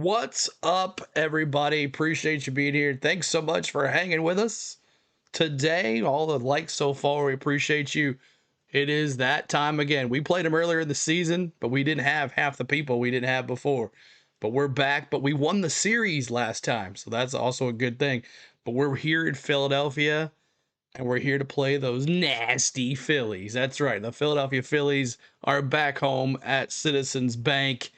What's up, everybody? Appreciate you being here. Thanks so much for hanging with us today. All the likes so far, we appreciate you. It is that time again. We played them earlier in the season, but we didn't have half the people we didn't have before. But we're back, but we won the series last time, so that's also a good thing. But we're here in Philadelphia, and we're here to play those nasty Phillies. That's right. The Philadelphia Phillies are back home at Citizens Bank,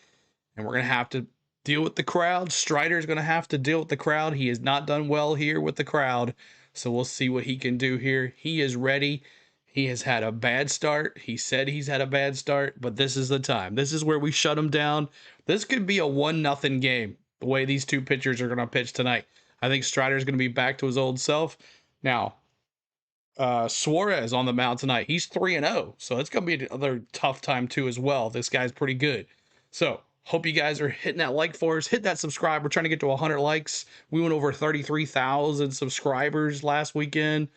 and we're going to have to deal with the crowd. Strider's going to have to deal with the crowd. He has not done well here with the crowd, so we'll see what he can do here. He is ready. He has had a bad start. He said he's had a bad start, but this is the time. This is where we shut him down. This could be a 1-0 game, the way these two pitchers are going to pitch tonight. I think Strider's going to be back to his old self. Now, Suarez on the mound tonight. He's 3-0, so it's going to be another tough time too as well. This guy's pretty good. So, hope you guys are hitting that like for us. Hit that subscribe. We're trying to get to 100 likes. We went over 33,000 subscribers last weekend,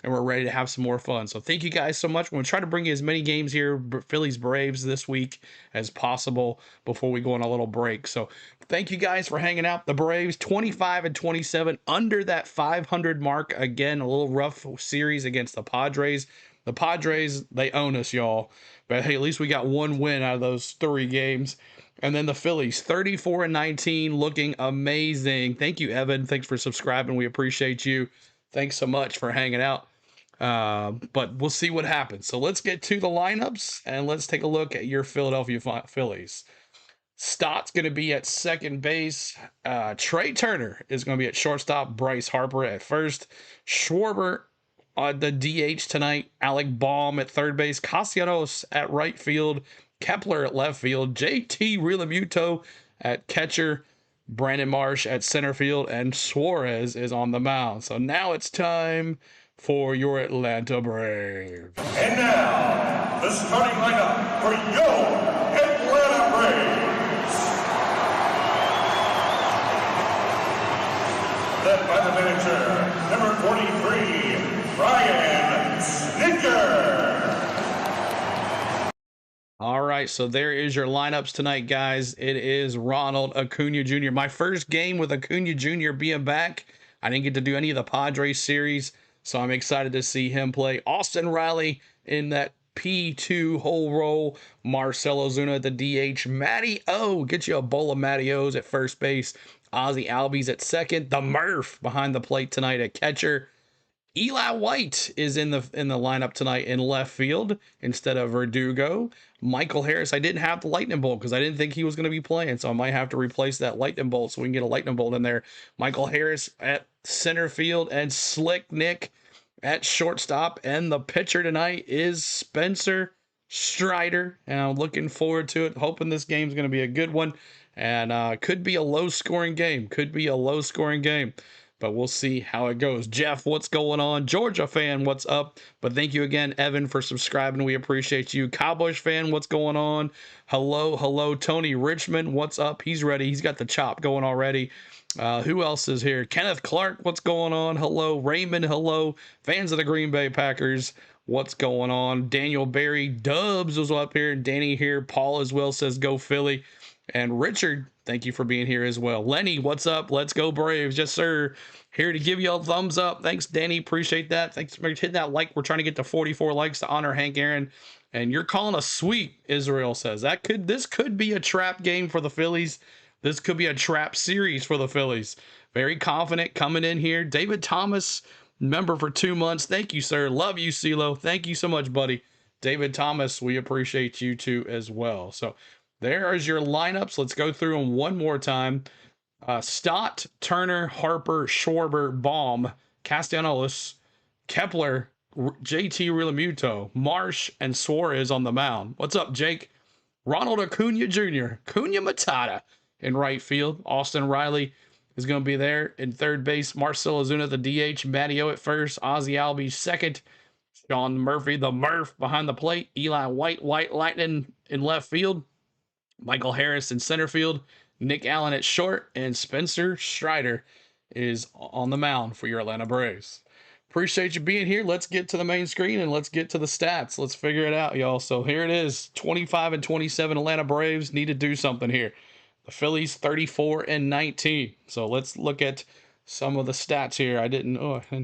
and we're ready to have some more fun. So thank you guys so much. We're going to try to bring you as many games here, Phillies Braves this week as possible before we go on a little break. So thank you guys for hanging out. The Braves 25-27, under that 500 mark. Again, a little rough series against the Padres. The Padres, they own us, y'all. But hey, at least we got one win out of those 3 games. And then the Phillies, 34-19, looking amazing. Thank you, Evan. Thanks for subscribing. We appreciate you. Thanks so much for hanging out. But we'll see what happens. So let's get to the lineups, and let's take a look at your Philadelphia Phillies. Stott's going to be at second base. Trey Turner is going to be at shortstop. Bryce Harper at first. Schwarber on the DH tonight. Alec Baum at third base. Castellanos at right field. Kepler at left field, JT Realmuto at catcher, Brandon Marsh at center field, and Suarez is on the mound. So now it's time for your Atlanta Braves. And now, the starting lineup for your Atlanta Braves. Led by the manager, number 43, Brian Snitker. All right, so there is your lineups tonight, guys. It is Ronald Acuna Jr. My first game with Acuna Jr. being back. I didn't get to do any of the Padres series, so I'm excited to see him play. Austin Riley in that P2 whole role. Marcell Ozuna at the DH. Matty O, get you a bowl of Matty O's at first base. Ozzie Albies at second. The Murph behind the plate tonight at catcher. Eli White is in the lineup tonight in left field instead of Verdugo. Michael Harris, I didn't have the lightning bolt because I didn't think he was going to be playing, so I might have to replace that lightning bolt so we can get a lightning bolt in there. Michael Harris at center field, and Slick Nick at shortstop. And the pitcher tonight is Spencer Strider, and I'm looking forward to it, hoping this game's going to be a good one, and could be a low-scoring game. But we'll see how it goes. Jeff, what's going on? Georgia fan, what's up? But thank you again, Evan, for subscribing. We appreciate you. Cowboys fan, what's going on? Hello. Tony Richmond, what's up? He's ready. He's got the chop going already. Who else is here? Kenneth Clark, what's going on? Hello. Raymond, hello. Fans of the Green Bay Packers, what's going on? Daniel Barry, Dubs was up here. Danny here. Paul as well says go Philly. And Richard, thank you for being here as well. Lenny, what's up? Let's go Braves. Yes, sir. Here to give you a thumbs up. Thanks, Danny. Appreciate that. Thanks for hitting that like. We're trying to get to 44 likes to honor Hank Aaron. And you're calling a sweep, Israel says. This could be a trap game for the Phillies. This could be a trap series for the Phillies. Very confident coming in here. David Thomas, member for 2 months. Thank you, sir. Love you, CeeLo. Thank you so much, buddy. David Thomas, we appreciate you too as well. So there is your lineups. Let's go through them one more time. Stott, Turner, Harper, Schwarber, Baum, Castellanos, Kepler, JT Realmuto, Marsh, and Suarez on the mound. What's up, Jake? Ronald Acuna Jr., Cunha Matata in right field. Austin Riley is going to be there in third base. Marcell Ozuna at the DH. Matty O at first. Ozzie Albies second. Sean Murphy, the Murph, behind the plate. Eli White Lightning in left field. Michael Harris in center field, Nick Allen at short, and Spencer Strider is on the mound for your Atlanta Braves. Appreciate you being here. Let's get to the main screen and let's get to the stats. Let's figure it out, y'all. So here it is, 25-27 Atlanta Braves need to do something here. The Phillies 34-19. So let's look at some of the stats here. I didn't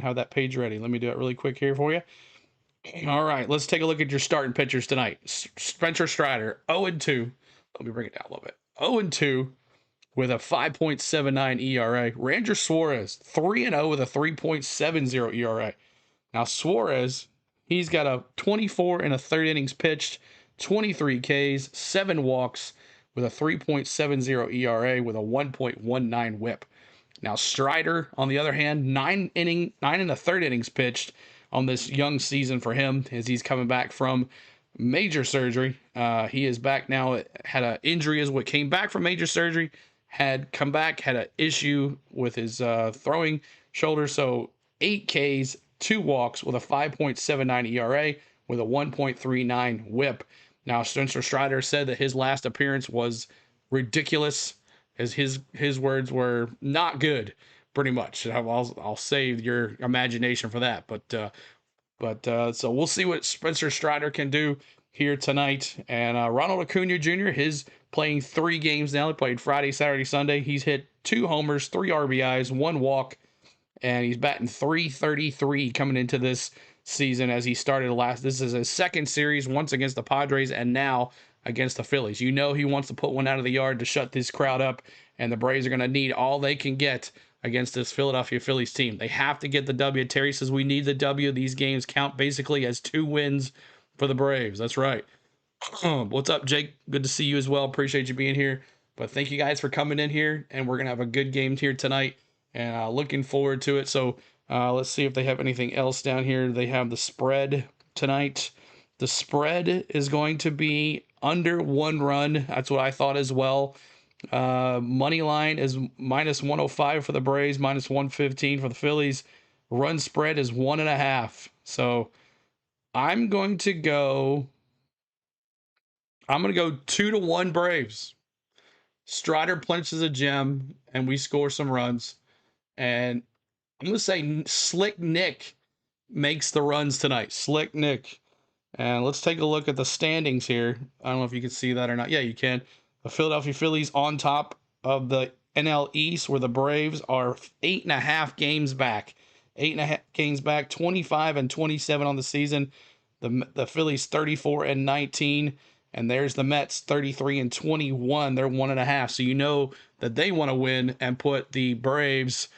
have that page ready. Let me do it really quick here for you. All right, let's take a look at your starting pitchers tonight. Spencer Strider, 0-2. Let me bring it down a little bit. 0-2 with a 5.79 ERA. Ranger Suarez, 3-0 with a 3.70 ERA. Now, Suarez, he's got a 24 and a third innings pitched, 23 Ks, 7 walks with a 3.70 ERA with a 1.19 whip. Now, Strider, on the other hand, 9 and a third innings pitched on this young season for him as he's coming back from major surgery. He is back now. Had an injury as what came back from major surgery, had come back, had an issue with his throwing shoulder. So 8 Ks, 2 walks with a 5.79 ERA with a 1.39 whip. Now, Spencer Strider said that his last appearance was ridiculous, as his words were not good, pretty much. I'll save your imagination for that. But so we'll see what Spencer Strider can do here tonight. And Ronald Acuna Jr., his playing 3 games now. He played Friday, Saturday, Sunday. He's hit 2 homers, 3 RBIs, 1 walk, and he's batting .333 coming into this season as he started last. This is his second series, once against the Padres and now against the Phillies. You know he wants to put one out of the yard to shut this crowd up, and the Braves are going to need all they can get against this Philadelphia Phillies team. They have to get the W. Terry says we need the W. These games count basically as 2 wins for the Braves. That's right. What's up, Jake? Good to see you as well. Appreciate you being here. But thank you guys for coming in here, and we're going to have a good game here tonight, and looking forward to it. So let's see if they have anything else down here. They have the spread tonight. The spread is going to be under 1 run. That's what I thought as well. Money line is -105 for the Braves, -115 for the Phillies. Run spread is 1.5. So I'm going to go 2-1 Braves. Strider punches a gem and we score some runs. And I'm going to say Slick Nick makes the runs tonight. Slick Nick. And let's take a look at the standings here. I don't know if you can see that or not. Yeah, you can. The Philadelphia Phillies on top of the NL East, where the Braves are 8.5 games back. 8.5 games back, 25-27 on the season. The Phillies 34-19. And there's the Mets 33-21. They're 1.5. So you know that they want to win and put the Braves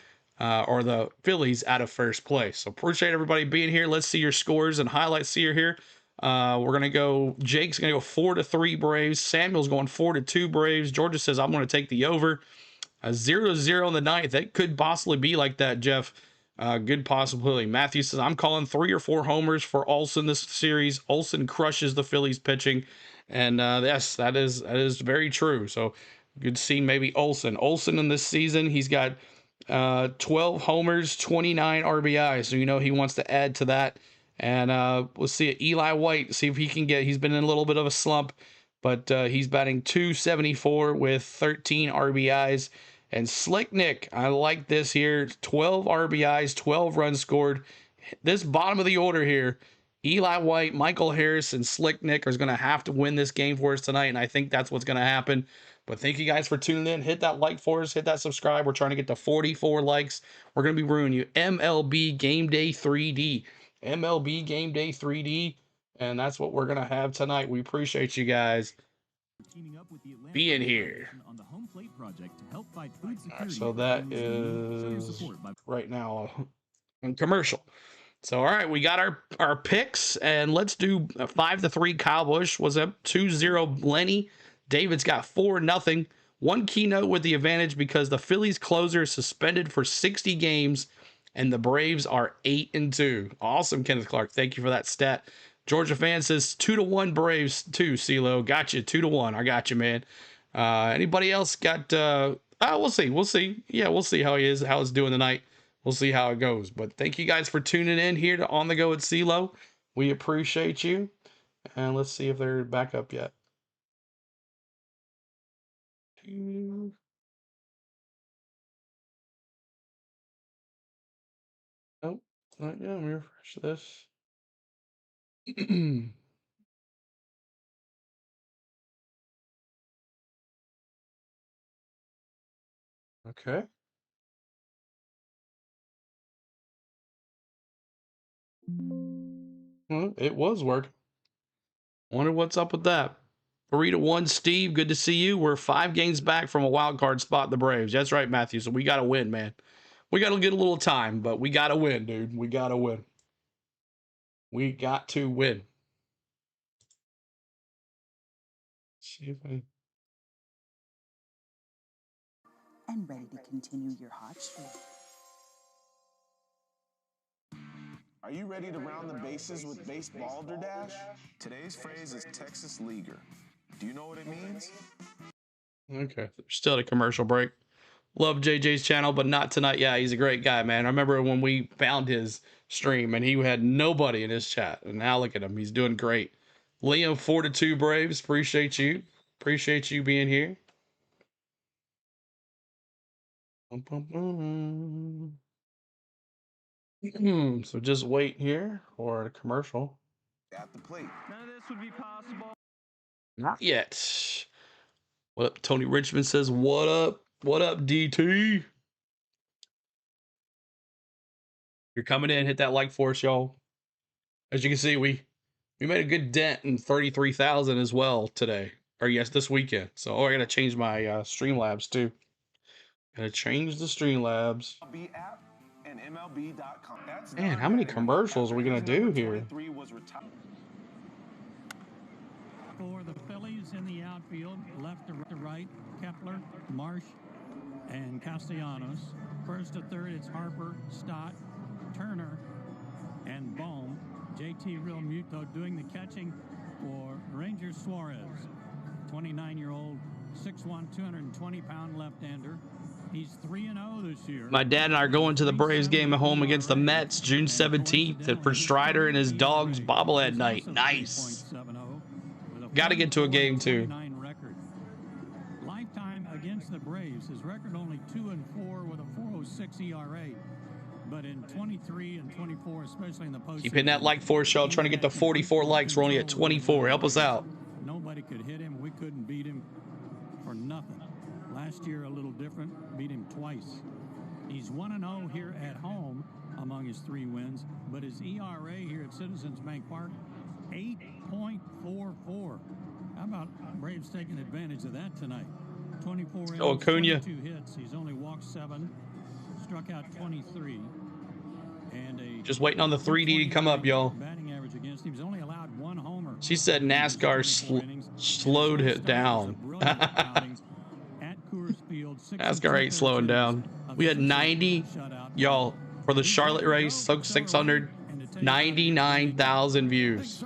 or the Phillies out of first place. So appreciate everybody being here. Let's see your scores and highlights here. We're going to go, Jake's going to go 4-3 Braves. Samuel's going 4-2 Braves. Georgia says, I'm going to take the over. 0-0 in the ninth. That could possibly be like that, Jeff. Good possibility. Matthew says, I'm calling 3 or 4 homers for Olsen this series. Olsen crushes the Phillies pitching. And yes, that is very true. So good to see maybe Olsen. Olsen in this season, he's got 12 homers, 29 RBIs. So you know he wants to add to that. And we'll see Eli White, see if he can he's been in a little bit of a slump, but he's batting .274 with 13 RBIs. And Slick Nick, I like this here, 12 RBIs, 12 runs scored. This bottom of the order here, Eli White, Michael Harris, and Slick Nick are going to have to win this game for us tonight, and I think that's what's going to happen. But thank you guys for tuning in. Hit that like for us. Hit that subscribe. We're trying to get to 44 likes. We're going to be bringing you MLB Game Day 3D. MLB Game Day 3D, and that's what we're going to have tonight. We appreciate you guys being here. Right, so that is right now on commercial. So, all right, we got our picks, and let's do 5-3 Kyle Busch was up 2-0 Lenny. David's got 4-0. One keynote with the advantage because the Phillies closer is suspended for 60 games, and the Braves are 8-2. Awesome, Kenneth Clark. Thank you for that stat. Georgia fan says 2-1 Braves too, CeeLo. Got you, 2-1. I got you, man. Anybody else got we'll see. Yeah, we'll see how it's doing tonight. We'll see how it goes. But thank you guys for tuning in here to On the Go with CeeLo. We appreciate you. And let's see if they're back up yet. Oh, not yet. Let me refresh this. Okay. Well, it was working. Wonder what's up with that. 3-1, Steve. Good to see you. We're 5 games back from a wild card spot, the Braves. That's right, Matthew. So we got to win, man. We got to get a little time, but we got to win, dude. We got to win. We got to win. See if I... And ready to continue your hot streak. Are you ready to round the bases with base balderdash? Today's phrase is Texas Leaguer. Do you know what it means? Okay, still at a commercial break. Love JJ's channel, but not tonight. Yeah, he's a great guy, man. I remember when we found his stream and he had nobody in his chat. And now look at him. He's doing great. Liam, 4-2 Braves. Appreciate you. Appreciate you being here. So just wait here for a commercial. At the plate. None of this would be possible. Not yet. What up? Tony Richmond says, what up? What up, DT? You're coming in. Hit that like for us, y'all. As you can see, we made a good dent in 33,000 as well today. Or yes, this weekend. So I gotta change my Streamlabs too. Gotta change the Streamlabs. MLB app and MLB.com. Man, how many commercials are we gonna do here? For the Phillies in the outfield, left to right, Kepler, Marsh, and Castellanos. First to third, it's Harper, Stott, Turner, and Bohm. JT Real Muto doing the catching for Rangers Suarez. 29-year-old, 6'1", 220-pound left-hander. He's 3-0 this year. My dad and I are going to the Braves game at home against the Mets June 17th, and for Strider and his dogs bobblehead night. Nice. Got to get to a game too. Lifetime against the Braves, his record only 2-4 with a 4.06 ERA. But in 23 and 24, especially in the postseason, Keep hitting that like for us, y'all. Trying to get to 44 likes. We're only at 24. Help us out. Nobody could hit him. We couldn't beat him for nothing. Last year, a little different. Beat him twice. He's 1-0 here at home among his 3 wins, but his ERA here at Citizens Bank Park, 8.44. How about Braves taking advantage of that tonight? 24 innings, Acuna. 22 hits. He's only walked 7, struck out 23. And just waiting on the 3D to come up, y'all. Batting average against him. He's only allowed 1 homer. She said NASCAR slowed it down. NASCAR ain't slowing down. We had 90, y'all, for the Charlotte race, 600, 99,000 views.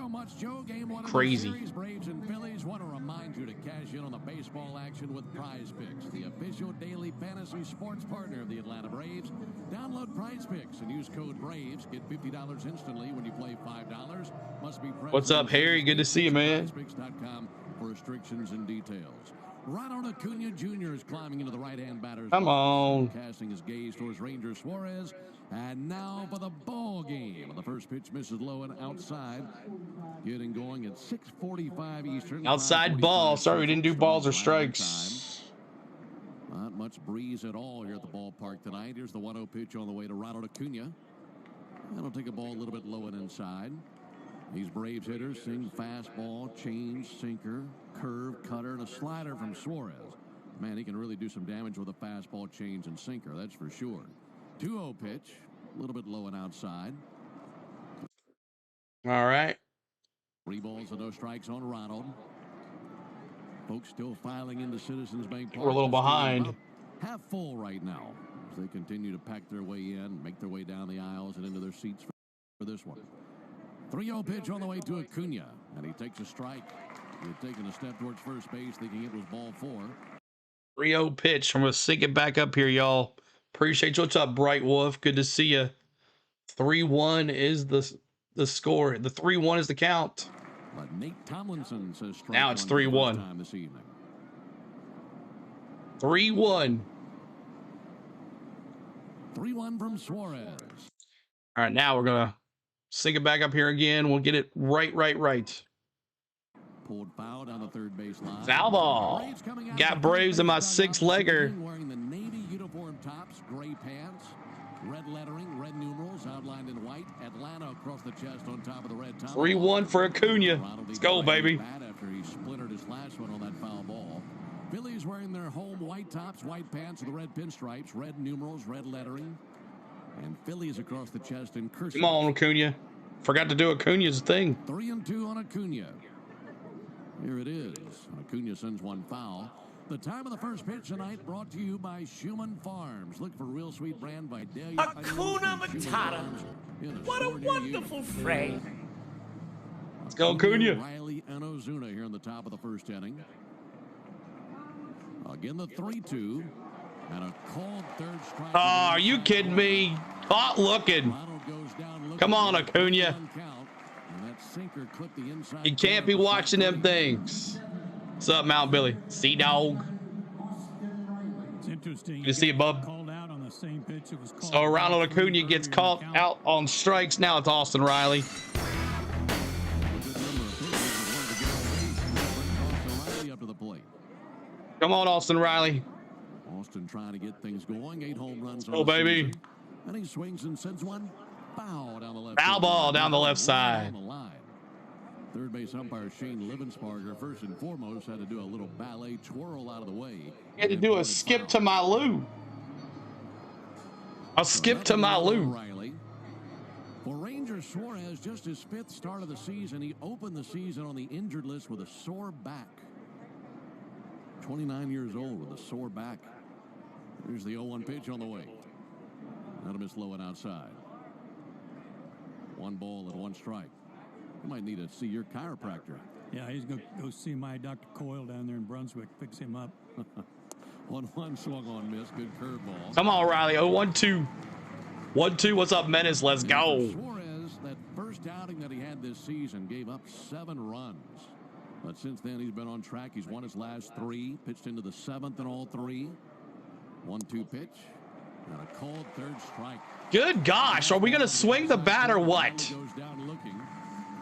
Crazy. Braves and Phillies want to remind you to cash in on the baseball action with Prize Picks, the official daily fantasy sports partner of the Atlanta Braves. Download Prize Picks and use code BRAVES. Get $50 instantly when you play $5. Must be present. What's up, Harry? Good to see you, man. PrizePicks.com for restrictions and details. Ronald Acuna Jr. is climbing into the right-hand batter's Come on. casting his gaze towards Ranger Suarez. And now for the ball game. The first pitch misses low and outside. Getting going at 6:45 Eastern. Outside ball. Sorry, we didn't do balls or strikes. Not much breeze at all here at the ballpark tonight. Here's the 1-0 pitch on the way to Ronald Acuna. That'll take a ball a little bit low and inside. These Braves hitters sing fastball, change, sinker, curve, cutter, and a slider from Suarez. Man, he can really do some damage with a fastball, change, and sinker, that's for sure. 2-0 pitch, a little bit low and outside. All right. 3 balls and no strikes on Ronald. Folks still filing into Citizens Bank Park. We're a little behind. Half full right now as they continue to pack their way in, make their way down the aisles and into their seats for this one. 3-0 pitch on the way to Acuna, and he takes a strike. He's taking a step towards first base, thinking it was ball 4. 3-0 pitch. I'm going to sync it back up here, y'all. Appreciate you. What's up, Bright Wolf? Good to see you. 3-1 is the score. The 3-1 is the count. But Nate Tomlinson says strike now it's 3-1 this evening. 3-1. 3-1 from Suarez. All right, now we're going to sync it back up here again. We'll get it right. Pulled foul down the third base line. Foul ball. Got Braves in my 6-legger. tops, gray pants, red lettering, red numerals outlined in white. Atlanta across the chest on top of the red top. 3-1 for Acuna. Let's go, baby. After he splintered his last one on that foul ball. Phillies wearing their home white tops, white pants with the red pinstripes, red numerals, red lettering. And Phillies across the chest in cursive. Come on, Acuna. Forgot to do Acuna's thing. 3-2 on Acuna. Here it is. Acuna sends one foul. The time of the first pitch tonight brought to you by Schumann Farms. Look for real sweet brand Vidalia. Hakuna Matata. What a wonderful phrase. Let's go, Acuna. Riley and Ozuna here in the top of the first inning. Again, the 3-2. And a called third strike. Oh, are you kidding me? Hot looking. Come on, Acuna. You can't be watching them things. What's up, Mount Billy? Sea dog. It's interesting. You see it, bub? Called out on the same pitch. It was called So Ronald Acuna gets called out on strikes. Now it's Austin Riley. Come on, Austin Riley. Austin trying to get things going. 8 home runs. Oh, baby. Season. And he swings and sends one foul down the left. Foul ball down the left side. Third base umpire Shane Livensparger, first and foremost, had to do a little ballet twirl out of the way. He had to do a skip to my Lou. A skip to my Lou. For Ranger Suarez, just his 5th start of the season, he opened the season on the injured list with a sore back. 29 years old with a sore back. Here's the 0-1 pitch on the way. That'll miss low and outside. 1 ball and 1 strike. You might need to see your chiropractor. Yeah, he's going to go see my Dr. Coyle down there in Brunswick, fix him up. 1-1 swung on, miss. Good curveball. Come on, Riley. 0-1-2. 1-2. What's up, Menace? Let's go. Suarez, that first outing that he had this season, gave up 7 runs. But since then, he's been on track. He's won his last 3, pitched into the 7th in all 3. 1-2 pitch. And a called third strike. Good gosh. Are we going to swing the bat or what? Goes down looking.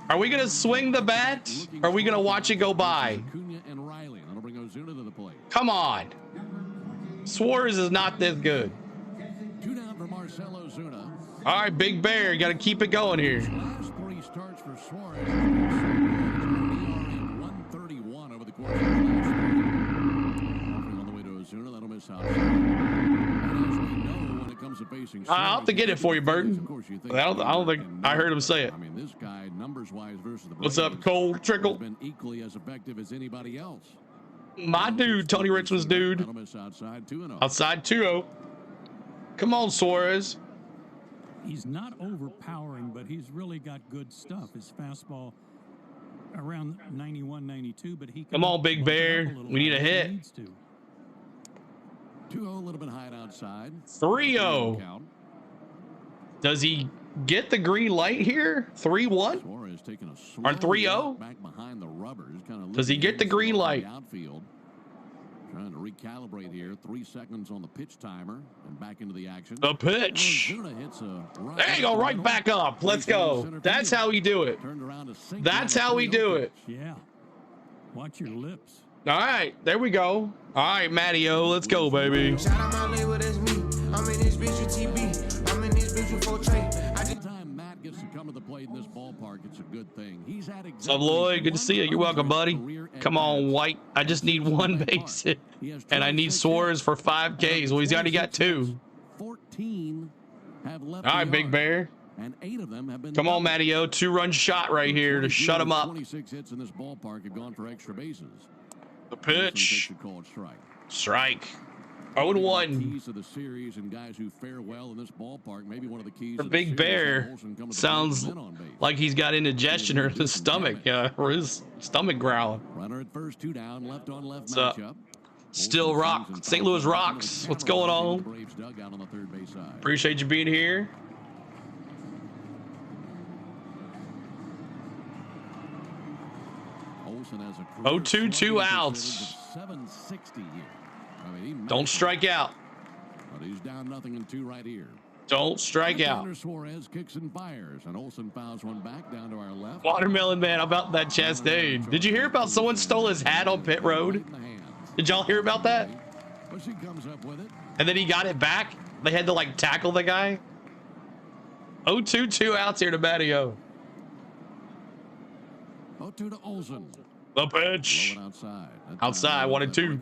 Are we going to swing the bat? Or are we going to watch it go by? Acuna and Riley. That'll bring Ozuna to the plate. Come on. Suarez is not this good. 2 down for Marcell Ozuna. All right, Big Bear. You got to keep it going here. Last 3 starts for Suarez. He's been so good. 131 over the course of the last 3. On the way to Ozuna. That'll miss outside. And as we know, when it comes to facing Suarez, I'll have to get it for you, Burton. I don't think I heard him say it. I mean, this guy, numbers-wise versus the What's up, Cole Trickle? has been equally as effective as anybody else. My dude, Tony Richmond's dude. That'll miss outside 2-0. Outside 2-0. Come on, Suarez. He's not overpowering, but he's really got good stuff. His fastball around 91, 92, but he can Come on, Big Bear. We need a hit. 2-0, a little bit high outside. 3-0. Does he get the green light here? 3-1? Suarez taking a Or 3-0? back behind the rubbers. Kind of Does he get the green light? Outfield. Trying to recalibrate here. 3 seconds on the pitch timer and back into the action. The pitch. Ozuna hits a There you go, right back up. Let's go. That's how we do it. Turned around to sink That's down how we 3-0 do pitch. it. Yeah. Watch your lips. All right, there we go. All right, Matty-O, let's go, baby. Shout out my label, that's me. I'm in this bitch with TB. I'm in this bitch with 4 tray. Anytime Matt gets to come to the plate in this ballpark, it's a good thing. He's had What's up, Lloyd? Good to see you. You're welcome, buddy. Come on, White. I just need 1 base hit, and I need Suarez for 5 Ks. Well, he's already got 2. 14 have left. All right, Big Bear. And 8 of them have been. Come on, Matty-O. 2-run shot right here to shut him up. 26 hits in this ballpark have gone for extra bases. The pitch. Strike. Keys 0-1. to the series and guys who fare well in this ballpark. Maybe one of the keys. The to Big Bear sounds like he's got indigestion or his stomach, or his stomach growling. Runner at first, 2 down, left on left What's up? matchup. Still rock. St. Louis rocks. What's going on? Braves dugout on the third base side. Appreciate you being here. Olsen has a 0-2, 2 outs. 760 here. I mean, he Don't strike out. But he's down 0-2 right here. Don't strike out. Alexander Suarez kicks and fires, and Olsen fouls one back down to our left. Watermelon Man, how about that Chastain? Did you hear about someone stole his hat on pit road? Did y'all hear about that? But she comes up with it. And then he got it back. They had to like tackle the guy. 0-2, 2 outs here to Matteo. 0-2 to Olsen. The pitch. Outside, 1-2.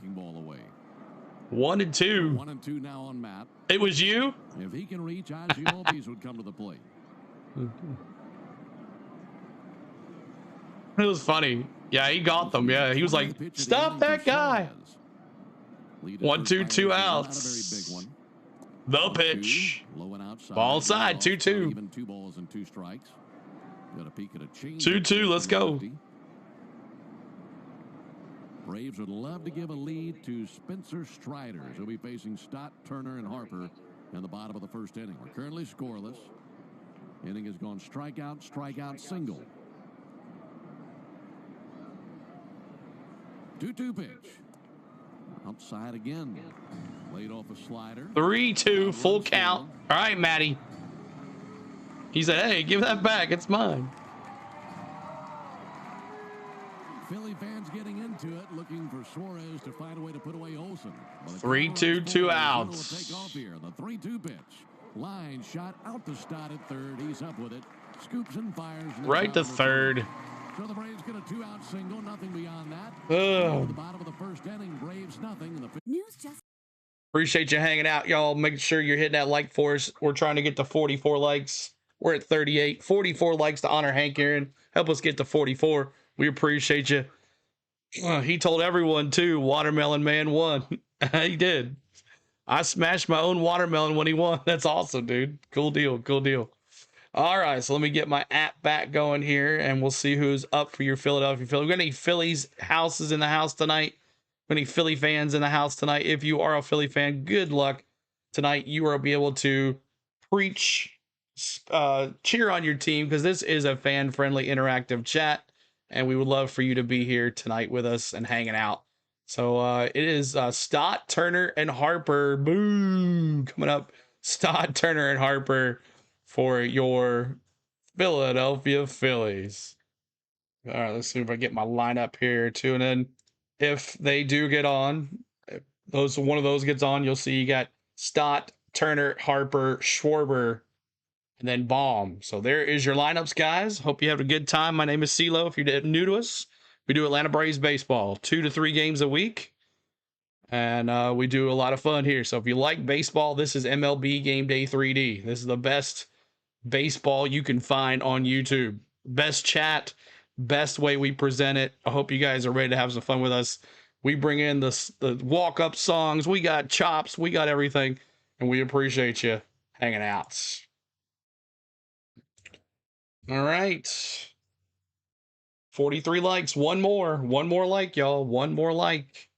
1-2. 1-2 now on Matt. It was you? If he can reach, Ozzie Albies would come to the plate. It was funny. Yeah, he got them. Yeah, he was like, stop that guy. 1-2, 2 outs. The pitch. Ball side, 2-2. Even 2 balls and 2 strikes. Got a peek at a change. 2-2, let's go. Braves would love to give a lead to Spencer Strider. He'll be facing Stott, Turner, and Harper in the bottom of the first inning. We're currently scoreless. Inning has gone strikeout, strikeout, single. 2-2 pitch. Outside again. Laid off a slider. 3-2, full count. All right, Matty. He said, hey, give that back. It's mine. Philly fans getting into it, looking for Suarez to find a way to put away Olsen. 3-2, 2 outs. Take off here. The 3-2 pitch. Line shot out to Stott at third. He's up with it. Scoops and fires. Right to third. So the Braves get a 2-out single. Nothing beyond that. Ugh. The bottom of the first inning, Braves nothing. News just. Appreciate you hanging out, y'all. Make sure you're hitting that like for us. We're trying to get to 44 likes. We're at 38. 44 likes to honor Hank Aaron. Help us get to 44. We appreciate you. He told everyone, too, Watermelon Man won. He did. I smashed my own watermelon when he won. That's awesome, dude. Cool deal. Cool deal. All right, so let me get my app back going here, and we'll see who's up for your Philadelphia Phillies. We got any Phillies houses in the house tonight? Any Philly fans in the house tonight? If you are a Philly fan, good luck tonight. You will be able to preach, cheer on your team, because this is a fan-friendly interactive chat. And we would love for you to be here tonight with us and hanging out. So it is Stott, Turner, and Harper. Boom! Coming up, Stott, Turner, and Harper for your Philadelphia Phillies. All right, let's see if I get my lineup here too. And then if they do get on, if one of those gets on, you'll see you got Stott, Turner, Harper, Schwarber, and then Baum. So there is your lineups, guys. Hope you have a good time. My name is CeeLo. If you're new to us, we do Atlanta Braves baseball, 2 to 3 games a week. And we do a lot of fun here. So if you like baseball, this is MLB Game Day 3D. This is the best baseball you can find on YouTube. Best chat, best way we present it. I hope you guys are ready to have some fun with us. We bring in the walk-up songs. We got chops. We got everything. And we appreciate you hanging out. All right. 43 likes. One more like, y'all. One more like.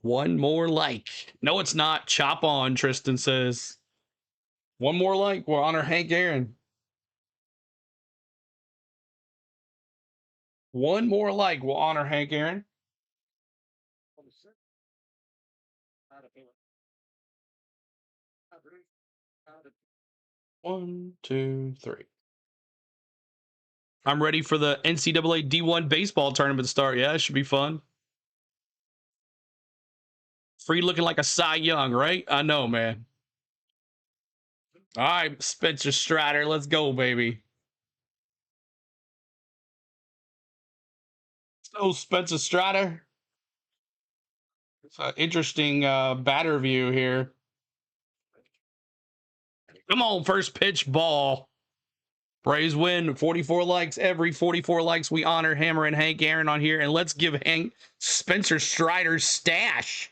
No, it's not. Chop on, Tristan says. One more like. We'll honor Hank Aaron. One more like. We'll honor Hank Aaron. One, two, three. I'm ready for the NCAA D1 baseball tournament to start. Yeah, it should be fun. Free looking like a Cy Young, right? I know, man. All right, Spencer Strider, let's go, baby. So, Spencer Strider. It's an interesting batter view here. Come on, first pitch ball. Braves win. 44 likes. Every 44 likes, we honor Hammer and Hank Aaron on here. And let's give Spencer Strider's stash.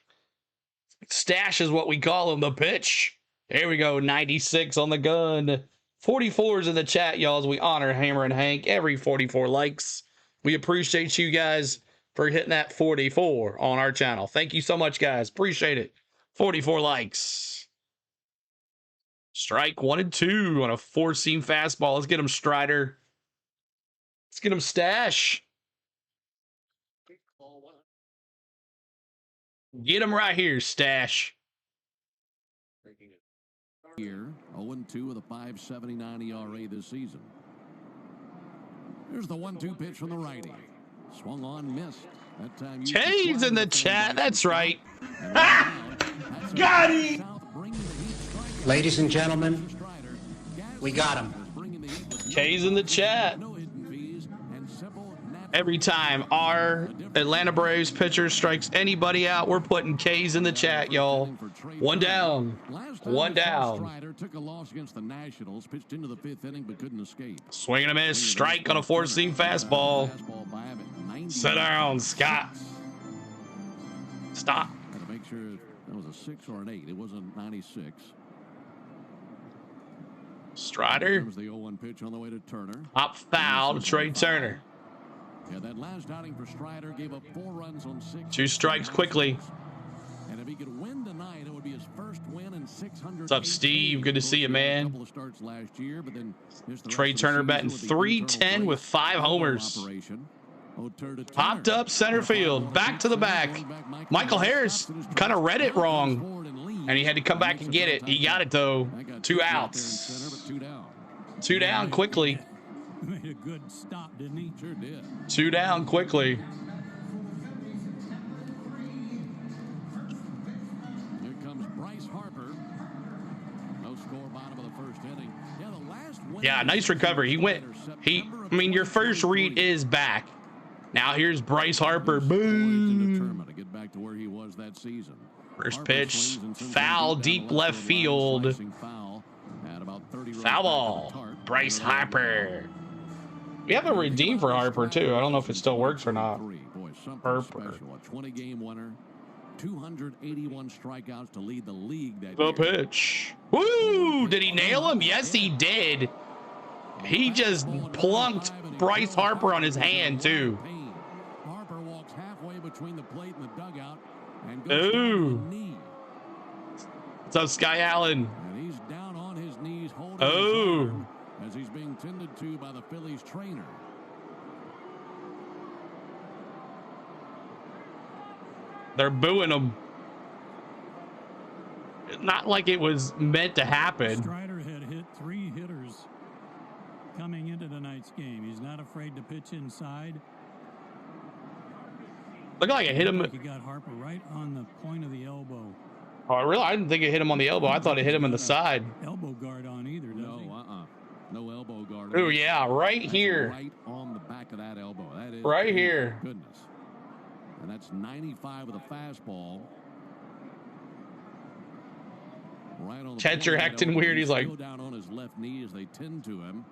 Stash is what we call him, the pitch. There we go, 96 on the gun. 44s in the chat, y'all, as we honor Hammer and Hank. Every 44 likes. We appreciate you guys for hitting that 44 on our channel. Thank you so much, guys. Appreciate it. 44 likes. Strike 1 and 2 on a 4-seam fastball. Let's get him, Strider. Let's get him, Stash. Get him right here, Stash. Here, 0-2 with a 5.79 ERA this season. Here's the 1-2 pitch from the righty. Swung on, missed. That time Jay's in the chat. That's right. Got him! Ladies and gentlemen, we got him. K's in the chat. Every time our Atlanta Braves pitcher strikes anybody out, we're putting K's in the chat, y'all. One down. One down. Took a loss against the Nationals, pitched into the 5th inning but couldn't escape. Swing and a miss. Strike on a 4-seam fastball. Sit down, Scott. Stop. Had to make sure that was a 6 or an 8. It wasn't 96. Strider. There was the 0-1 pitch on the way to Turner. Up foul to Trey Turner. Yeah, that last outing for Strider gave up 4 runs on 6. 2 strikes quickly. And if he could win tonight, it would be his first win in 600. What's up, Steve? Good to see you, man. Couple of starts last year, but then Trey Turner batting .310 with 5 homers. Popped up center field, back to the back. Michael Harris kind of read it wrong, and he had to come back and get it. He got it though. 2 outs. 2 down quickly. Made a good stop, didn't he? Sure did. 2 down quickly. Here comes Bryce Harper. No score, bottom of the 1st inning. Yeah, the last win. Yeah, nice recovery. I mean, your first read is back. Now here's Bryce Harper. Boom. To get back to where he was that season. First pitch, foul, deep left field. Foul ball. Bryce Harper. We have a redeem for Harper too. I don't know if it still works or not. Harper. A 20-game winner. 281 strikeouts to lead the league that the year. Pitch. Woo! Did he nail him? Yes, he did. He just plunked Bryce Harper on his hand too. Harper walks halfway between the plate and the dugout and goes to the knee. What's up, Sky Allen? And he's down on his knees holding his arm as he's being tended to by the Phillies trainer. They're booing him. Not like it was meant to happen. Strider had hit 3 hitters coming into tonight's game. He's not afraid to pitch inside. Looked like it hit him. He got Harper right on the point of the elbow. Oh, really? I didn't think it hit him on the elbow. I thought it hit him in the side. Elbow guard on either, does he? No elbow guard. Oh, yeah, right here. Right on the back of that elbow. That is right here. Goodness. And that's 95 with a fastball. Right on the catcher acting weird. He's like down on his left knee as they tend to him,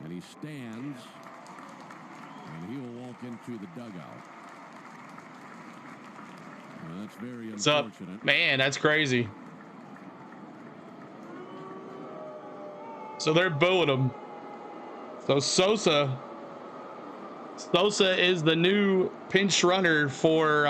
and he stands, and he will walk into the dugout. That's very what's up, man? That's crazy. So they're booing him. So Sosa is the new pinch runner for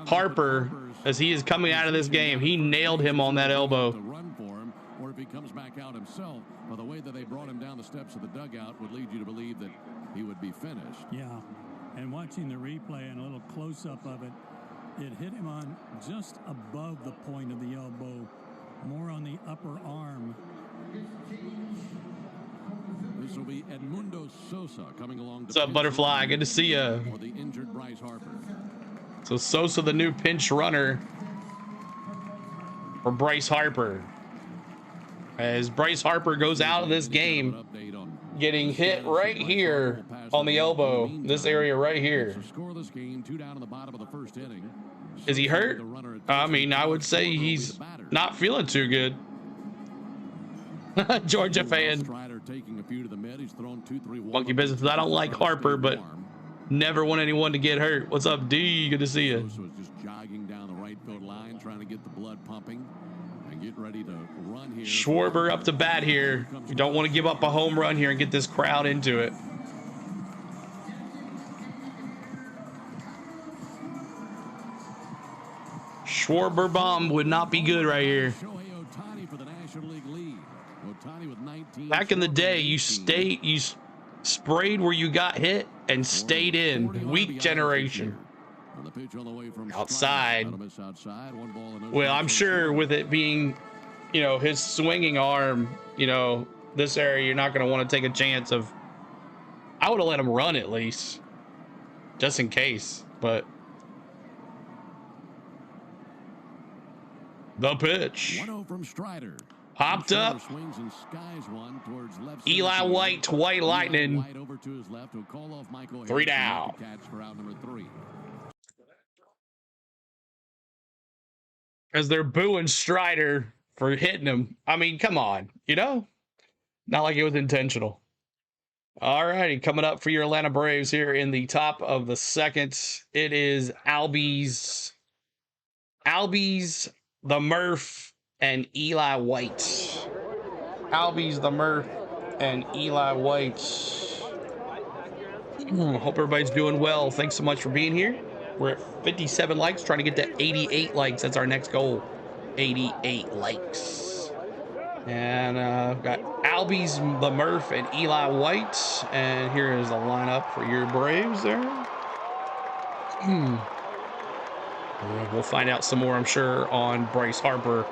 Harper as he is coming out of this game. He nailed him on that elbow. Run for him, or if he comes back out himself, by the way that they brought him down the steps of the dugout would lead you to believe that he would be finished. Yeah, and watching the replay and a little close-up of it, it hit him on just above the point of the elbow, more on the upper arm. This will be Edmundo Sosa coming along. What's up, Butterfly? Good to see you. For the injured Bryce Harper. So Sosa, the new pinch runner for Bryce Harper. As Bryce Harper goes out of this game, getting hit right here on the elbow, this area right here. Scoreless game, 2 down in the bottom of the 1st inning. Is he hurt? I mean, I would say he's not feeling too good. Georgia fan. Monkey business. I don't like Harper, but never want anyone to get hurt. What's up, D? Good to see you. Just jogging down the right field line, trying to get the blood pumping and get ready to run here. Schwarber up to bat here. We don't want to give up a home run here and get this crowd into it. Schwarber bomb would not be good right here. Back in the day, you sprayed where you got hit and stayed in. Weak generation. Outside. Well, I'm sure with it being, you know, his swinging arm, you know, this area, you're not going to want to take a chance of. I would have let him run at least, just in case. But the pitch. 1-0 from Strider. Popped up. Eli White, White Lightning. 3 down. As they're booing Strider for hitting him. I mean, come on, you know? Not like it was intentional. All righty, coming up for your Atlanta Braves here in the top of the second. It is Albies, the Murph, and Eli White. Albies, the Murph, and Eli White. Hope everybody's doing well. Thanks so much for being here. We're at 57 likes, trying to get to 88 likes. That's our next goal. 88 likes. And got Albies, the Murph, and Eli White. And here is the lineup for your Braves there. We'll find out some more, I'm sure, on Bryce Harper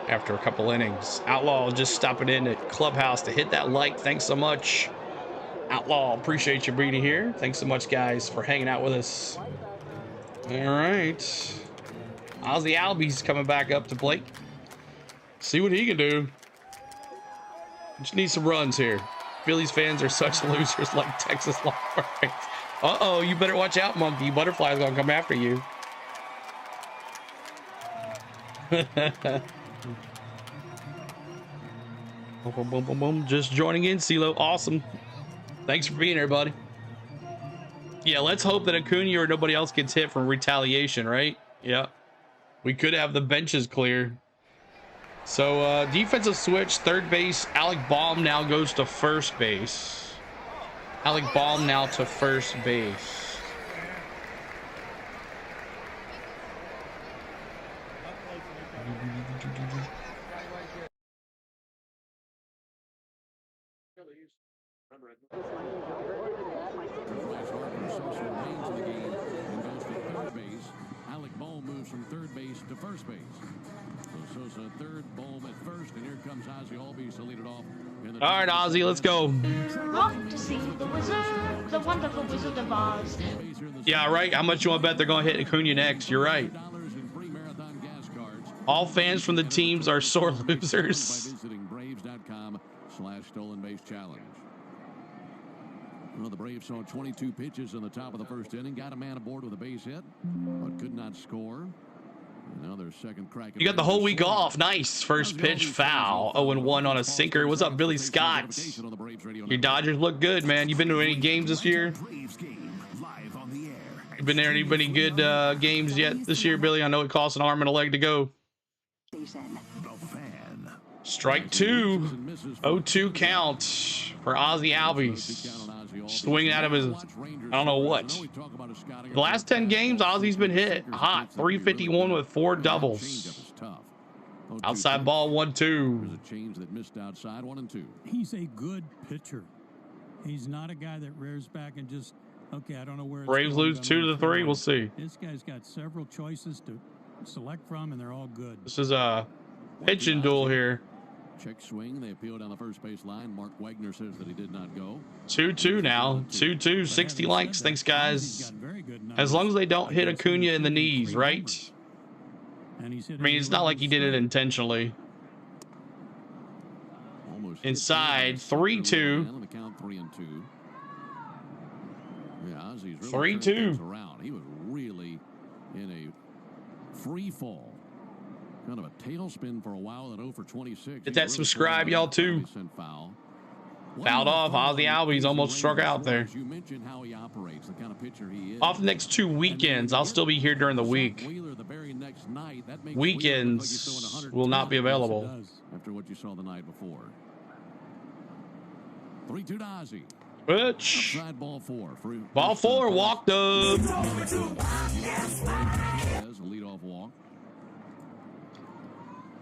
after a couple innings. Outlaw just stopping in at Clubhouse to hit that like. Thanks so much. Outlaw, appreciate you being here. Thanks so much, guys, for hanging out with us. All right. Ozzy Albies coming back up to plate. See what he can do. Just need some runs here. Phillies fans are such losers like Texas Longhorns. Uh-oh, you better watch out, monkey. Butterfly's gonna come after you. Boom, boom, boom, boom. Just joining in, CeeLo. Awesome. Thanks for being here, buddy. Yeah, let's hope that Acuna or nobody else gets hit from retaliation, right? Yeah. We could have the benches clear. So, defensive switch, third base. Alec Baum now goes to first base. Alec Baum now to first base. Alec Baum moves from third base to first base. So Sosa third, Baum at first, and here comes Ozzy Albies to lead it off. All right, Ozzy, let's go. Off to see the wizard, the wonderful Wizard of Oz. Yeah, right. How much you want to bet they're going to hit Acuna next? You're right. All fans from the teams are sore losers. Braves.com/stolen base challenge. Well, the Braves saw 22 pitches in the top of the first inning, got a man aboard with a base hit, but could not score. Now their second crack. You got the whole week off. Nice. First pitch foul. 0-1 on a sinker. What's up, Billy Scott? Your Dodgers look good, man. You been to any games this year? You been there any good games yet this year, Billy? I know it costs an arm and a leg to go. Strike two. 0-2 count for Ozzy Albies. Swinging out of his, I don't know what. The last 10 games, Ozzy's been hit hot. 351 with 4 doubles. Outside ball 1-2. He's a good pitcher. He's not a guy that rears back and just, okay, I don't know where it's Braves going, lose 2-3. We'll see. This guy's got several choices to select from, and they're all good. This is a pitching duel here. Check swing. They appeal down the first base line. Mark Wagner says that he did not go. 2-2 now. 2-2. 60 likes. Thanks, guys. As long as they don't hit Acuna in the knees, right? I mean, it's not like he did it intentionally. Inside. 3-2. 3-2. He was really in a free fall. Kind of a tailspin for a while at 0 for 26. Hit that subscribe, y'all, too. Fouled off. Ozzy Albies almost struck out there. Off the next 2 weekends. I'll still be here during the week. Weekends will not be available. After what you saw the night before. 3-2 to Ozzy. Pitch. Ball 4. Ball 4. Walked up. Lead-off walk.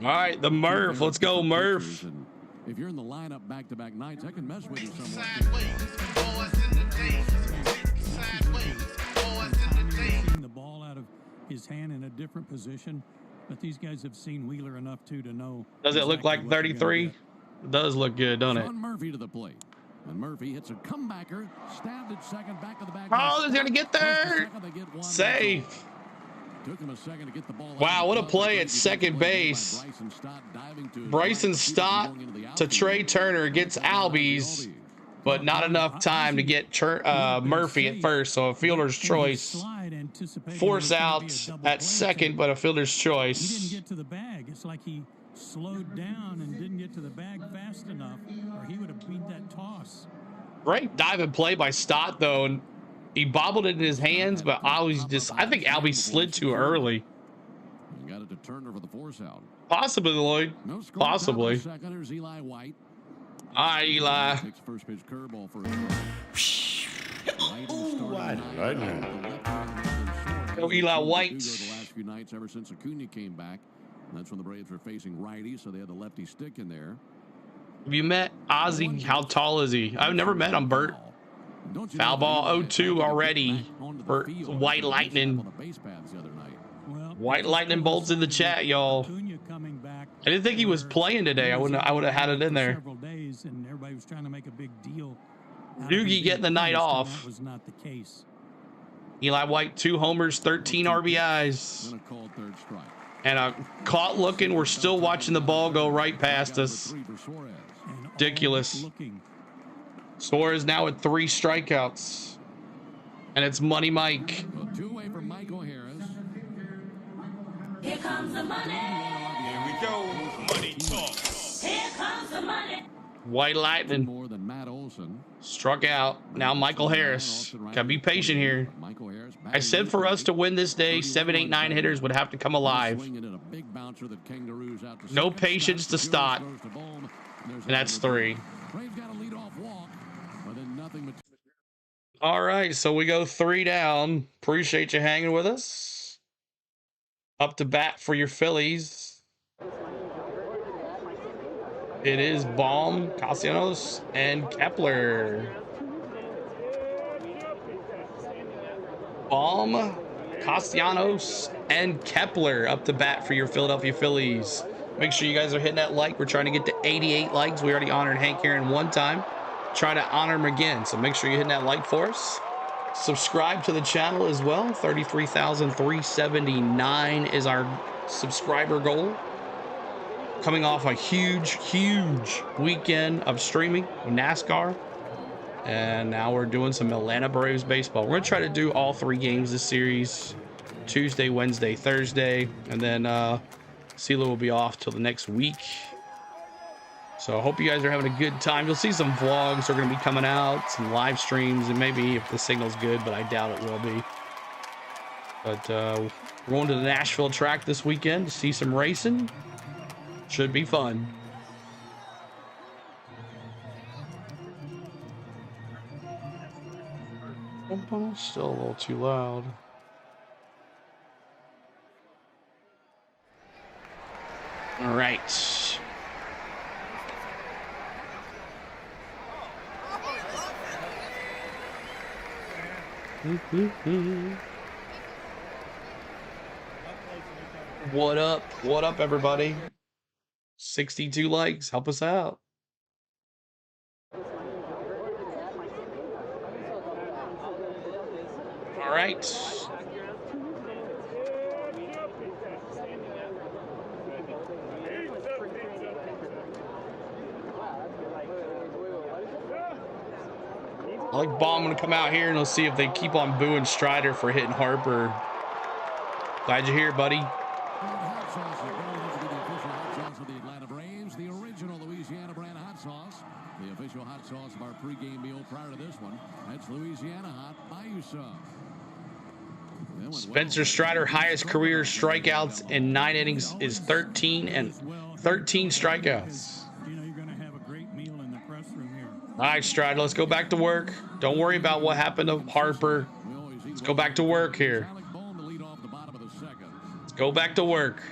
All right, the Murph. Let's go, Murph. If you're in the lineup back-to-back nights, I can mess with you somewhat. Taking the ball out of his hand in a different position, but these guys have seen Wheeler enough too to know. Does it look like 33? It does look good, doesn't it? Sean Murphy to the plate. And Murphy hits a comebacker, stabbed at second, back of the back. Oh, he's gonna get there. Safe. Took him a second to get the ball. Wow, what a play at second base. Bryson Stott to Trey Turner gets Albies, but not enough time to get Murphy at first, so a fielder's choice. Force out at second, but a fielder's choice. He didn't get to the bag. It's like he slowed down and didn't get to the bag fast enough, or he would have beat that toss. Great dive and play by Stott, though, and he bobbled it in his hands, but I think Albie slid too early. Got it to Turner for the force out. Possibly, Lloyd. Possibly. Seconders, Eli White. All right, Eli. Takes first pitch curveball for Right now. Go Eli White. The last few nights ever since Acuna came back. That's when the Braves were facing righty, so they had the lefty stick in there. Have you met Ozzy? How tall is he? I've never met him, Bert. Foul ball 0-2 already for White Lightning. White Lightning bolts in the chat, y'all. I didn't think he was playing today. I would have had it in there. Doogie getting the night off. Eli White, 2 homers, 13 RBIs. And caught looking. We're still watching the ball go right past us. Ridiculous. Suarez now at 3 strikeouts. And it's Money Mike. Two-way for Michael Harris. Here comes the money. Here we go. Money talk. Here comes the money. White Lightning More than Matt Olson. struck out. Now Michael Harris. Gotta be patient here. Michael Harris. I said for us to win this day, 7, 8, 9 hitters would have to come alive. No patience to Stott. And that's 3. All right, so we go 3 down. Appreciate you hanging with us. Up to bat for your Phillies. It is Baum, Castellanos, and Kepler. Baum, Castellanos, and Kepler up to bat for your Philadelphia Phillies. Make sure you guys are hitting that like. We're trying to get to 88 likes. We already honored Hank Aaron one time. Try to honor him again. So make sure you're hitting that like for us. Subscribe to the channel as well. 33,379 is our subscriber goal. Coming off a huge weekend of streaming of NASCAR. And now we're doing some Atlanta Braves baseball. We're going to try to do all 3 games this series. Tuesday, Wednesday, Thursday. And then CeeLo will be off till the next week. So I hope you guys are having a good time. You'll see some vlogs are going to be coming out, some live streams, and maybe if the signal's good, but I doubt it will be. But we're going to the Nashville track this weekend to see some racing. Should be fun. Still a little too loud. All right. What up? What up, everybody? 62 likes. Help us out. All right. I like Baum to come out here and we'll see if they keep on booing Strider for hitting Harper. Glad you're here, buddy. The original Louisiana brand hot sauce. The official hot sauce of our pregame meal prior to this one. That's Louisiana Hot. Buy you some. Spencer Strider, highest career strikeouts in 9 innings is 13 and 13 strikeouts. All right, Strider, let's go back to work. Don't worry about what happened to Harper. Let's go back to work here. Let's go back to work.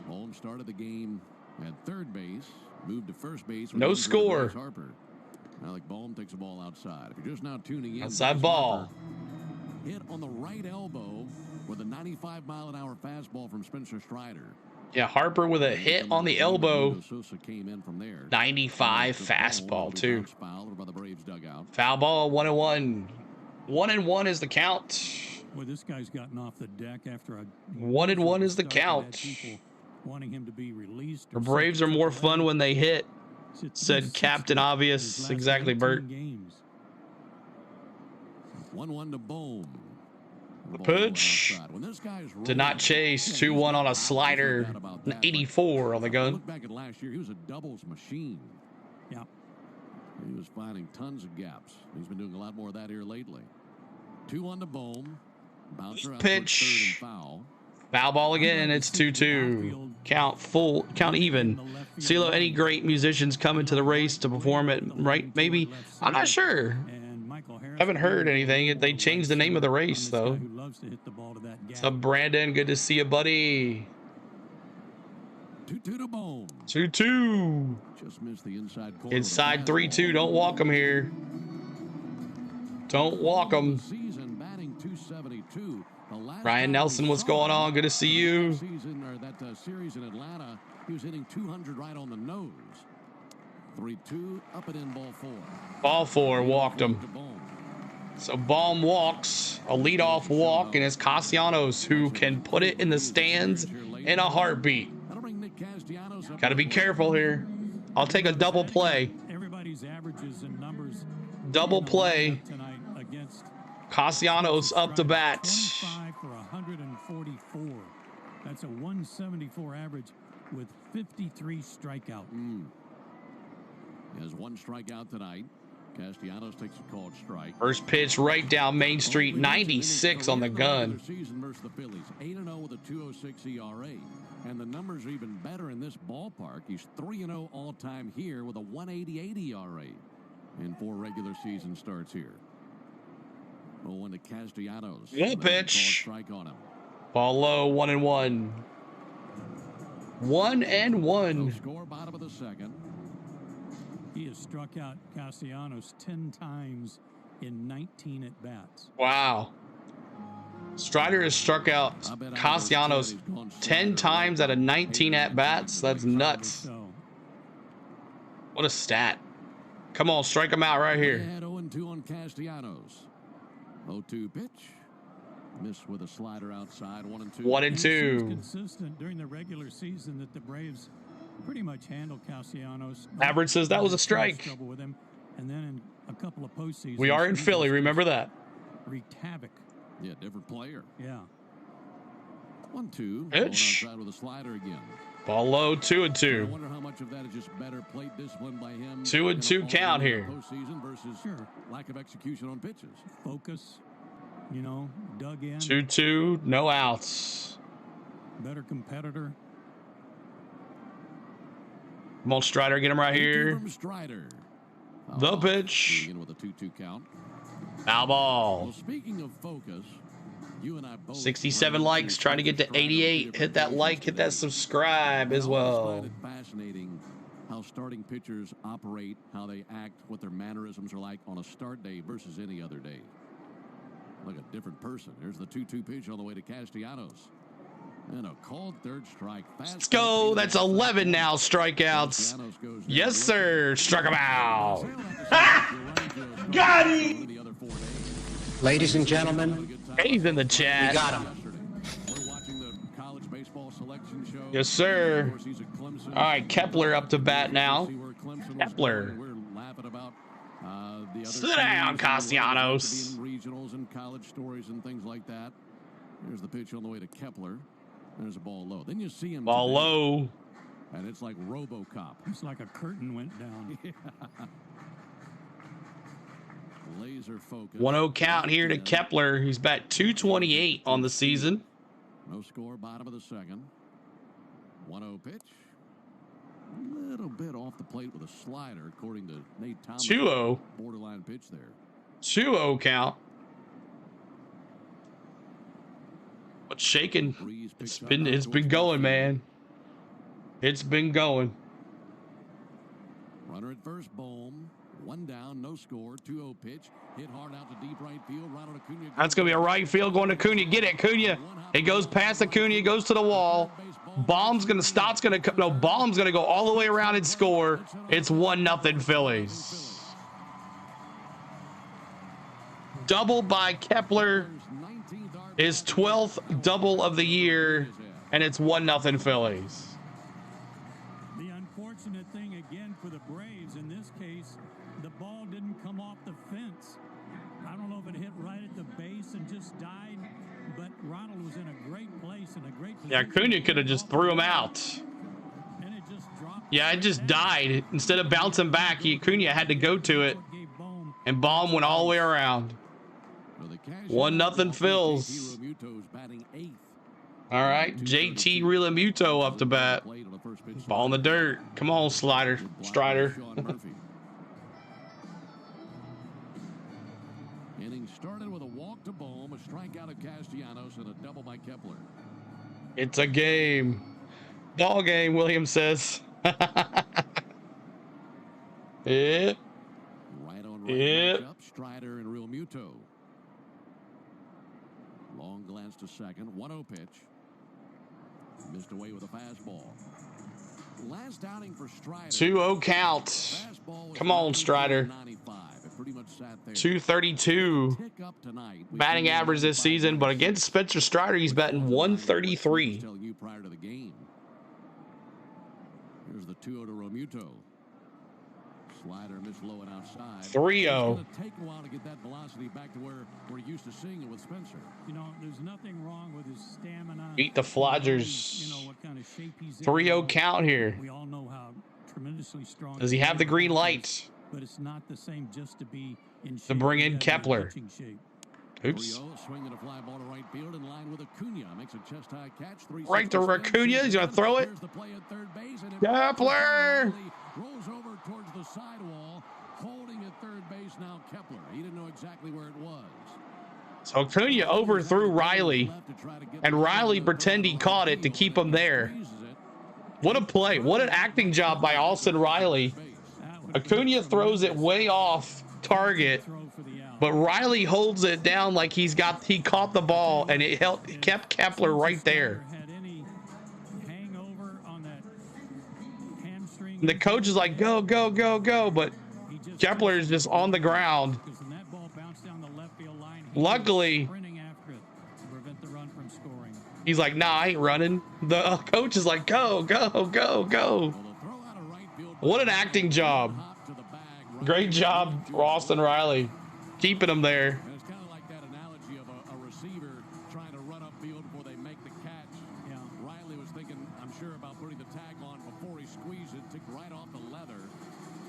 Holmes started the game at third base, moved to first base. No score. Harper. Alec Bohm takes the ball outside. If you're just now tuning in, outside ball. Harper hit on the right elbow with a 95-mile-an-hour fastball from Spencer Strider. Yeah, Harper with a hit on the elbow. 95 fastball, too. Foul ball, 1-1. 1-1 is the count. Well, this guy's gotten off the deck after a 1-1 is the start that had count. people wanting him to be released. The Braves are more fun when they hit, said Captain Obvious. Exactly, Bert. Games. 1-1 to Bohm. The pitch did not chase. 2-1 on a slider. An 84 on the gun. Look back at last year. He was a doubles machine. Yeah. He was finding tons of gaps. He's been doing a lot more of that here lately. 2-1 to Bohm. Bouncer out Pitch. third and foul. Foul ball again. It's 2-2. Count full. Count even. CeeLo, any great musicians coming to the race to perform it, right? Maybe. I'm not sure. Haven't heard anything. They changed the name of the race, though. What's up, Brandon? Good to see you, buddy. 2-2 to Bohm. 2-2. Just missed the inside corner. Inside 3-2. Don't walk them here. Don't walk them. Season batting 272. Ryan Nelson, what's going on? Good to see you. That series in Atlanta, he was hitting 200 right on the nose. 3-2, up and in, ball 4. Ball 4, walked him. So Baum walks, a leadoff walk, and it's Castellanos who can put it in the stands in a heartbeat. Got to be careful here. I'll take a double play. Everybody's averages and numbers. Double play. Castellanos up to bat. 25 for 144. That's a 174 average with 53 strikeout. He has 1 strikeout tonight. Castellanos takes a called strike. First pitch right down Main Street, 96 on the gun. Season versus the Phillies, 8-0 with a 2.06 ERA, and the numbers are even better in this ballpark. He's 3-0 all-time here with a 1.88 ERA in 4 regular season starts here. 0-1 to Castellanos. One pitch. Strike on him. Ball low, 1-1. 1-1. No score, bottom of the second. He has struck out Castellanos 10 times in 19 at-bats. Wow. Strider has struck out Castellanos 10 times out of 19 at-bats. That's nuts. What a stat. Come on, strike him out right here. 0-2 on Castellanos. 0-2 pitch. Missed with a slider outside. 1-2. 1-2. Consistent during the regular season that the Braves pretty much handled Castellanos. Average says that was a strike. Trouble with him. And then in a couple of postseasons. We are in Philly, remember that. Wreaked havoc. Yeah, different player. Yeah. 1-2. Pitch. Outside with a slider again. Ball low, 2-2. I wonder how much of that is just better plate discipline by him. 2-2 count here. Postseason versus lack of execution on pitches. Focus, you know, dug in. 2-2, no outs. Better competitor. Come on, Strider, get him right here. Strider. The pitch. With a 2-2 count. Foul ball. Well, speaking of focus, you and I both 67 likes, trying to get to 88. Hit that like, hit that subscribe as well. Fascinating how starting pitchers operate, how they act, what their mannerisms are like on a start day versus any other day. Like a different person. There's the 2-2 pitch on the way to Castellanos. And a called third strike. Let's go. That's 11 now strikeouts. Yes, sir. Struck him out. Got him. Ladies and gentlemen, he's in the chat. We got him. We're watching the college baseball selection show. Yes, sir. All right, Kepler up to bat now. Kepler. We're laughing about the other sit down, Castellanos. Regionals and college stories and things like that. Here's the pitch on the way to Kepler. There's a ball low. Then you see him. Ball today, low. and it's like RoboCop. It's like a curtain went down. Laser focus. 1-0 count here to Kepler. He's bat 228 on the season. No score, bottom of the second. 1-0 pitch. A little bit off the plate with a slider, according to Nate Thomas. 2-0. Borderline pitch there. 2-0 count. What's shaking? It's been going, man. It's been going. Runner at first, Bohm. 1 down, no score. 2-0 pitch. Hit hard out to deep right field. Ronald Acuna. That's going to be a right field going to Acuna. Get it, Acuna. It goes past Acuna. It goes to the wall. Baum's going to stop. No, Baum's going to go all the way around and score. It's 1-0 Phillies. Double by Kepler. His 12th double of the year, and it's 1-0 Phillies. The unfortunate thing again for the Braves in this case, the ball didn't come off the fence. I don't know if it hit right at the base and just died, but Ronald was in a great place and a great position. Yeah, Acuna could have just threw him out. And it just dropped. Yeah, it just died. Instead of bouncing back, Acuna had to go to it, and Baum went all the way around. 1-0 Phils. All right, JT Realmuto up to bat. Ball in the dirt. Come on, Strider. Inning started with a walk to Bohm, a strikeout of Castellanos, and a double by Kepler. It's a game. Ball game, Williams says. Yeah. Right on right Yep. up, Strider and Realmuto. Long glance to second. 1-0 pitch. Missed away with a fastball. Last outing for Strider. 2-0 count. Come on, Strider. 232 batting average this season, but against Spencer Strider, he's batting 133. Telling you prior to the game. Here's the 2-0 to Realmuto. Slider missed low and outside. 3-0. It's going to take a while to get that velocity back to where we're used to seeing it with Spencer. You know, there's nothing wrong with his stamina. Beat the Flodgers. You know what kind of shape he's in. 3-0 count here. We all know how tremendously strong. Does he have the green light? But it's not the same just to be in shape. To bring in Yeah, Kepler. pitching shape. Oops. 3-0, swinging a fly ball to right field in line with Acuna. Makes a chest high catch. Right to Acuna. He's going to throw it. Here's the play at third base, and it Kepler! rolls over towards the sidewall. Holding at third base now, Kepler. He didn't know exactly where it was. So Acuna overthrew Riley, and Riley pretended he caught it to keep him there. What a play. What an acting job by Austin Riley. Acuna throws it way off target, but Riley holds it down like he caught the ball, and it kept Kepler right there. And the coach is like, go, go, go, go, but Kepler is just on the ground. Luckily, he's like, nah, I ain't running. The coach is like, go, go, go, go. What an acting job. Great job, Austin Riley, keeping him there. And it's kind of like that analogy of a receiver trying to run upfield before they make the catch. Yeah. Riley was thinking, I'm sure, about putting the tag on before he squeezed it, took right off the leather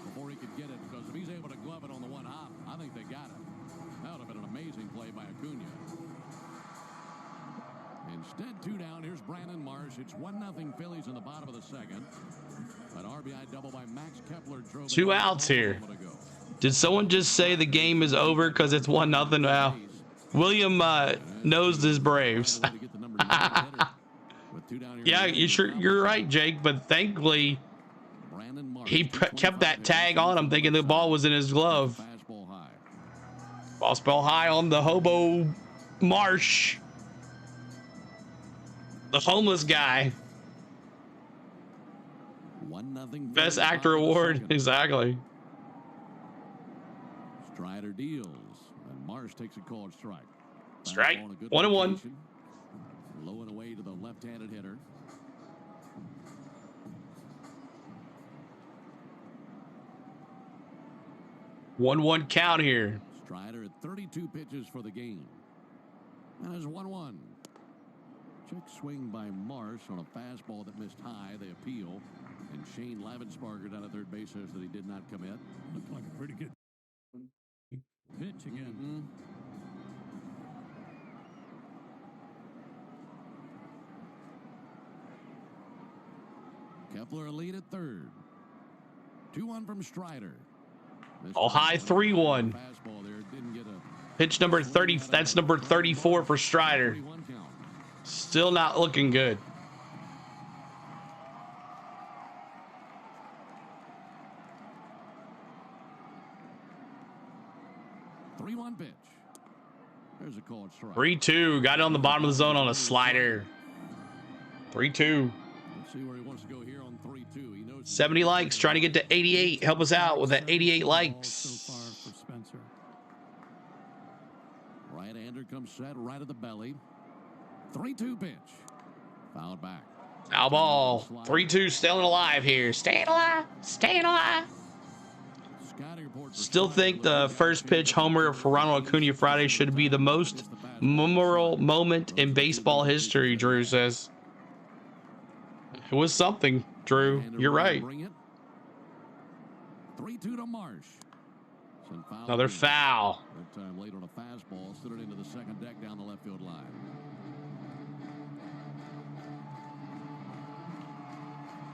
before he could get it, because if he's able to glove it on the one hop, I think they got it. That would have been an amazing play by Acuna. Instead, 2 down. Here's Brandon Marsh. It's 1-0 Phillies in the bottom of the second. An RBI double by Max Kepler drove 2 outs here. Did someone just say the game is over because it's 1-0 now? William knows his Braves. Yeah, you're right, Jake. But thankfully, he kept that tag on him, thinking the ball was in his glove. Ball spell high on the hobo Marsh, the homeless guy. 1-0. Best actor award, exactly. Strider deals, and Marsh takes a called strike. Strike. 1-1. Low and away to the left-handed hitter. One count here. Strider at 32 pitches for the game. And it's 1-1. Check swing by Marsh on a fastball that missed high. They appeal. And Shane Lavensparger down at third base says that he did not commit. Looked like a pretty good pitch again. Kepler a lead at third. 2-1 from Strider. All high 3-1. Fastball there didn't get a Pitch number 30. That's number 34 for Strider. Still not looking good. pitch. There's a called strike. 3-2. Got it on the bottom of the zone on a slider. 3-2. Let's see where he wants to go here on 3-2. He knows 70 likes. Trying to get to 88. Help us out with that 88 likes. So far for Spencer. Right-hander comes set right at the belly. 3-2 pitch. Fouled back. Foul ball. 3-2, still alive here. Staying alive. Staying alive. Still think the first pitch homer for Ronald Acuna Friday should be the most memorable moment in baseball history, Drew says. It was something, Drew. You're right. 3-2 to Marsh. Another foul. That time late on a fastball, stood it into the second deck down the left field line.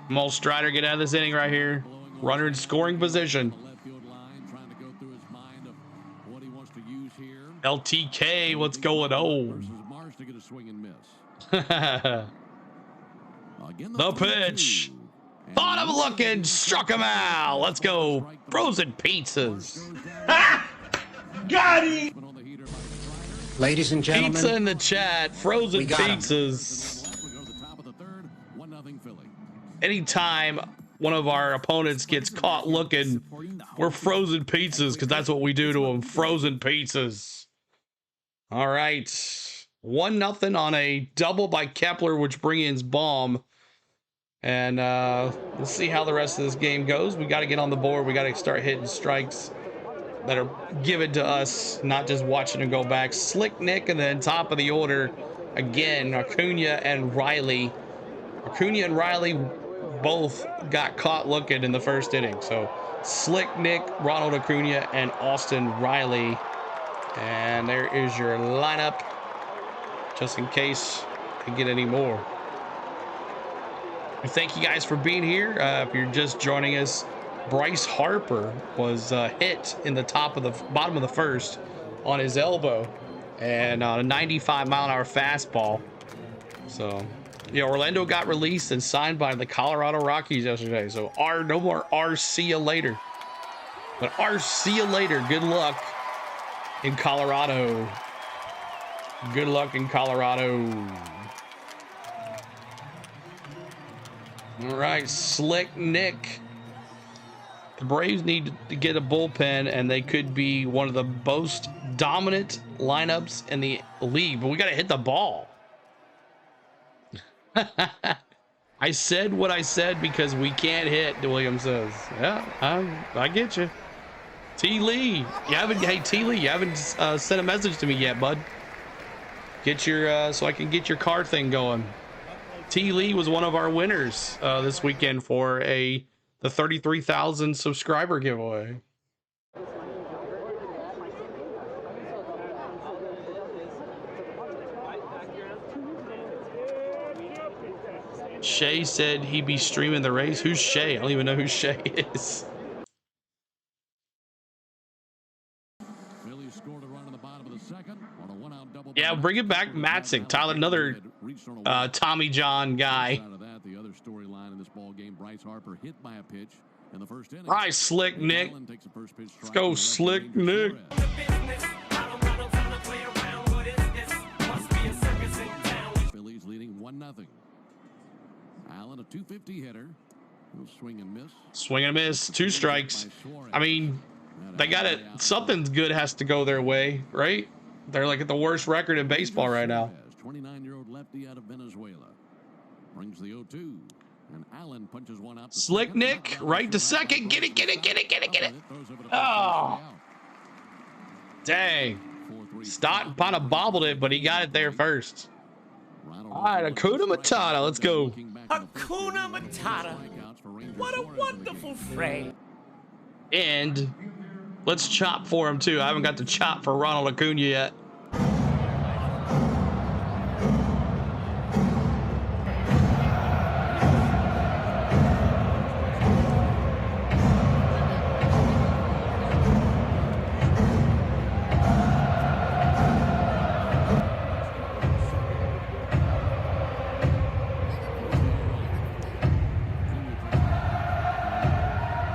Mole Strider, get out of this inning right here. Runner in scoring position. LTK, what's going on? The pitch. Thought of looking, struck him out. Let's go. Frozen pizzas. Got him! Ladies and gentlemen, Pizza in the chat. Frozen pizzas. Anytime one of our opponents gets caught looking, we're frozen pizzas because that's what we do to them. Frozen pizzas. All right. 1-0 on a double by Kepler, which brings in Baum. And we'll see how the rest of this game goes. We got to get on the board. We got to start hitting strikes that are given to us, not just watching them go back. Slick Nick, and then top of the order again, Acuna and Riley. Acuna and Riley both got caught looking in the first inning. So Slick Nick, Ronald Acuna, and Austin Riley. And there is your lineup, just in case you get any more. Thank you guys for being here. If you're just joining us, Bryce Harper was hit in the bottom of the first on his elbow, and on a 95-mile-an-hour fastball. So, yeah, Orlando got released and signed by the Colorado Rockies yesterday. So, no more see you later. But see you later. Good luck in Colorado. Good luck in Colorado. All right, Slick Nick. The Braves need to get a bullpen, and they could be one of the most dominant lineups in the league. But we got to hit the ball. I said what I said because we can't hit, William says. Yeah, I get you. T. Lee, hey, T. Lee, you haven't sent a message to me yet, bud. Get your, so I can get your car thing going. T. Lee was one of our winners this weekend for the 33,000 subscriber giveaway. Shay said he'd be streaming the race. Who's Shay? I don't even know who Shay is. Yeah, bring it back, Matzik. Tyler, another Tommy John guy. All right, Slick Nick. Let's go, Slick Nick. Phillies leading 1-0. Allen, a 250 hitter. He'll swing and miss. Swing and miss. 2 strikes. I mean, they got it. Something good has to go their way, right? They're like at the worst record in baseball right now. 29-year-old lefty out of Venezuela brings the 0-2, and Allen punches one out. Slick Nick, right to second. Get it. Oh, dang. Stott kind of bobbled it, but he got it there first. All right, Hakuna Matata. Let's go. Hakuna Matata. What a wonderful phrase. And let's chop for him, too. I haven't got to chop for Ronald Acuna yet.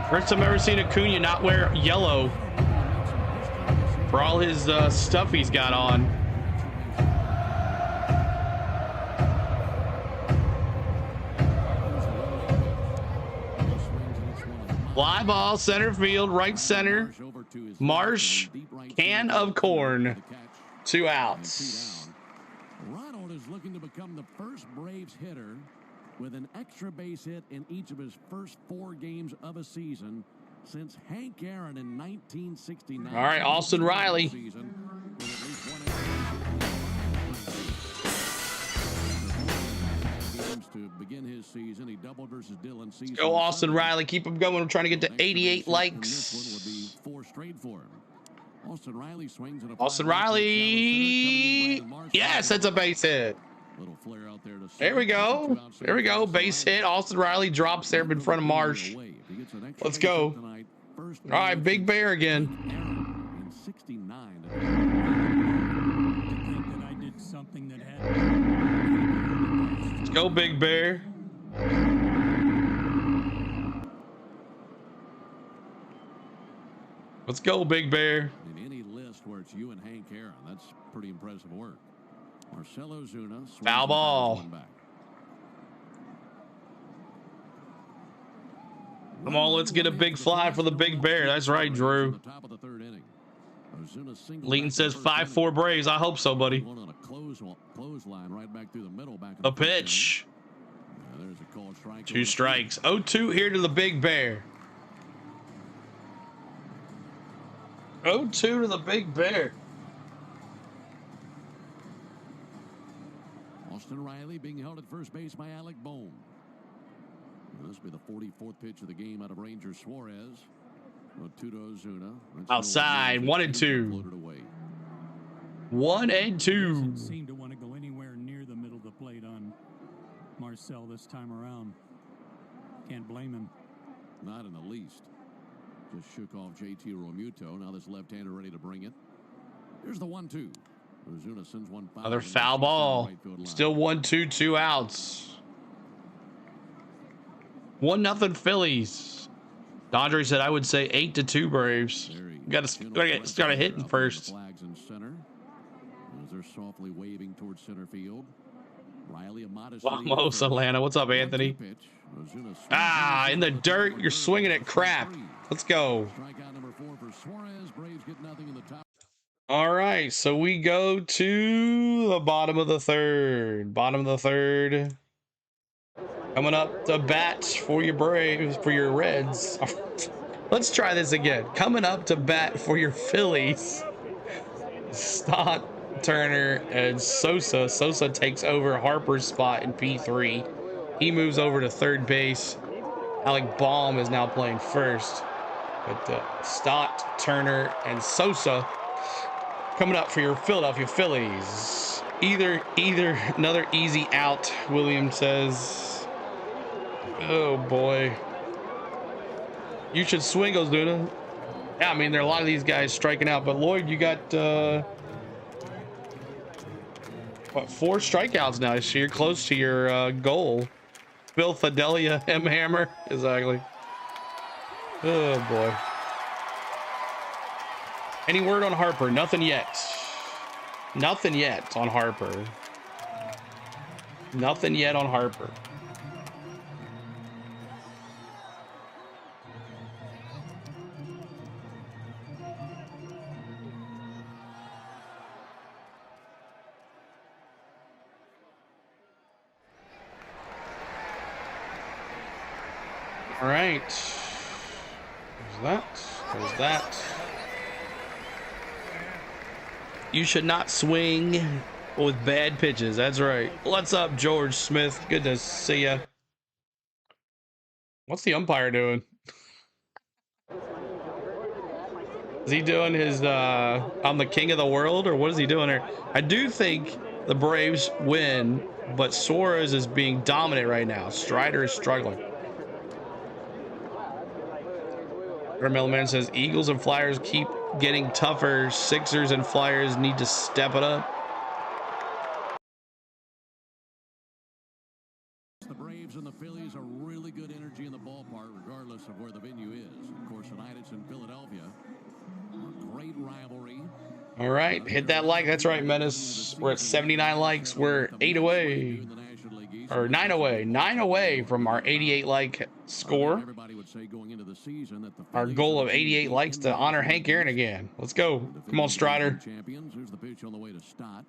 First time I've ever seen Acuna not wear yellow for all his stuff he's got on. Fly ball, center field, right center. Marsh, can of corn. 2 outs. is looking to become the first Braves hitter with an extra base hit in each of his first 4 games of a season since Hank Aaron in 1969. All right, Austin Riley. To begin his season, he doubled versus Dylan Cease. Go Austin Riley. Keep him going. We're trying to get to 88 likes. This one would be 4 straight for him. Austin Riley swings at a Austin Riley. Yes, that's a base hit. Little flare out there to There we go. There we go. Base hit. Austin Riley drops there in front of Marsh. Let's go. All right, Big Bear again. In 69. I did something that had. Let's go, Big Bear. Let's go, Big Bear. In any list where it's you and Hank Aaron, that's pretty impressive work. Marcelo Zuna. Foul ball. Come on, let's get a big fly for the Big Bear. That's right, Drew. Leighton says 5-4 Braves. I hope so, buddy. A pitch. 2 strikes. 0-2 here to the Big Bear. 0-2 to the Big Bear. Austin Riley being held at first base by Alec Bohm. This will be the 44th pitch of the game out of Ranger Suarez. 2 to Ozuna. Outside, 1-2. 1-2. Doesn't seem to want to go anywhere near the middle of the plate on Marcel this time around. Can't blame him. Not in the least. Just shook off JT Realmuto. Now this left-hander ready to bring it. Here's the 1-2. Ozuna sends one foul. Another foul ball. Still 1-2, 2 outs. 1-0 Phillies. Dondre said I would say 8-2 Braves. Got to start hitting first. Flags in center. As they're softly waving towards center field. Riley, a modest Vamos, Atlanta. What's up, Anthony? Ah, in the dirt. You're swinging at crap. Let's go. Strikeout number 4 for Suarez. Braves get nothing in the top. All right, so we go to the bottom of the third. Bottom of the third. Coming up to bat for your Braves, for your Reds. Let's try this again. Coming up to bat for your Phillies. Stott, Turner, and Sosa. Sosa takes over Harper's spot in P3. He moves over to third base. Alec Baum is now playing first. But Stott, Turner, and Sosa coming up for your Philadelphia Phillies. Either another easy out, William says. Oh boy. You should swing, Ozuna. Yeah, I mean, there are a lot of these guys striking out, but Lloyd, you got what, 4 strikeouts now, so you're close to your goal. Bill Fidelia, M Hammer, exactly. Oh boy. Any word on Harper? Nothing yet. Nothing yet on Harper. Nothing yet on Harper. All right. There's that. There's that. You should not swing with bad pitches. That's right. What's up, George Smith? Good to see ya. What's the umpire doing? Is he doing his I'm the king of the world, or what is he doing here? I do think the Braves win, but Suarez is being dominant right now. Strider is struggling. Middleman says Eagles and Flyers keep getting tougher. Sixers and Flyers need to step it up. The Braves and the Phillies are really good energy in the ballpark, regardless of where the venue is. Of course, tonight it's in Philadelphia. A great rivalry. All right, hit that like. That's right, Menace. We're at 79 likes. We're 8 away. Or 9 away. 9 away from our 88 like score. Our goal of 88 likes to honor Hank Aaron again. Let's go. Come on, Strider. Champions. Here's the pitch on the way to Stott.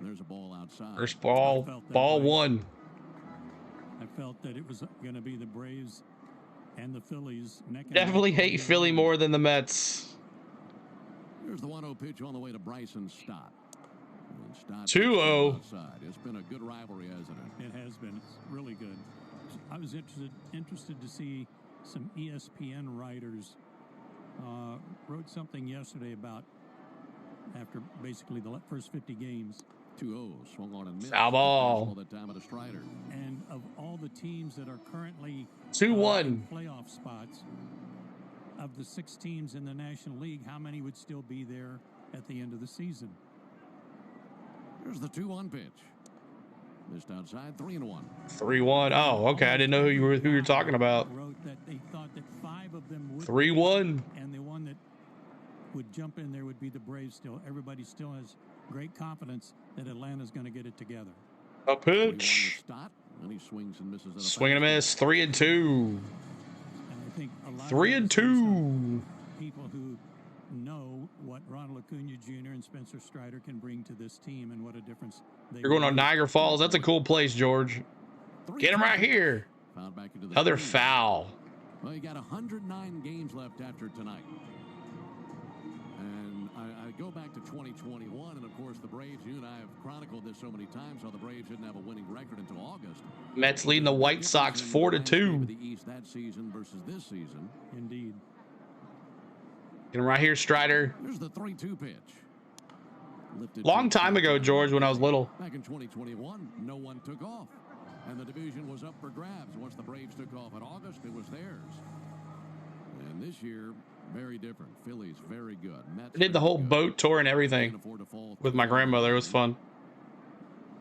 There's a ball outside. First ball, ball one. I felt that it was going to be the Braves and the Phillies. Definitely hate Philly more than the Mets. Here's the 1-0 pitch on the way to Bryson Stott. 2-0. It's been a good rivalry, hasn't it? It has been. It's really good. I was interested to see some ESPN writers wrote something yesterday about after basically the first 50 games. 2-0, swung on and missed. Foul ball. That time at a Strider. And of all the teams that are currently 2-1 playoff spots, of the 6 teams in the National League, how many would still be there at the end of the season? Here's the 2-1 pitch. Missed outside, 3-1. 3-1. Oh, okay. I didn't know who you were talking about. Wrote that they thought that 5 of them would 3-1. and the one that would jump in there would be the Braves still. Everybody still has great confidence that Atlanta's going to get it together. A pitch. And he swings and misses. Swing and a miss. 3-2. And I think a lot 3-2. people who know what Ronald Acuna Jr. and Spencer Strider can bring to this team and what a difference they You're going on Niagara Falls. That's a cool place, George. Get him right here. Another foul. Well, you got 109 games left after tonight. And I go back to 2021, and of course the Braves, you and I have chronicled this so many times, how the Braves didn't have a winning record until August. Mets leading the White Sox 4-2. The East that season versus this season. Indeed. Get him right here, Strider. Here's the 3-2 pitch. Long time ago, George, when I was little. Back in 2021, no one took off. And the division was up for grabs. Once the Braves took off in August, it was theirs. And this year, very different. Phillies, very good. Mets, I did the whole boat tour and everything with my grandmother. It was fun.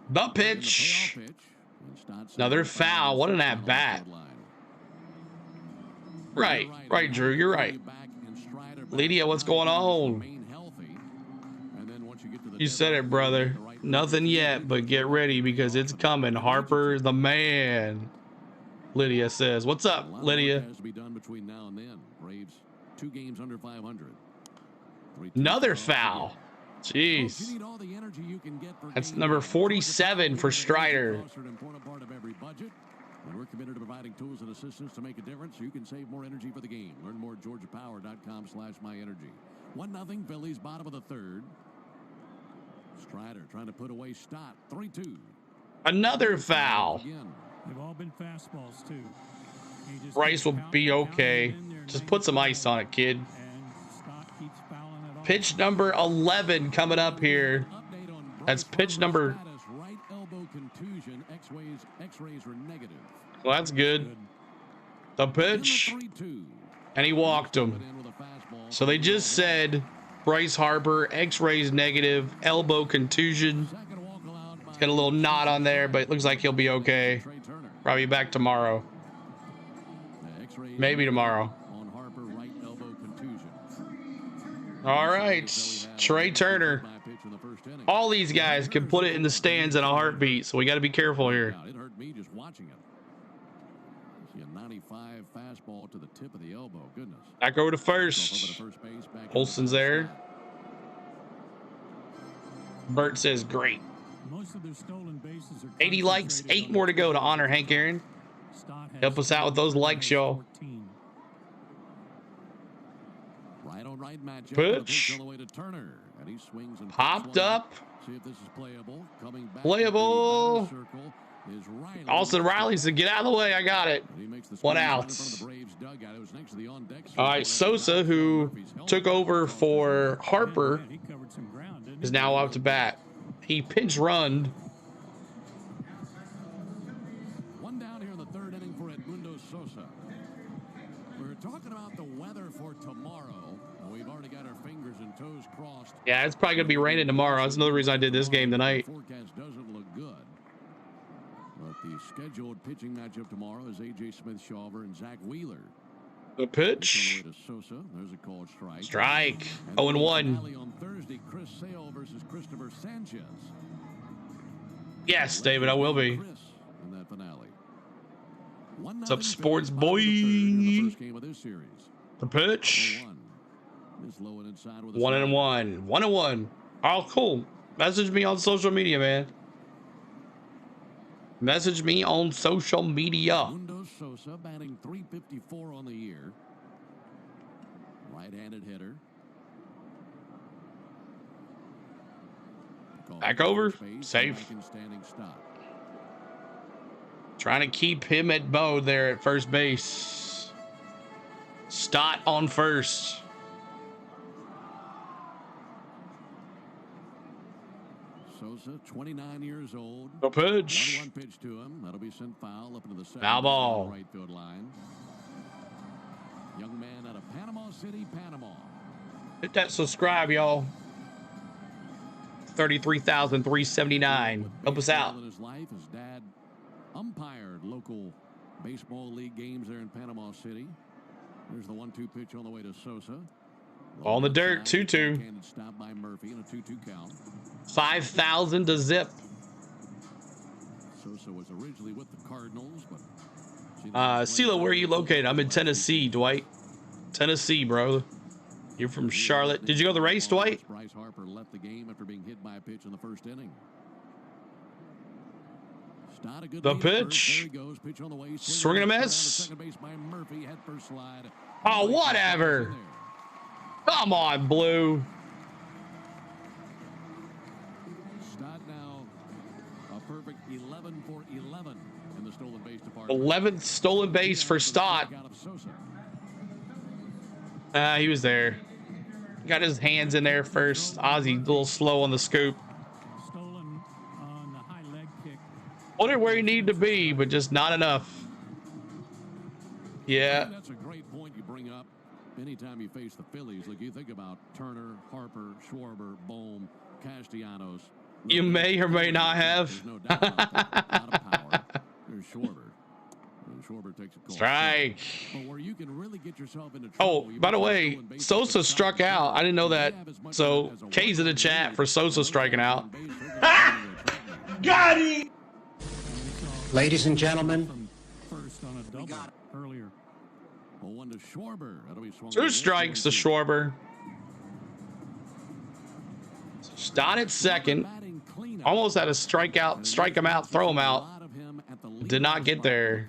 The pitch. Another foul. What an at-bat. Right, Drew. You're right. Lydia, what's going on? You said it, brother. Nothing yet, but get ready because it's coming. Harper, the man. Lydia says, "What's up, Lydia?" Has to be done between now and then. Braves 2 games under 500. Another foul. Jeez. That's number 47 for Strider. We're committed to providing tools and assistance to make a difference so you can save more energy for the game. Learn more at georgiapower.com/myenergy. 1-0 Phillies, bottom of the 3rd. Strider trying to put away Stott. 3-2. Another foul. They've all been fastballs too. Bryce will be okay. Just put some ice on it, kid. Pitch number 11 coming up here. That's pitch number. Right elbow contusion. X-rays were negative. Well, that's good. The pitch. And he walked him. So they just said Bryce Harper, X-rays negative, elbow contusion. He's got a little knot on there, but it looks like he'll be okay. Probably back tomorrow. Maybe tomorrow. All right, Trey Turner. All these guys can put it in the stands in a heartbeat, so we got to be careful here. It hurt me just watching it. See a 95 fastball to the tip of the elbow. Goodness. Back over to first. Olsen's there. Bert says great. Most of their stolen bases are 80 likes, 8 more to go to honor Hank Aaron. Help us out with those likes, y'all. Right on right matchup. Pitch. And he swings and popped up. See if this is playable. Coming back Playable. Austin Riley said, "Get out of the way. I got it." 1 out. All right, Sosa, who took over for Harper, is now up to bat. He pinch runned. One down here in the 3rd inning for Edmundo Sosa. We're talking about the weather for tomorrow. We've already got our fingers and toes crossed. Yeah, it's probably gonna be raining tomorrow. That's another reason I did this game tonight. The forecast doesn't look good. But the scheduled pitching matchup tomorrow is A.J. Smith-Shawver and Zach Wheeler. The pitch. Sosa. There's a called strike. Strike. 0-1. On Thursday, Chris Sale versus Christopher Sanchez. Yes, David, I will be. In that finale. What's up, sports boy? The pitch. 1-1. 1-1. Oh, cool. Message me on social media, man. Message me on social media. Mundo Sosa batting .354 on the year. Right-handed hitter. Back over. Safe. Standing stop. Trying to keep him at bow there at first base. Stott on first. Sosa, 29 years old. The pitch. 1-1 pitch to him. That'll be sent foul up into the second. Foul ball. Right field line. Young man out of Panama City, Panama. Hit that subscribe, y'all. 33,379. Help us out. In his life, his dad umpired local baseball league games there in Panama City. There's the 1-2 pitch on the way to Sosa. On the dirt, 2-2. Stop by Murphy in a 2-2 count. 5,000 to zip. Sosa was originally with the Cardinals, but CeeLo, where are you located? I'm in Tennessee, Dwight. Tennessee, bro. You're from Charlotte. Did you go to the race, Dwight? Bryce Harper left the game after being hit by a pitch in the first inning. The pitch. Swing and a miss. Oh, whatever. Come on, Blue. Stott now a perfect 11 for 11 in the stolen base department. 11th stolen base for Stott. He was there. Got his hands in there first. Ozzy a little slow on the scoop. Stolen on the high leg kick. Put it where you need to be, but just not enough. Yeah. That's a great point you bring up. Anytime you face the Phillies, look, you think about Turner, Harper, Schwarber, Bohm, Castellanos. You may or may not have. There's no doubt about that. A lot of power. There's Schwarber. And Schwarber takes a call. Strike. But where you can really get yourself into Oh, trouble, by the way, Sosa struck out. I didn't know that. So, K's in the chat for Sosa striking out. Got him! Ladies and gentlemen, First on a double earlier. 0-1 to Schwarber. That'll be swung 2 strikes to Schwarber. Stott at second. Almost had a strikeout, strike him out, throw him out. Did not get there.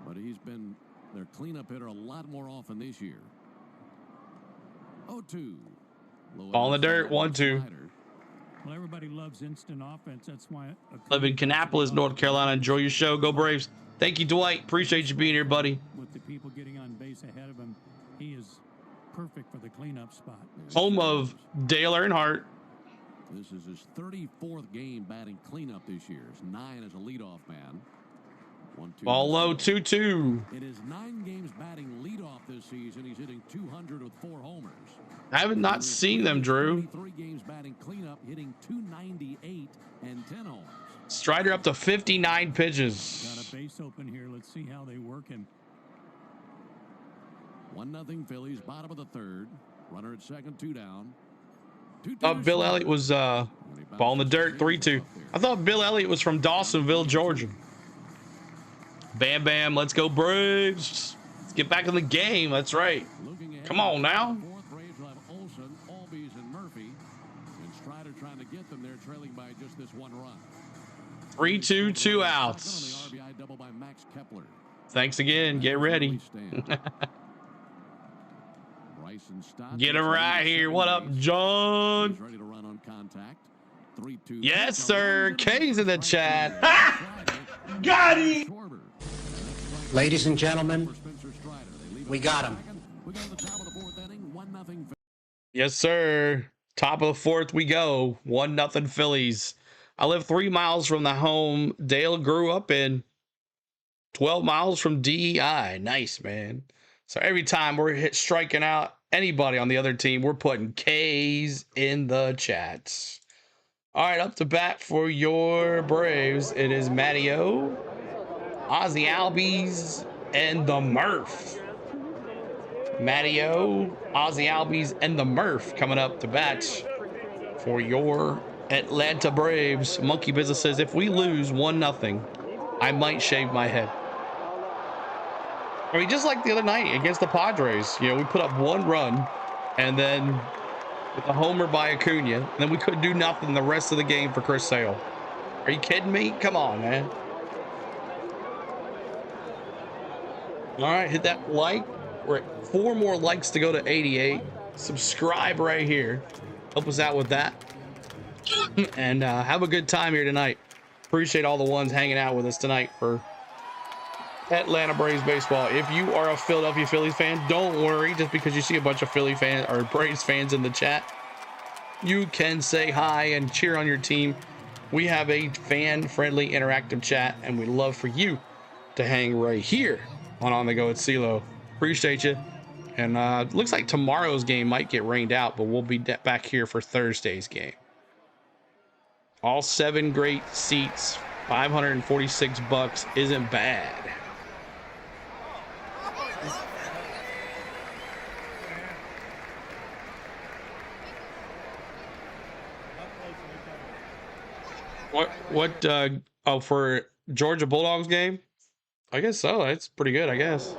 But he's been their cleanup hitter a lot more often this year. 0-2. Ball in the dirt, 1-2. Well, everybody loves instant offense. That's why. Live in Kannapolis, North Carolina. Enjoy your show. Go Braves. Thank you, Dwight. Appreciate you being here, buddy. With the people getting on base ahead of him, he is perfect for the cleanup spot. Home of Dale Earnhardt. This is his 34th game batting cleanup this year. It's 9 as a leadoff man. 1-2. Ball low, 2-2. In his 9 games batting leadoff this season, he's hitting 200 with 4 homers. I have not seen them, Drew. 3 games batting cleanup, hitting 298 and 10 homers. Strider up to 59 pitches. Got a base open here. Let's see how they work him. 1-0 Phillies, bottom of the 3rd. Runner at second, 2 down. Bill Elliott was ball in the dirt, 3-2. I thought Bill Elliott was from Dawsonville, Georgia. Bam, bam, let's go Braves. Let's get back in the game. That's right. Come on now. 4th Braves will have Olsen, Albies, and Murphy. And Strider trying to get them there, trailing by just this 1 run. 3-2, 2 outs. RBI double by Max Kepler. Thanks again. Get ready. Get him right here. What up, John? Ready to run on contact. 3-2. Yes, sir. K's in the chat. Got him! ladies and gentlemen, we got him. We go to the top of the 4th inning. 1-0. Yes, sir. Top of the 4th we go. 1-0 Phillies. I live 3 miles from the home Dale grew up in. 12 miles from DEI. Nice, man. So every time we're striking out anybody on the other team, we're putting K's in the chats. All right, up to bat for your Braves. It is Matteo, Ozzy Albies, and the Murph. Matteo, Ozzy Albies, and the Murph coming up to bat for your Atlanta Braves. Monkey Business says, if we lose 1-0, I might shave my head. I mean, just like the other night against the Padres, you know, we put up 1 run, and then with a homer by Acuna. And then we couldn't do nothing the rest of the game for Chris Sale. Are you kidding me? Come on, man. All right, hit that like. We're at 4 more likes to go to 88. Subscribe right here. Help us out with that. And have a good time here tonight. Appreciate all the ones hanging out with us tonight for Atlanta Braves baseball. If you are a Philadelphia Phillies fan, don't worry. Just because you see a bunch of Philly fans or Braves fans in the chat, you can say hi and cheer on your team. We have a fan-friendly interactive chat, and we'd love for you to hang right here on the Go at CeeLo. Appreciate you. And looks like tomorrow's game might get rained out, but we'll be back here for Thursday's game. All 7 great seats, $546 isn't bad. What oh, for Georgia Bulldogs game? I guess so. That's pretty good, I guess.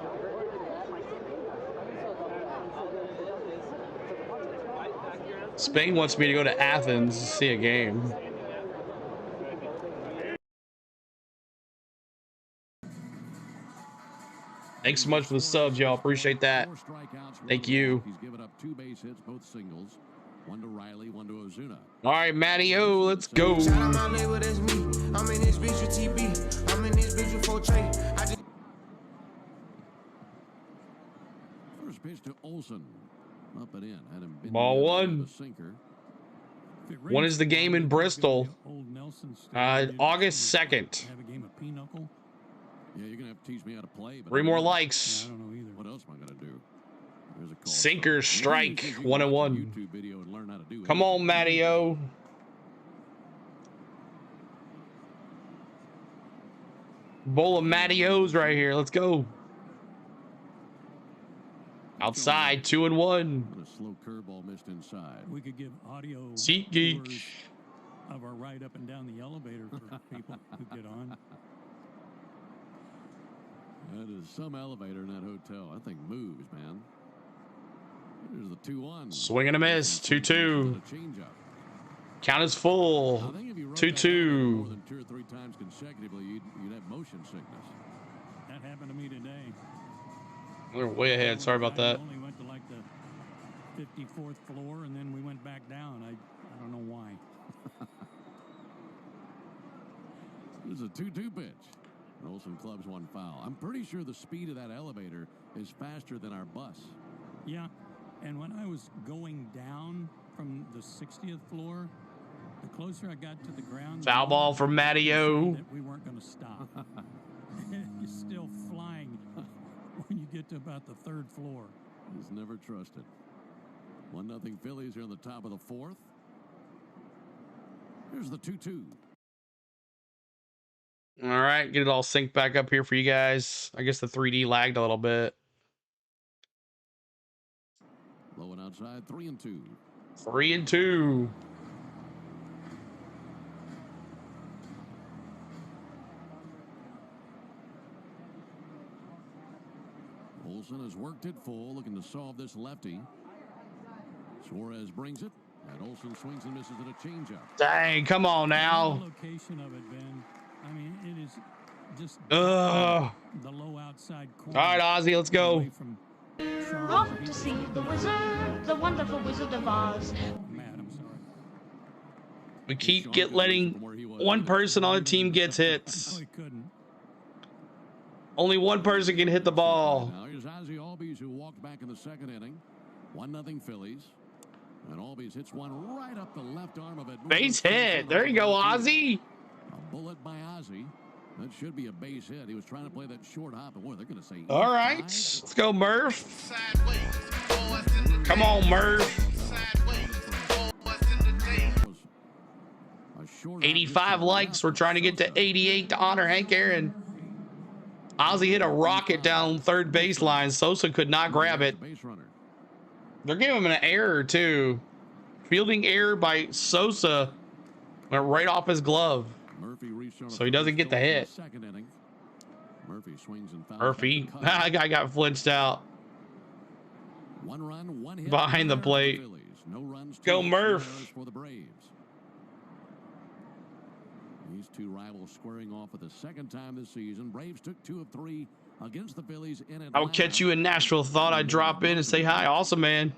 Spain wants me to go to Athens to see a game. Thanks so much for the subs, y'all. Appreciate that. Thank you. He's given up 2 base hits, both singles. 1 to Riley, 1 to Ozuna. All right, Matty-O, let's go. Shout out my label, that's me. I'm in this bitch with TB. I'm in this bitch with 4 Trey. First pitch to Olsen. Up and in. Had him Ball 1. When is the game in Bristol? August 2nd. Yeah, you're gonna have to teach me how to play. 3 more likes. I don't know either. What else am I gonna do? There's a call. Sinker strike. 1-1. Come on, Matty-O. Bowl of Matty-O's right here. Let's go. Outside, 2-1. A slow curveball missed inside. We could give audio Seat geek of our ride up and down the elevator for people who get on. That is some elevator in that hotel. That thing moves, man. There's the 2-1. Swing and a miss. 2-2. Count is full. 2-2. More than 2 or 3 times consecutively, you'd have motion sickness. That happened to me today. We're way ahead. Sorry about that. I only went to like the 54th floor, and then we went back down. I don't know why. This is a 2-2 pitch. Olsen clubs 1 foul. I'm pretty sure the speed of that elevator is faster than our bus. Yeah, and when I was going down from the 60th floor, the closer I got to the ground, foul ball from Matty-O. We weren't going to stop. You're still flying when you get to about the 3rd floor. He's never trusted. 1-0 Phillies are on the top of the 4th. Here's the 2-2. All right, get it all synced back up here for you guys. I guess the 3D lagged a little bit. Low and outside, 3-2. 3-2. Olsen has worked it full, looking to solve this lefty. Suarez brings it, and Olsen swings and misses at a changeup. Dang, come on now. The location of it, Ben. I mean, it is just The low outside corner. All right, Ozzy, let's go. Off to see the wizard, the wonderful Wizard of Oz. Matt, I'm sorry. We keep letting one person on the team gets hits. No, he couldn't. Only one person can hit the ball. Now here's Ozzy Albies, who walked back in the 2nd inning. 1-0 Phillies. And Albies hits one right up the left arm of it. Base hit. There you go, Ozzy. A bullet by Ozzy. That should be a base hit. He was trying to play that short hop, and boy, they're going to say. All right, let's go, Murph. Come on, Murph. 85 likes. We're trying to get to 88 to honor Hank Aaron. Ozzy hit a rocket down 3rd baseline. Sosa could not grab it. They're giving him an error, too. Fielding error by Sosa. Went right off his glove. So he doesn't get the hit. Murphy swings and fouls. Murphy. That guy got flinched out. 1 run, 1 hit behind the plate. No runs, Go Murph. For the Braves. These two rivals squaring off for the second time this season. Braves took 2 of 3 against the Phillies in Atlanta. I'll catch you in Nashville. Thought I'd drop in and say hi. Awesome, man.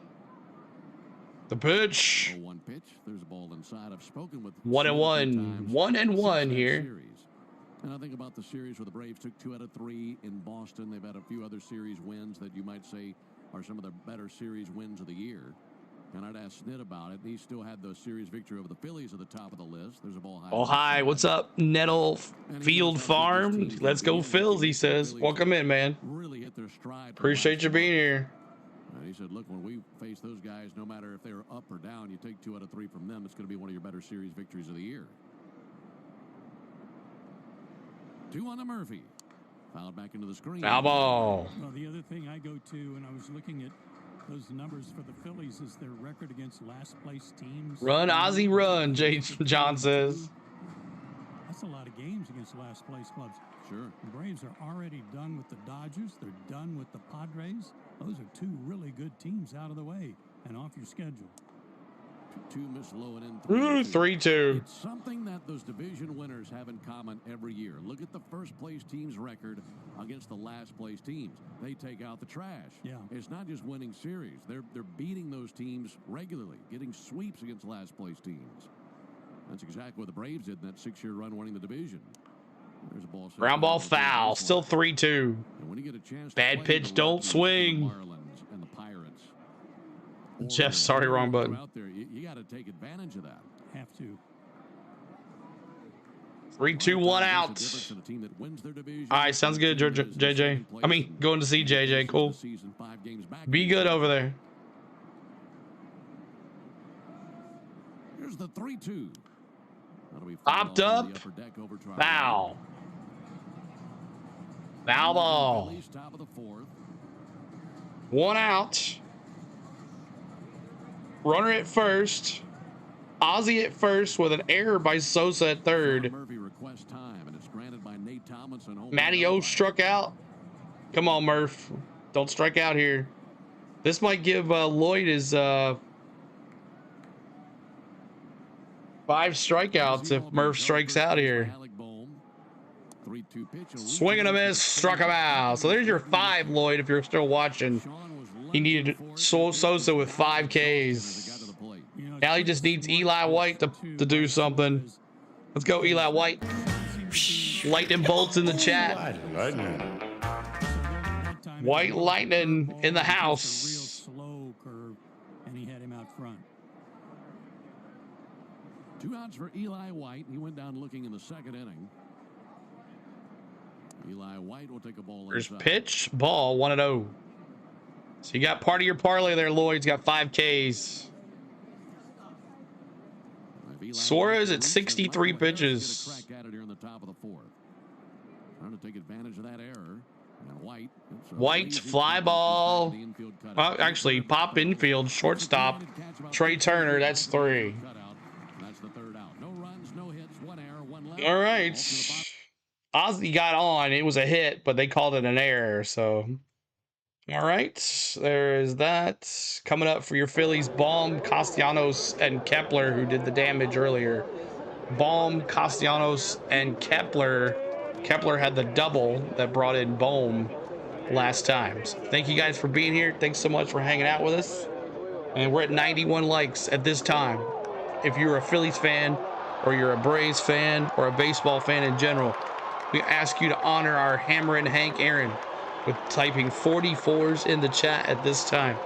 The pitch. 0-1 pitch. There's a ball inside. I've spoken with 1-1. 1-1 here. Series. And I think about the series where the Braves took 2 out of 3 in Boston. They've had a few other series wins that you might say are some of the better series wins of the year. And I'd ask Snit about it. He still had the series victory over the Phillies at the top of the list. There's a ball high. Oh, hi. What's up, Nettle Field Farm? Let's go Phils, he says. Welcome in, man. Really hit their stride. Appreciate you being here. And he said, look, when we face those guys, no matter if they're up or down, you take 2 out of 3 from them, it's going to be one of your better series victories of the year. 2 on to Murphy. Fouled back into the screen. Foul ball. Well, the other thing I go to, and I was looking at those numbers for the Phillies, is their record against last place teams. Run, Ozzy, run, John says. That's a lot of games against last place clubs. Sure. The Braves are already done with the Dodgers. They're done with the Padres. Those are 2 really good teams out of the way and off your schedule. 2 missed low and in 3-2. It's something that those division winners have in common every year. Look at the first place team's record against the last place teams. They take out the trash. Yeah. It's not just winning series. They're beating those teams regularly, getting sweeps against last place teams. That's exactly what the Braves did in that 6-year run winning the division. There's a ball. Ground ball foul. Still 3-2. And when you get a chance Bad pitch, don't swing. And the Pirates. Jeff, sorry, wrong button. Out there, you got to take advantage of that. Have to. 3-2-1 out. All right, sounds good, JJ. I mean, going to see JJ. Cool. Be good over there. Here's the 3-2. Popped up. Foul. Foul ball. 1 out. Runner at first. Ozzy at first with an error by Sosa at third. Matty O struck out. Come on, Murph. Don't strike out here. This might give Lloyd his 5 strikeouts if Murph strikes out here. Swing and a miss, struck him out. So there's your 5, Lloyd, if you're still watching. He needed Sosa with 5 Ks. Now he just needs Eli White to do something. Let's go, Eli White. Lightning bolts in the chat. White lightning in the house. Slow curve, and he had him out front. 2 outs for Eli White. He went down looking in the 2nd inning. Eli White will take a ball. There's pitch, ball, 1-0. So you got part of your parlay there, Lloyd's got 5 Ks. Suarez at 63 pitches. Trying to take advantage of that error. White fly ball. Actually, pop infield, shortstop. Trey Turner, that's 3. All right. Ozzy got on. It was a hit, but they called it an error. So, all right. There is that. Coming up for your Phillies, Baum, Castellanos, and Kepler, who did the damage earlier. Baum, Castellanos, and Kepler. Kepler had the double that brought in Baum last time. So thank you guys for being here. Thanks so much for hanging out with us. And we're at 91 likes at this time. If you're a Phillies fan, or you're a Braves fan, or a baseball fan in general, we ask you to honor our Hammerin' Hank Aaron with typing 44s in the chat at this time.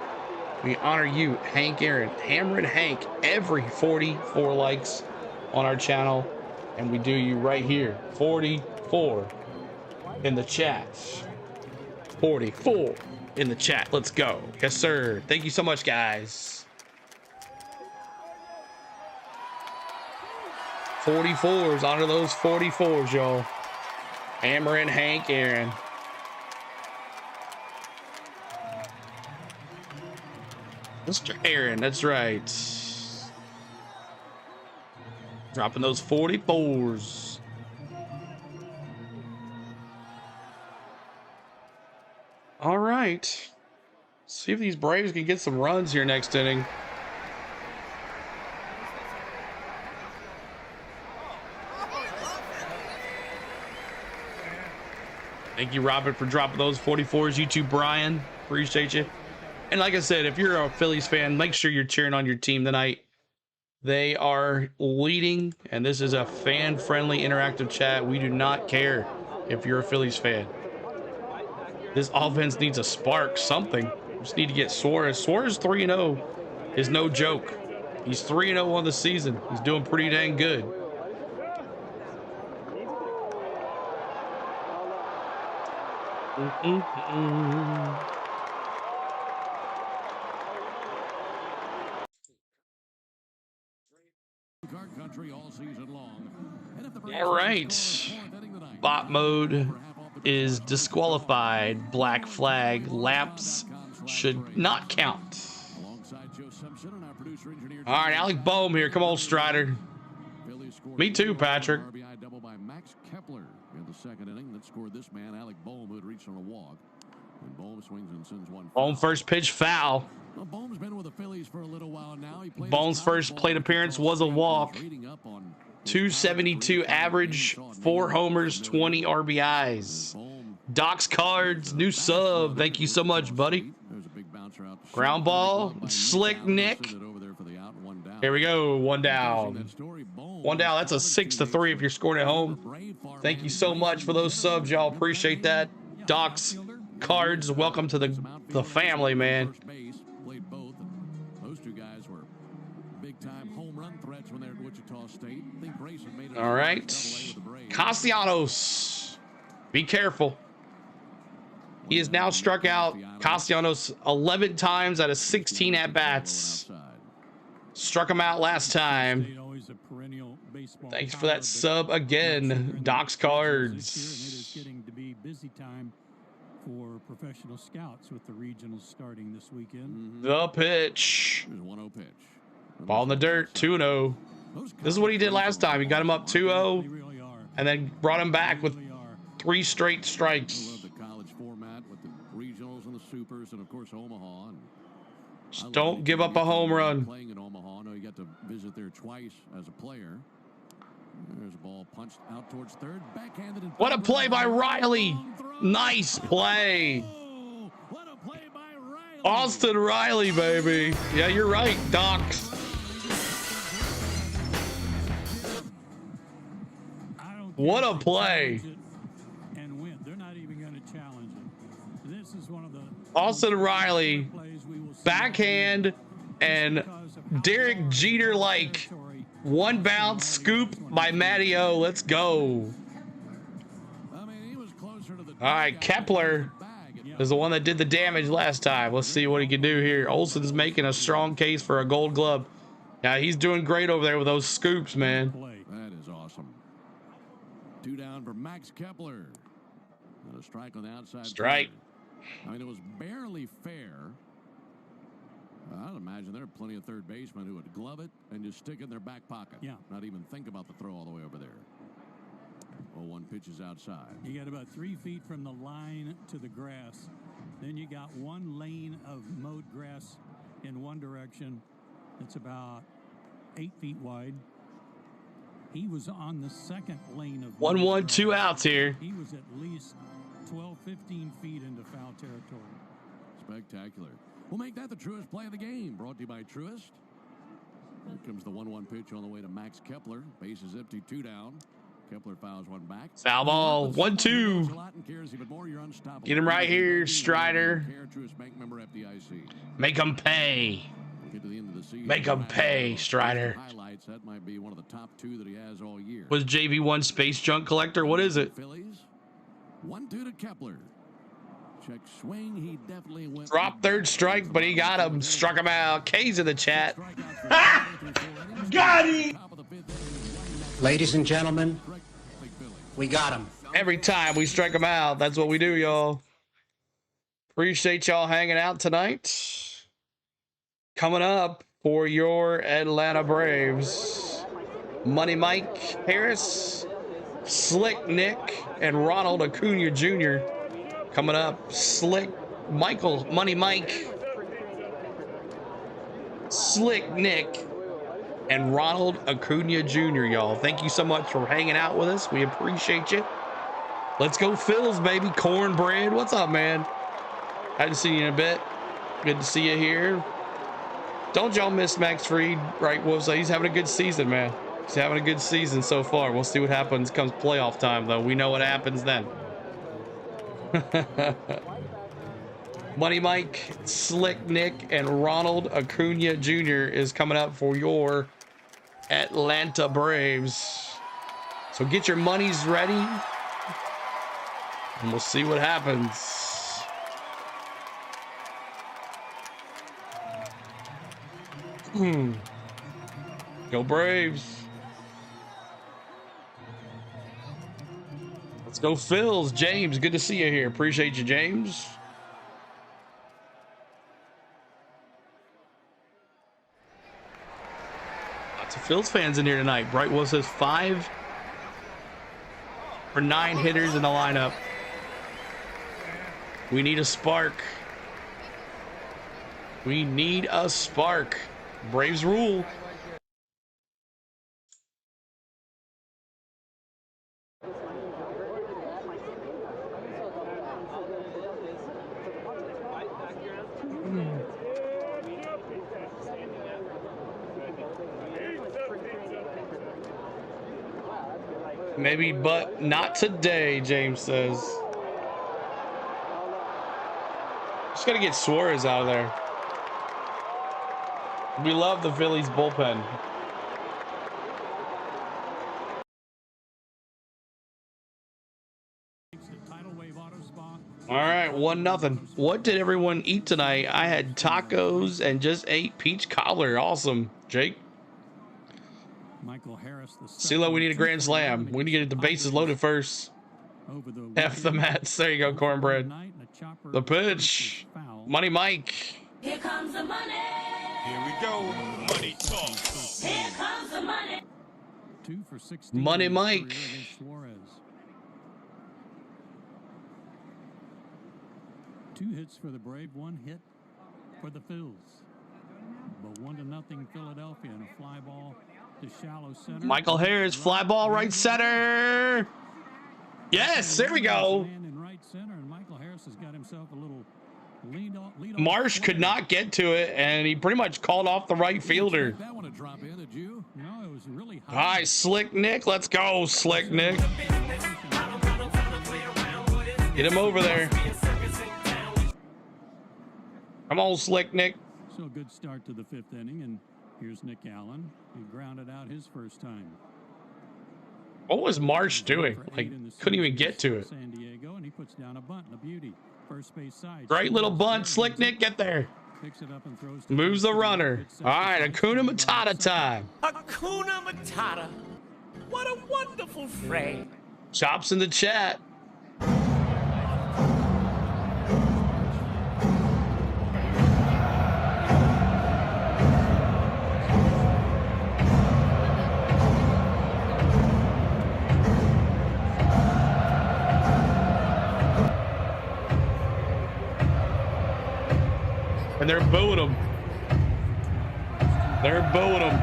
We honor you, Hank Aaron, Hammerin' Hank, every 44 likes on our channel, and we do you right here, 44 in the chat. 44 in the chat. Let's go. Yes, sir. Thank you so much, guys. 44s. Honor those 44s, y'all. Hammerin' Hank Aaron. Mr. Aaron, that's right. Dropping those 44s. All right. See if these Braves can get some runs here next inning. Thank you, Robert, for dropping those 44s. You too, Brian. Appreciate you. And like I said, if you're a Phillies fan, make sure you're cheering on your team tonight. They are leading, and this is a fan-friendly interactive chat. We do not care if you're a Phillies fan. This offense needs a spark, something. We just need to get Suarez. Suarez 3-0 is no joke. He's 3-0 on the season. He's doing pretty dang good. All right. Bot mode is disqualified. Black flag. Laps should not count. All right, Alec Boehm here. Come on, Strider. Me too, Patrick. RBI double by Max Kepler in the second inning that scored this man, Alec Boehm, who had reached on a walk. And Boehm swings and sends one. Boehm first pitch foul. Well, Boehm's been with the Phillies for a little while now. Boehm's first plate appearance was a walk. 272 average, 4 homers, 20 RBIs. Doc's Cards, new sub. Thank you so much, buddy. Ground ball, Slick Nick. Here we go, one down. One down, that's a 6-3 if you're scoring at home. Thank you so much for those subs, y'all. Appreciate that. Doc's Cards, welcome to the family, man. All right. Castellanos. Be careful. He has now struck out Castellanos 11 times out of 16 at-bats. Struck him out last time. Thanks for that sub again, Doc's Cards. It is getting to be busy time for professional scouts with the regionals starting this weekend. The pitch. Ball in the dirt, 2-0. This is what he did last time. He got him up 2-0 and then brought him back with 3 straight strikes. The college format with the regionals and the supers and of course Omaha. Just don't give up a home run. Playing in Omaha, no, you got to visit there twice as a player. There's a ball punched out towards third, backhanded. What a play by Riley! Nice play. What a play by Riley. Austin Riley, baby. Yeah, you're right, Doc. What a play. And win. They're not even going to challenge it. This is one of the Austin Riley, backhand, and Derek Jeter like one bounce scoop by Matty-O. Let's go. All right, Kepler is the one that did the damage last time. Let's see what he can do here. Olsen's making a strong case for a Gold Glove. Yeah, he's doing great over there with those scoops, man. That is awesome. 2 down for Max Kepler. And a strike on the outside. Strike. I mean, it was barely fair. I'd imagine there are plenty of third basemen who would glove it and just stick it in their back pocket. Yeah. Not even think about the throw all the way over there. 0-1 pitches outside. You got about 3 feet from the line to the grass. Then you got 1 lane of mowed grass in one direction. It's about 8 feet wide. He was on the second lane of 1-1, 2 outs here. He was at least 12, 15 feet into foul territory. Spectacular. We'll make that the Truist play of the game. Brought to you by Truist. Here comes the 1-1 pitch on the way to Max Kepler. Bases empty, 2 down. Kepler fouls one back. Foul ball, 1-2. Get him right here, Strider. Make him pay. Make him pay, Strider. Highlights, that might be one of the top 2 that he has all year. Was JV1 Space Junk Collector? What is it? Phillies. 1-2 to Kepler. Check swing. He definitely went. Drop third strike, but he got him. Struck him out. K's in the chat. Got him. Ladies and gentlemen, we got him. Every time we strike him out, that's what we do, y'all. Appreciate y'all hanging out tonight. Coming up for your Atlanta Braves, Money Mike Harris, Slick Nick, and Ronald Acuna Jr. Coming up, Slick Michael, Money Mike, Slick Nick, and Ronald Acuna Jr., y'all. Thank you so much for hanging out with us. We appreciate you. Let's go Phils, baby. Cornbread. What's up, man? Haven't seen you in a bit. Good to see you here. Don't y'all miss Max Fried, right? Wolves? He's having a good season, man. He's having a good season so far. We'll see what happens comes playoff time, though. We know what happens then. Money Mike, Slick Nick, and Ronald Acuna Jr. is coming up for your Atlanta Braves. So get your monies ready, and we'll see what happens. Go Braves. Let's go Phils. James, good to see you here. Appreciate you, James. Lots of Phils fans in here tonight. Bright Wolf says 5 for 9 hitters in the lineup. We need a spark. We need a spark. Braves rule. Maybe, but not today, James says. Just gotta get Suarez out of there. We love the Phillies bullpen. All right, 1-0. What did everyone eat tonight? I had tacos and just ate peach cobbler. Awesome, Jake. Michael Harris, CeeLo, we need a grand slam. We need to get the bases loaded first. F the Mets. There you go, Cornbread. The pitch. Money Mike. Here comes the money. Here we go. Money talk. Here comes the money. 2 for 16. Money Mike. Suarez. 2 hits for the Brave, 1 hit for the Phils. But 1-0 Philadelphia and a fly ball to shallow center. Michael Harris, fly ball right center. Yes, there we go. In right center, and Michael Harris has got himself a little lead off Marsh could not get to it, and he pretty much called off the right fielder. That one to drop in, did you? No, it was really high. All right, Slick Nick. Let's go, Slick Nick. Get him over there. Come on, Slick Nick. So a good start to the 5th inning, and here's Nick Allen. He grounded out his first time. What was Marsh doing? Like, couldn't even get to it. San Diego, and he puts down a bunt and a beauty. First base side. Great little bunt. Slick Nick, get there. Picks it up and throws. Moves the runner. All right, Acuna Matata time. Hakuna Matata. What a wonderful phrase. Chops in the chat. And they're booing him. They're booing him.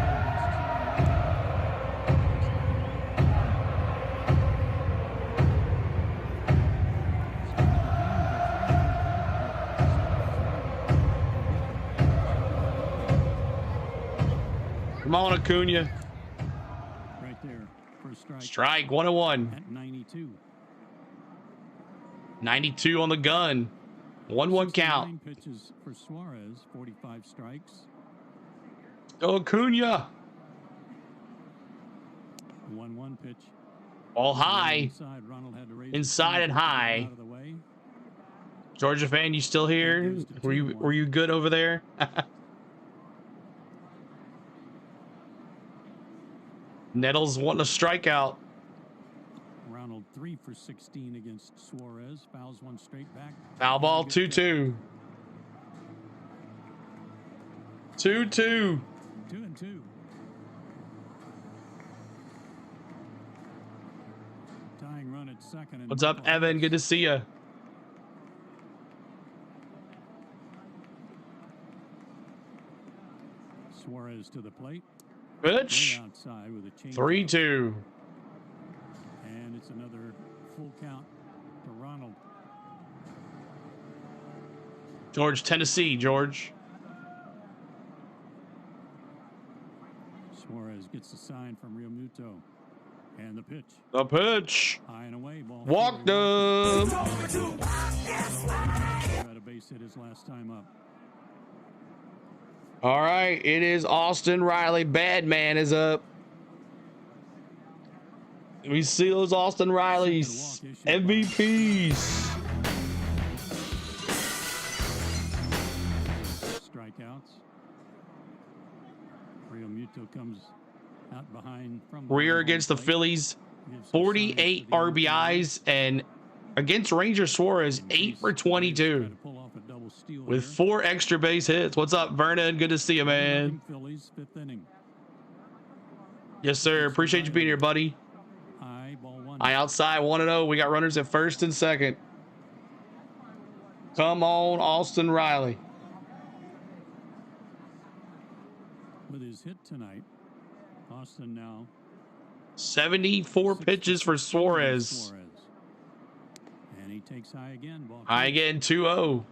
Come on, Acuna. Right there. First strike. Strike, 1-1. At 92. 92 on the gun. 1-1 count. Pitches for Suarez, 45 strikes. Go Acuna. 1-1 pitch. All high. Inside, Ronald had to raise Inside and high. out of the way. Georgia fan, you still here? Were you good over there? Nettles wanting a strikeout. Ronald 3 for 16 against Suarez. Fouls one straight back. Foul ball, 2-2. 2-2. 2-2. Tying run at second. What's up, Evan? Good to see you. Suarez to the plate. Pitch. Outside with a change. 3-2. And it's another full count to Ronald. George, Tennessee, George. Suarez gets the sign from Real Muto. And the pitch. The pitch. High and away, ball. Walked up. Had a base hit his last time up. All right, it is Austin Riley. Bad man is up. We see those Austin Rileys. MVPs. Strikeouts. Real Muto comes out behind from Rear against the Phillies. 48 RBIs, and against Ranger Suarez, 8 for 22 with 4 extra base hits. What's up, Vernon? Good to see you, man. Phillies, 5th inning. Yes, sir. Appreciate you being here, buddy. I outside 1-0. We got runners at first and second. Come on, Austin Riley. With his hit tonight, Austin now 74 pitches for Suarez. And he takes high again. Ball high again, 2-0.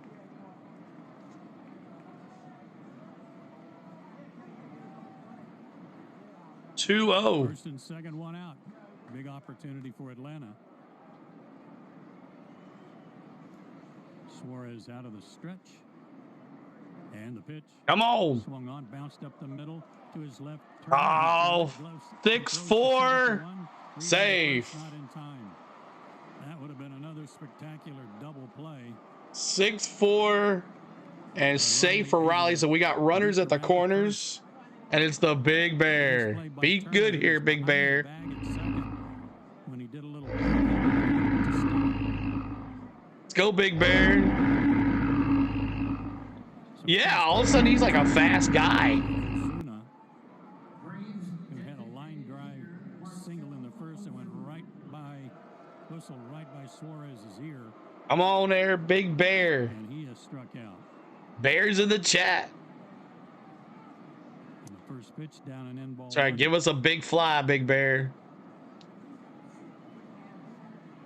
First and second, one out. Big opportunity for Atlanta. Suarez out of the stretch. And the pitch. Come on. Swung on, bounced up the middle to his left. Oh, 6-4. Save. Not in time. That would have been another spectacular double play. 6-4 and safe for Riley. So we got runners at the corners, and it's the Big Bear. Be good here, Big Bear. When he did a little. Let's go, Big Bear. Yeah, all of a sudden he's like a fast guy. Who had a line drive single in the first and went right by, whistled right by Suarez's ear. Come on there, Big Bear. And he has struck out. Bears in the chat. And the first pitch down and in ball. Sorry, give us a big fly, Big Bear.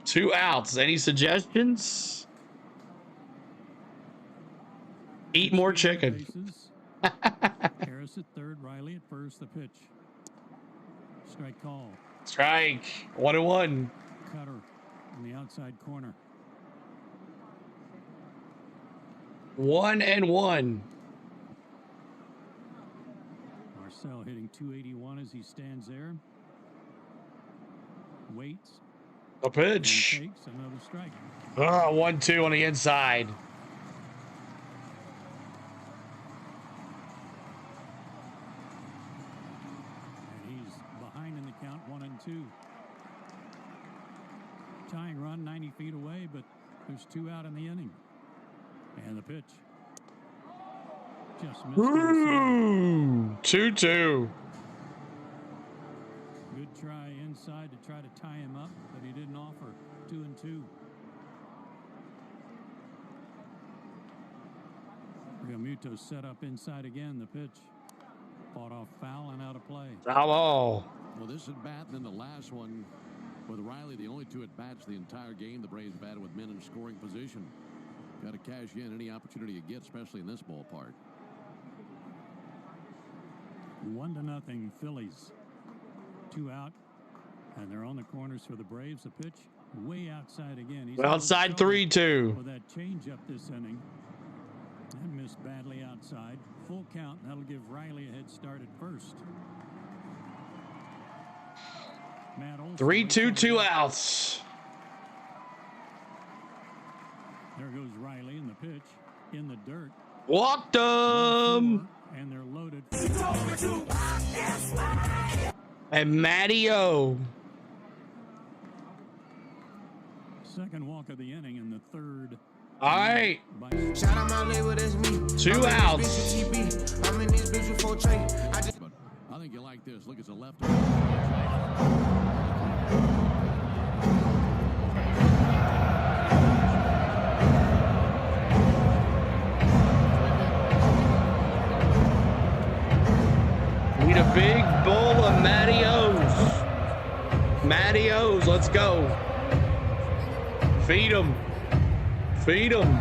2 outs. Any suggestions? Eat more chicken. Harris at third, Riley at first. The pitch. Strike call. Strike. 1-1. Cutter on the outside corner. 1-1. Marcel hitting 281 as he stands there. Waits. A pitch. Takes another strike. 1-2 on the inside. Count 1-2. Tying run 90 feet away, but there's 2 out in the inning. And the pitch. Just missed. 2-2. Good try inside to try to tie him up, but he didn't offer. 2-2. Realmuto set up inside again. The pitch. Fought off foul and out of play. Bravo. Well, this at bat and then the last one with Riley, the only 2 at bats the entire game. The Braves batted with men in scoring position. Got to cash in any opportunity you get, especially in this ballpark. 1-0 Phillies. 2 out, and they're on the corners for the Braves. The pitch way outside again. He's outside 3-2. For that changeup this inning. And missed badly outside. Full count. That'll give Riley a head start at first. 3-2, 2 outs. There goes Riley in the pitch. In the dirt. Walked him. And they're loaded. And Matty O. Second walk of the inning and the third. All right. Shout out my label, that's me. 2 outs. I'm in this bitch with 4 tray. I think you like this. Look, it's a left. Need a big bowl of Matty O's. Matty O's, let's go. Feed him. Feed him.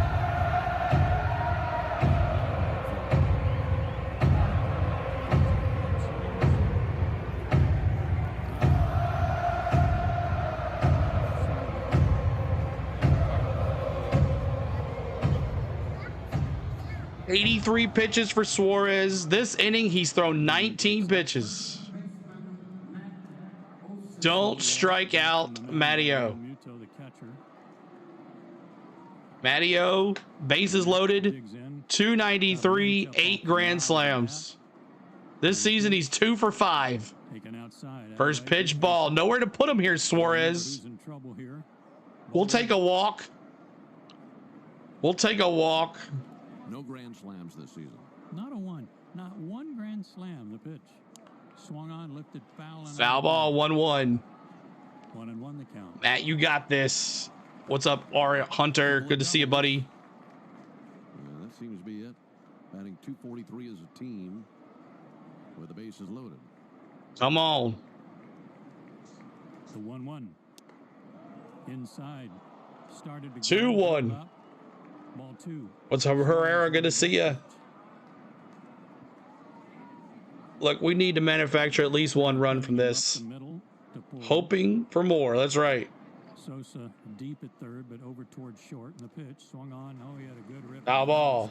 $83 pitches for Suarez. This inning, he's thrown 19 pitches. Don't strike out Matteo. Matteo, bases loaded, 293, 8 grand slams. This season, he's 2 for 5. First pitch ball. Nowhere to put him here, Suarez. We'll take a walk. We'll take a walk. No grand slams this season. Not one grand slam. The pitch swung on, lifted foul. Foul ball, 1-1. 1-1 the count. Matt, you got this. What's up, Ari Hunter? Good to see you, buddy. Yeah, that seems to be it. Batting .243 as a team with the bases loaded. Come on. The 1-1. Inside. Started to 2-1. Ball 2. What's up, Herrera? Good to see you. Look, we need to manufacture at least one run from this. Hoping for more. That's right. Sosa deep at third, but over towards short. And the pitch swung on. Oh, he had a good rip. Foul ball.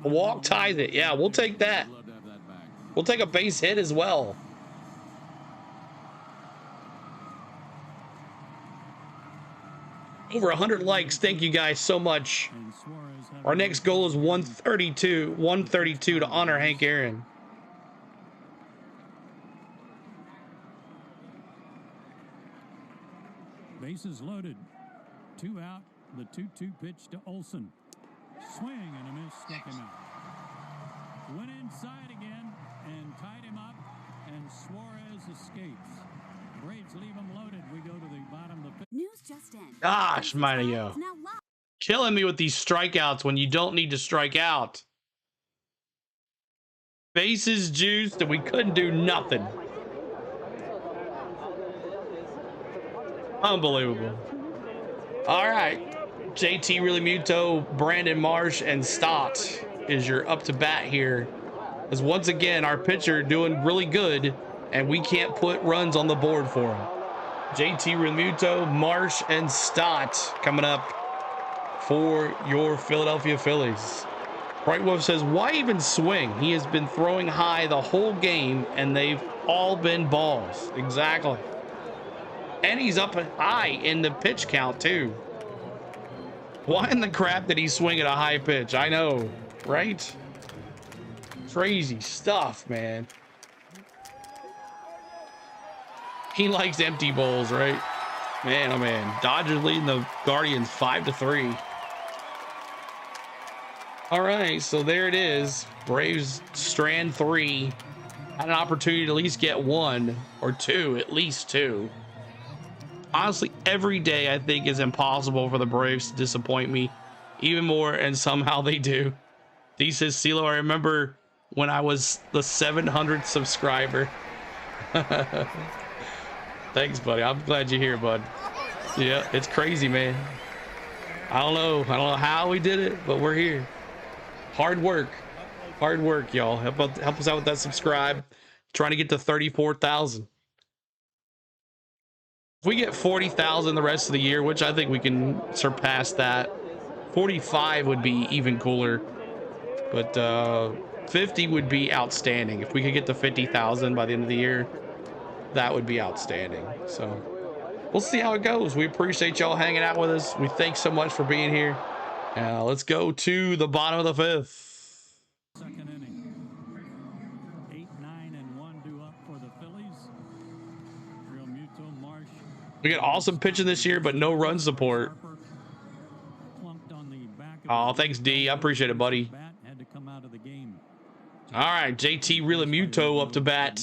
A walk ties it. Yeah, we'll take that. We'll take a base hit as well. Over 100 likes. Thank you guys so much. Our next goal is 132 to honor Hank Aaron. Bases loaded. 2 out. The 2-2 pitch to Olsen. Swing and a miss. Struck him out. Went inside again and tied him up. And Suarez escapes. Braves leave him loaded. We go to the bottom of the fifth. News just in. Gosh, Mario. Killing me with these strikeouts when you don't need to strike out. Bases juiced and we couldn't do nothing. Unbelievable. All right. JT Realmuto, Brandon Marsh, and Stott is your up to bat here. As once again, our pitcher doing really good, and we can't put runs on the board for him. JT Realmuto, Marsh, and Stott coming up for your Philadelphia Phillies. Bright Wolf says, why even swing? He has been throwing high the whole game, and they've all been balls. Exactly. And he's up high in the pitch count, too. Why in the crap did he swing at a high pitch? I know, right? Crazy stuff, man. He likes empty bowls, right? Man, oh man. Dodgers leading the Guardians 5-3. All right, so there it is. Braves strand 3. Had an opportunity to at least get 1 or 2, at least 2. Honestly, every day I think is impossible for the Braves to disappoint me even more, and somehow they do. D says, CeeLo, I remember when I was the 700th subscriber. Thanks, buddy. I'm glad you're here, bud. Yeah, it's crazy, man. I don't know how we did it, but we're here. Hard work, y'all. Help us out with that subscribe. Trying to get to 34,000. If we get 40,000 the rest of the year, which I think we can surpass that, 45 would be even cooler. But 50 would be outstanding. If we could get to 50,000 by the end of the year, that would be outstanding. So we'll see how it goes. We appreciate y'all hanging out with us. We thanks so much for being here. Let's go to the bottom of the 5th. Second inning. 8, 9, and 1 due up for the Phillies. Realmuto, Marsh. We got awesome pitching this year, but no run support. Oh, thanks, D. I appreciate it, buddy. Had to come out of the game. All right, JT Realmuto up to bat.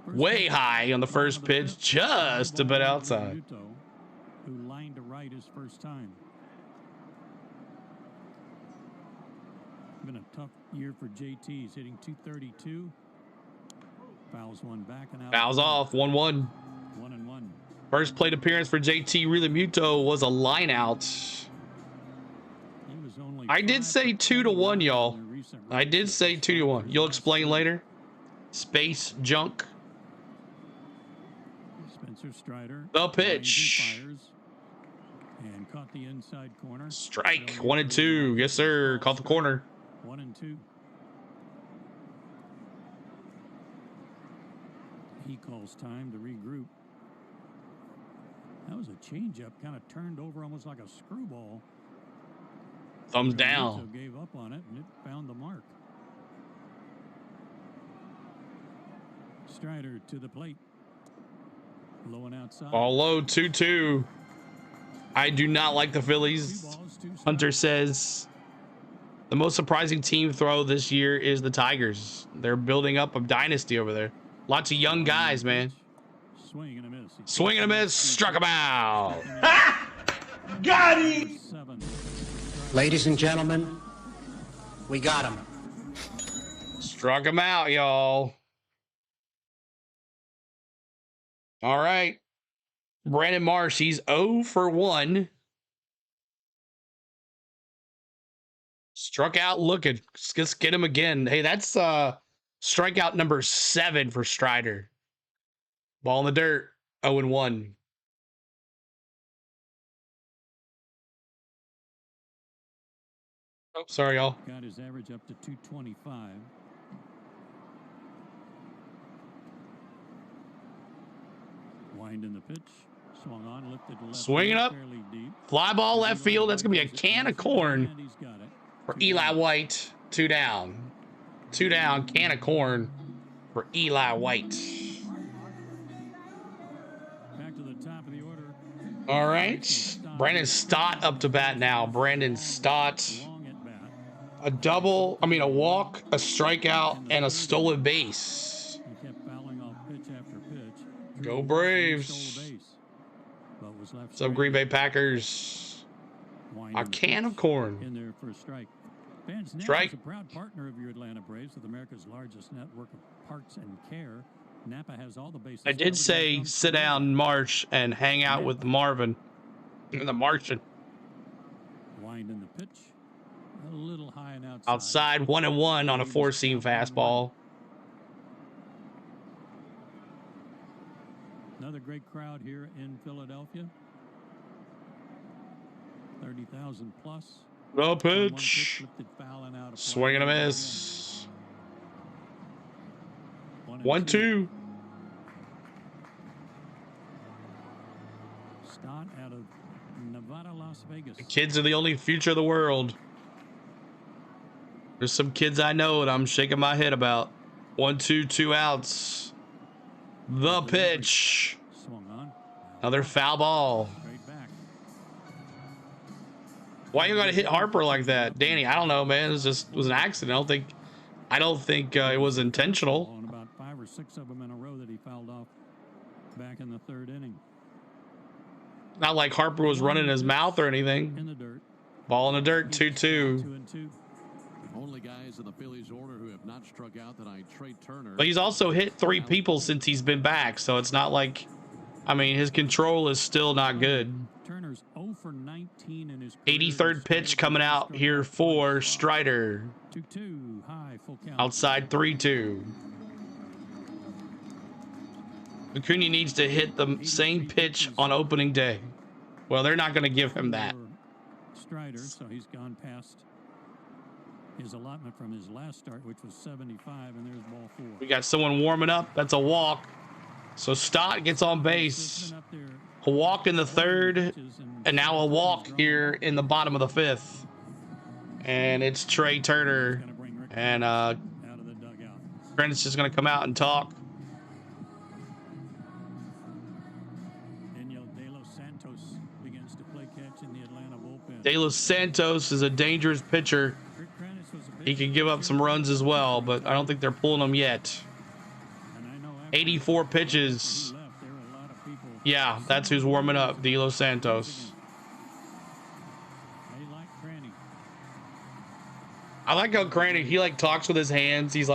Way high on the first pitch, just a bit outside. Who lined to right his first time. Been a tough year for JT. He's hitting .232. Fouls one back and out. Fouls off, 1-1. 1-1. First plate appearance for JT Realmuto was a line out. I did say 2-1, y'all. I did say 2-1. You'll explain later. Space junk. Spencer Strider. The pitch. And caught the inside corner. Strike. 1-2. Yes, sir. Caught the corner. 1-2. He calls time to regroup. That was a changeup, kind of turned over almost like a screwball. Thumbs down. Gave up on it, and it found the mark. Strider to the plate. Low and outside. Ball low, 2-2. I do not like the Phillies. Hunter says the most surprising team throw this year is the Tigers. They're building up a dynasty over there. Lots of young guys, man. Swing and a miss. Swing and a miss. Struck him out. Got him! Ladies and gentlemen, we got him. Struck him out, y'all. All right. Brandon Marsh, he's 0 for 1. Struck out looking. Let's get him again. Hey, that's strikeout number 7 for Strider. Ball in the dirt, 0-1. Oh, sorry, y'all. Got his average up to 225. Wind in the pitch. Swung on, lifted left. Swinging up. Fly ball left field. That's going to be a can of corn for Eli White. 2 down. 2 down. Can of corn for Eli White. Back to the top of the order. All right. Brandon Stott up to bat now. Brandon Stott. A walk, a strikeout, and a stolen base. Go Braves. What's up, Green Bay Packers? A can of corn. In there for a strike. Strike. Is a proud partner of your Atlanta Braves with America's largest network of parks and care. Napa has all the bases. I did say sit down, Marsh, and hang out with Marvin in the Martian. Wind in the pitch. A little high and outside. Outside, 1-1 on a 4-seam fastball. Another great crowd here in Philadelphia. 30,000 plus. No pitch. Swing and a miss. 1-2. Stott out of Nevada, Las Vegas. The kids are the only future of the world. There's some kids I know that I'm shaking my head about. 1-2, 2 outs. The pitch. Another foul ball. Why you gotta hit Harper like that, Danny? I don't know, man. It was an accident. I don't think it was intentional. About 5 or 6 of them in a row that he fouled off back in the 3rd inning. Not like Harper was running his mouth or anything. In the dirt. Ball in the dirt, 2-2. 2-2. Only guys in the Phillies order who have not struck out tonight, Trey Turner. But he's also hit 3 people since he's been back, so it's not like, his control is still not good. Turner's 0 for 19 in his 83rd pitch coming out here for Strider. 2-2, high, full count. Outside, 3-2. Acuna needs to hit the same pitch on opening day. Well, they're not going to give him that. Strider, so he's gone past his allotment from his last start, which was 75, and there's ball 4. We got someone warming up. That's a walk. So Stott gets on base. A walk in the 3rd, and now a walk here in the bottom of the 5th. And it's Trey Turner. And Brandon's just going to come out and talk. De Los Santos is a dangerous pitcher. He can give up some runs as well, but I don't think they're pulling him yet. 84 pitches. Yeah, that's who's warming up, De Los Santos. I like how Cranny, he talks with his hands. He's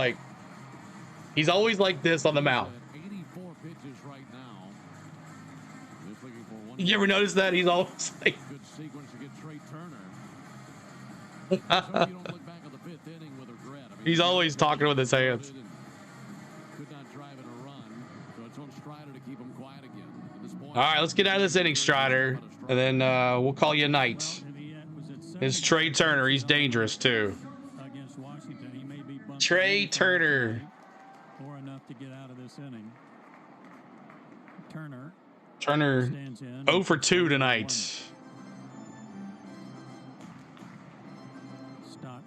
always like this on the mound. 84 pitches right now. This You ever notice that? He's always like... Good sequence to get Trey Turner. So you don't look back on the fifth inning with regret. I mean, He's always talking with his hands. Could not drive in a run, so it's on Strider to keep him quiet again. At this point, All right, let's get out of this inning, Strider, and then we'll call you a night. It's Trey Turner. He's dangerous, too. Trey Turner. Or enough to get out of this inning. Turner 0 for 2 tonight. Stott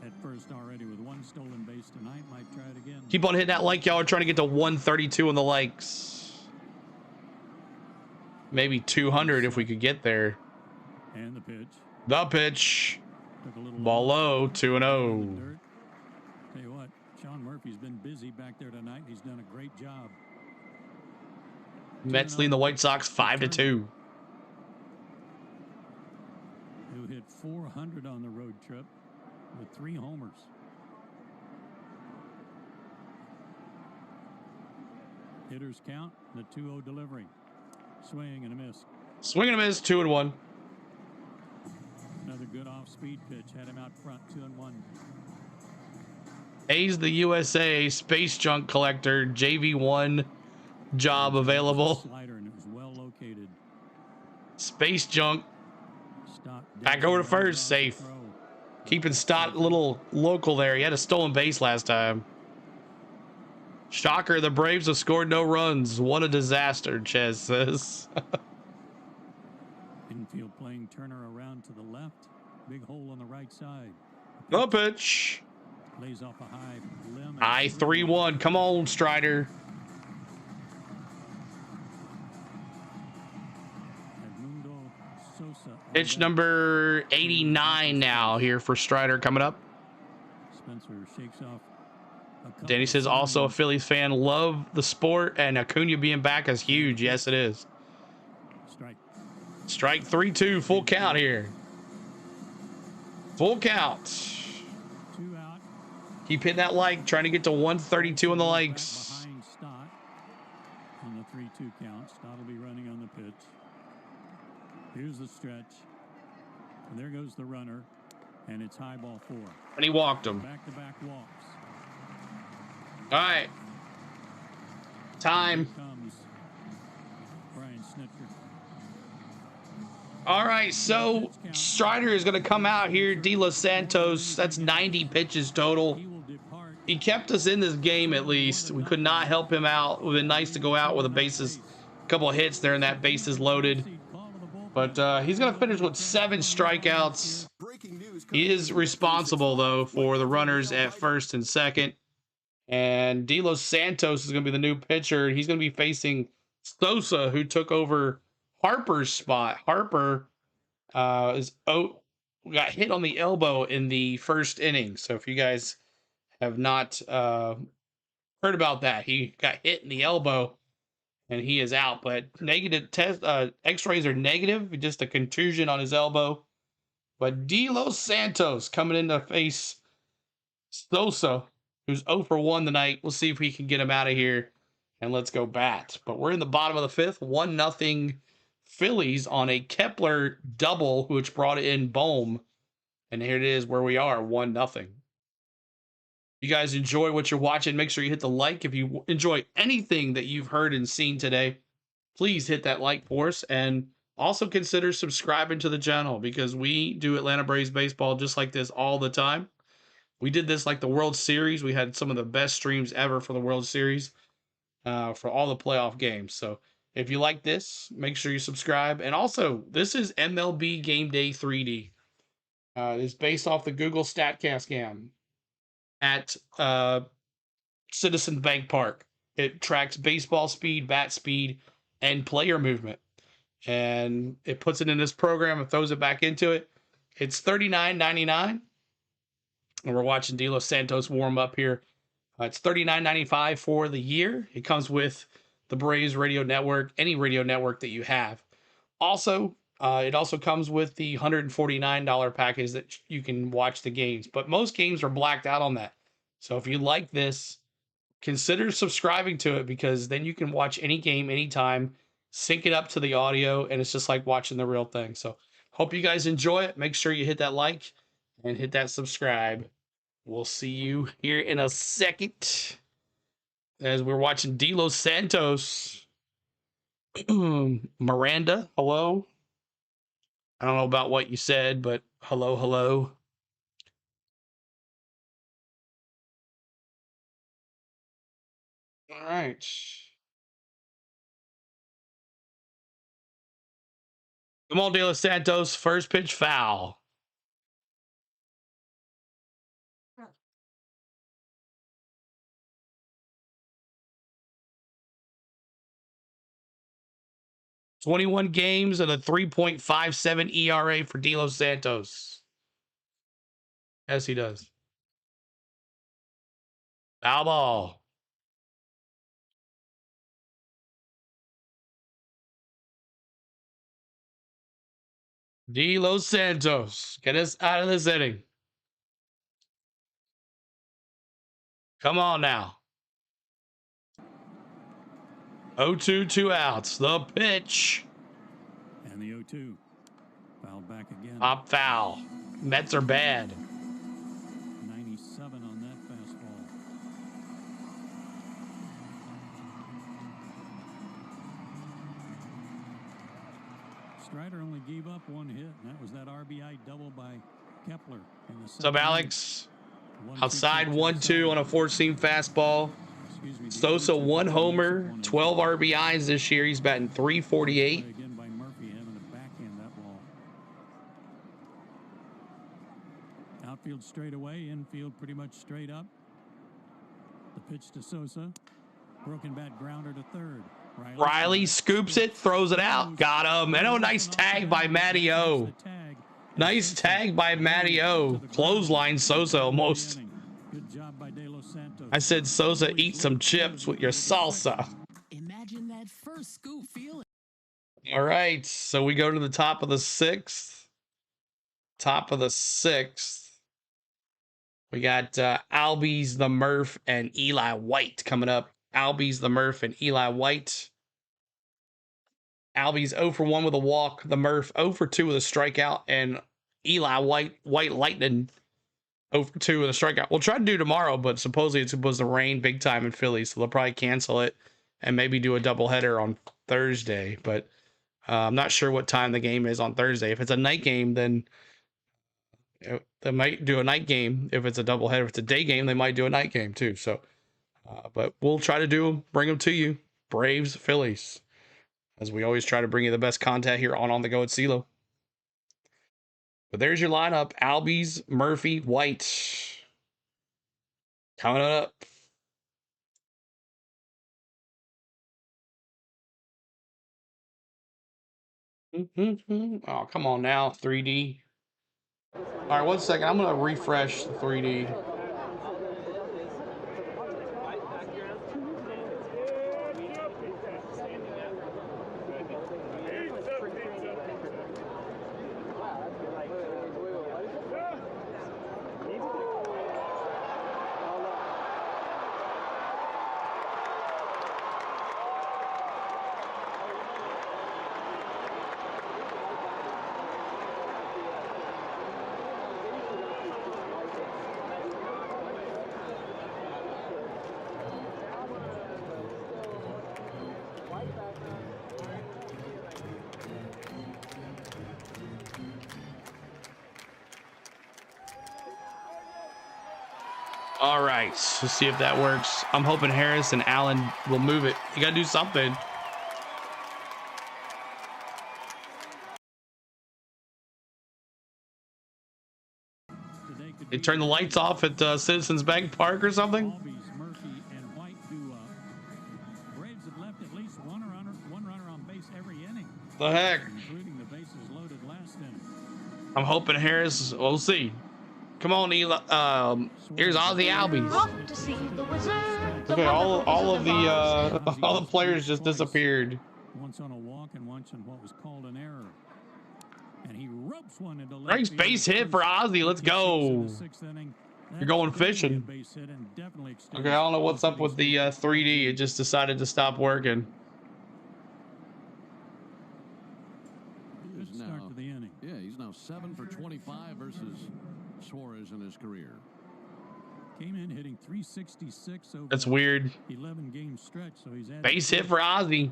at first already with 1 stolen base tonight. Might try it again. Keep on hitting that like, y'all are trying to get to 132 on the likes. Maybe 200 if we could get there. And the pitch. The pitch. Ball low, 2-0. Tell you what, Sean Murphy's been busy back there tonight. He's done a great job. Mets leading the White Sox 5-2. Who hit 400 on the road trip with 3 homers. Hitters count, the 2-0 delivery. Swing and a miss. Swing and a miss, 2-1. Another good off-speed pitch. Had him out front, 2-1. A's the USA Space Junk Collector JV1 job available. Slider, and it was well located. Space Junk. Back over to first, safe. Keeping Stott a little local there. He had a stolen base last time. Shocker, the Braves have scored no runs. What a disaster, Ches says. Infield playing Turner around to the left. Big hole on the right side. The pitch. Lays off a high limb. High 3-1. Come on, Strider. Pitch number 89 now here for Strider coming up. Spencer shakes off. Danny says also a Phillies fan. Love the sport, and Acuna being back is huge. Yes, it is. Strike 3-2. Full count here. Full count. 2 out. Keep hitting that like. Trying to get to 132 on the likes. Behind Stott on the 3-2 count. Stott will be running on the pitch. Here's the stretch. And there goes the runner. And it's high ball 4. And he walked him. Back-to-back walks. All right. Time. Here comes Brian Snitker. All right, so Strider is going to come out here. De Los Santos, that's 90 pitches total. He kept us in this game at least. We could not help him out. It would have been nice to go out with a couple of hits there and that bases loaded. But he's going to finish with 7 strikeouts. He is responsible, though, for the runners at first and second. And De Los Santos is going to be the new pitcher. He's going to be facing Sosa, who took over Harper's spot. Harper got hit on the elbow in the first inning. So if you guys have not heard about that, he got hit in the elbow and he is out. But negative test X-rays are negative, just a contusion on his elbow. But De Los Santos coming in to face Sosa, who's 0 for 1 tonight. We'll see if we can get him out of here and let's go bat. But we're in the bottom of the 5th, 1-0 Phillies on a Kepler double, which brought in Bohm. And here it is where we are, 1-0. You guys enjoy what you're watching, make sure you hit the like. If you enjoy anything that you've heard and seen today, please hit that like for us. And also consider subscribing to the channel because we do Atlanta Braves baseball just like this all the time. We did this like the World Series. We had some of the best streams ever for the World Series for all the playoff games. So if you like this, make sure you subscribe. And also, this is MLB Game Day 3D. It's based off the Google StatCast cam at Citizen Bank Park. It tracks baseball speed, bat speed, and player movement. And it puts it in this program and throws it back into it. It's $39.99. And we're watching De Los Santos warm up here. It's $39.95 for the year. It comes with the Braves radio network, any radio network that you have. Also, it also comes with the $149 package that you can watch the games. But most games are blacked out on that. So if you like this, consider subscribing to it because then you can watch any game anytime sync it up to the audio, and it's just like watching the real thing. So hope you guys enjoy it. Make sure you hit that like and hit that subscribe. We'll see you here in a second as we're watching De Los Santos. Miranda, hello. I don't know about what you said, but hello, hello. All right. Come on, De Los Santos. First pitch foul. "21 games and a 3.57 ERA for De Los Santos." Yes, he does. Foul ball. De Los Santos, get us out of this inning. Come on now. 0-2, 2 outs. The pitch. And the 0-2. Foul back again. Pop foul. Mets are bad. 97 on that fastball. Strider only gave up one hit, and that was that RBI double by Kepler. What's up, Alex? Outside 1-2 on a 4-seam fastball. Sosa 1 homer, 12 RBIs this year. He's batting .348. Again by Murphy, having to backhand that ball. Outfield straight away, infield pretty much straight up. The pitch to Sosa. Broken bat grounder to third. Riley scoops it, throws it out. Got him. And a nice tag by Matty O. Nice tag by Matty O. Clothesline Sosa almost. Good job by De Los Santos. I said, Sosa, eat some chips with your salsa. Imagine that first scoop feeling. All right, so we go to the top of the 6th. Top of the 6th. We got Albies, the Murph, and Eli White coming up. Albies, the Murph, and Eli White. Albies 0 for 1 with a walk. The Murph 0 for 2 with a strikeout. And Eli White Lightning 0 for 2 with a strikeout. We'll try to do tomorrow, but supposedly it's supposed to rain big time in Philly, so they'll probably cancel it and maybe do a doubleheader on Thursday. But I'm not sure what time the game is on Thursday. If it's a night game, then they might do a night game. If it's a doubleheader, if it's a day game, they might do a night game too. So, but we'll try to bring them to you. Braves, Phillies, as we always try to bring you the best content here on the Go at CeeLo. But there's your lineup: Albies, Murphy, White. Coming up. Oh, come on now, 3D. All right, 1 second. I'm going to refresh the 3D. All right, let's see if that works. I'm hoping Harris and Allen will move it. You got to do something. They turn the lights off at Citizens Bank Park or something? Albies, Murphy, and White do Braves have left at least one runner on base every inning. The heck? Including the bases loaded last inning. I'm hoping Harris, we'll see. Come on, Eli. Here's Ozzy Albies. Off to see the wizard. Okay, all the players just disappeared. Once on a walk and once on what was called an error. And he ropes one into left Nice field. base hit for Ozzy. Let's go. You're going fishing. Okay, I don't know what's up with the 3D. It just decided to stop working. 7 for 25 versus Suarez in his career. Came in hitting 366 over That's weird. 11 game stretch, so he's at Base hit for Ozzy.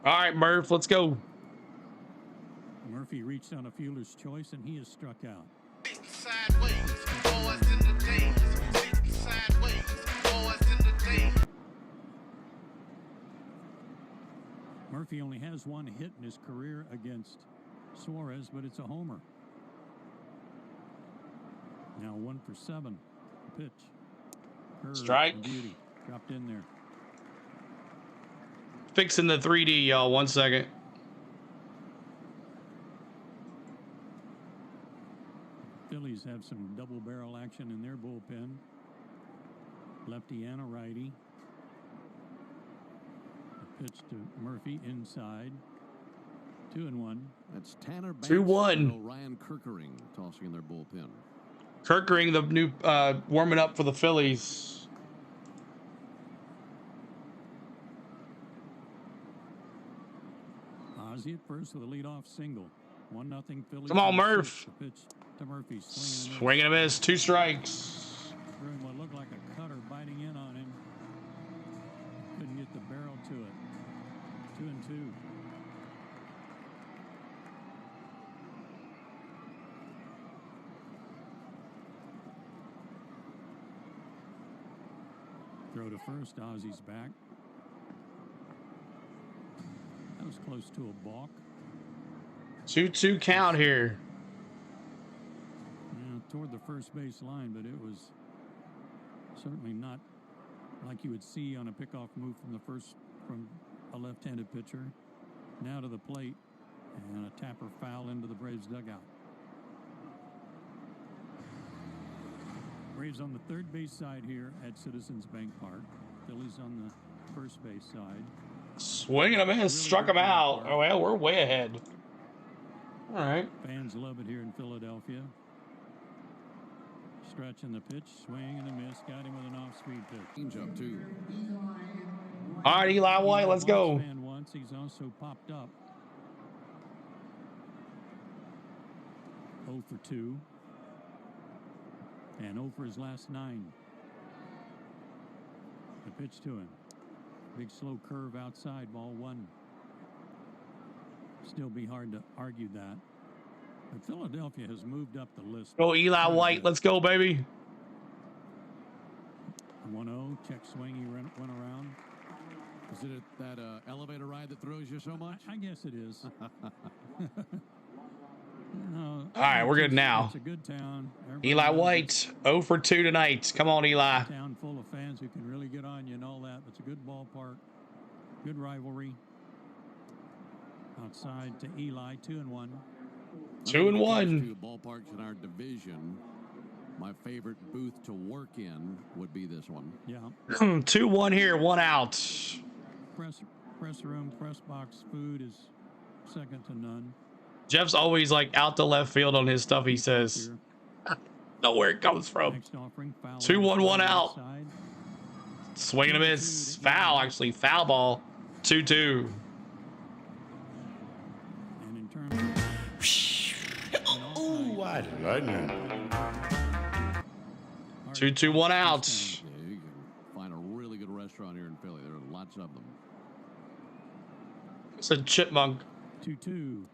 All right, Murph, let's go. Murphy reached on a fielder's choice, and he is struck out. Murphy only has one hit in his career against Suarez, but it's a homer. Now 1 for 7. Pitch. Curve, Strike. Beauty. Dropped in there. Fixing the 3D, y'all. 1 second. Phillies have some double barrel action in their bullpen. Lefty and a righty. A pitch to Murphy inside. 2-1. That's Tanner Banks 2-1. and Ryan Kirkering tossing in their bullpen. Kirkering, the new warming up for the Phillies. Ozzy at first with a leadoff single. 1-0 Phillies. Come on, Murph. The pitch to Murphy. Swinging a miss. 2 strikes. Throwing what looked like a cutter biting in on him. Couldn't get the barrel to it. 2-2. Throw to first. Ozzy's back. That was close to a balk. 2-2 count here. Yeah, toward the first base line, but it was certainly not like you would see on a pickoff move from a left-handed pitcher. Now to the plate, and a tapper foul into the Braves dugout. Braves on the third base side here at Citizens Bank Park. Phillies on the first base side. Swinging a miss. Really struck him out. Oh, well, we're way ahead. All right. Fans love it here in Philadelphia. Stretching the pitch, swing and a miss. Got him with an off-speed pitch. Change up two. All right, Eli White, let's go. Once he's also popped up. 0 for 2. And 0 for his last 9. The pitch to him. Big slow curve outside, ball 1. Still be hard to argue that. But Philadelphia has moved up the list. Go Eli White, let's go, baby. 1-0, check swing, he went around. Is it that elevator ride that throws you so much? I guess it is. All right, we're good now. It's a good town. Eli White, 0 for 2 tonight. Come on, Eli. A town full of fans who can really get on you and all that. It's a good ballpark, good rivalry. Outside to Eli, 2-1. 2-1. Two ballparks in our division. My favorite booth to work in would be this one. Yeah. 2-1 here, 1 out. Press room, press box, food is second to none. Jeff's always like out to left field on his stuff, he says. Know where it comes from. 2-1, 1 out. Swinging a miss. Foul, actually. Foul ball. 2-2. And in terms of Ooh, I lightning. 2-2, 1 out. Yeah, you can find a really good restaurant here in Philly. There are lots of them. It's a chipmunk. 2-2.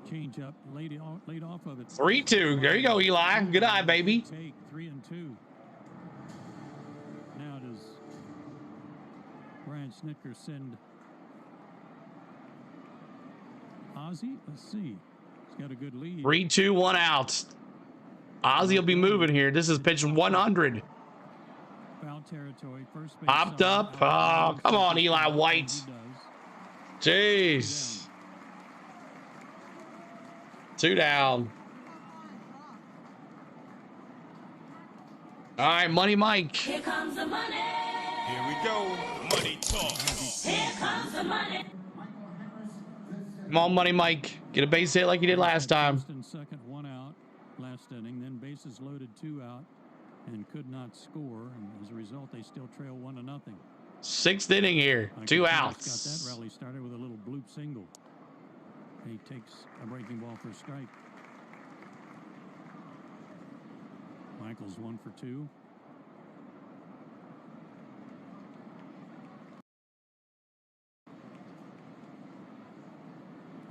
Change up, laid off of it. 3-2. There you go, Eli. Good eye, baby. Take 3-2. Now does Brian Snitker send Ozzy? Let's see. He's got a good lead. 3-2, 1 out. Ozzy will be moving here. This is pitch 100. Foul territory. First base Popped up. Oh, come on, Eli White. Jeez. 2 down. All right, Money Mike. Here comes the money. Here we go. Money talk. Here comes the money. Come on, Money Mike. Get a base hit like you did last time. First and second, 1 out last inning. Then bases loaded, 2 out, and could not score. And as a result, they still trail 1-0. 6th inning here. 2 outs. Got that rally started with a little bloop single. He takes a breaking ball for a strike. Michael's 1 for 2.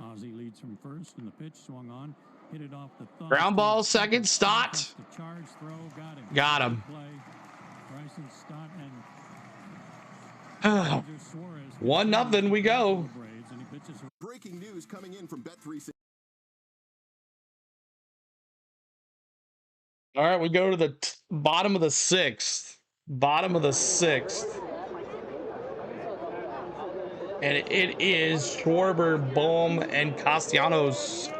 Ozzie leads from first, and the pitch swung on. Hit it off the thumb. Ground ball, second, Stott. The charge throw, got him. Got him. Bryson Stott and 1-0, we go. Breaking news coming in from Bet360. All right, we go to the bottom of the 6th. Bottom of the 6th. And it is Schwarber, Bohm, and Castellanos.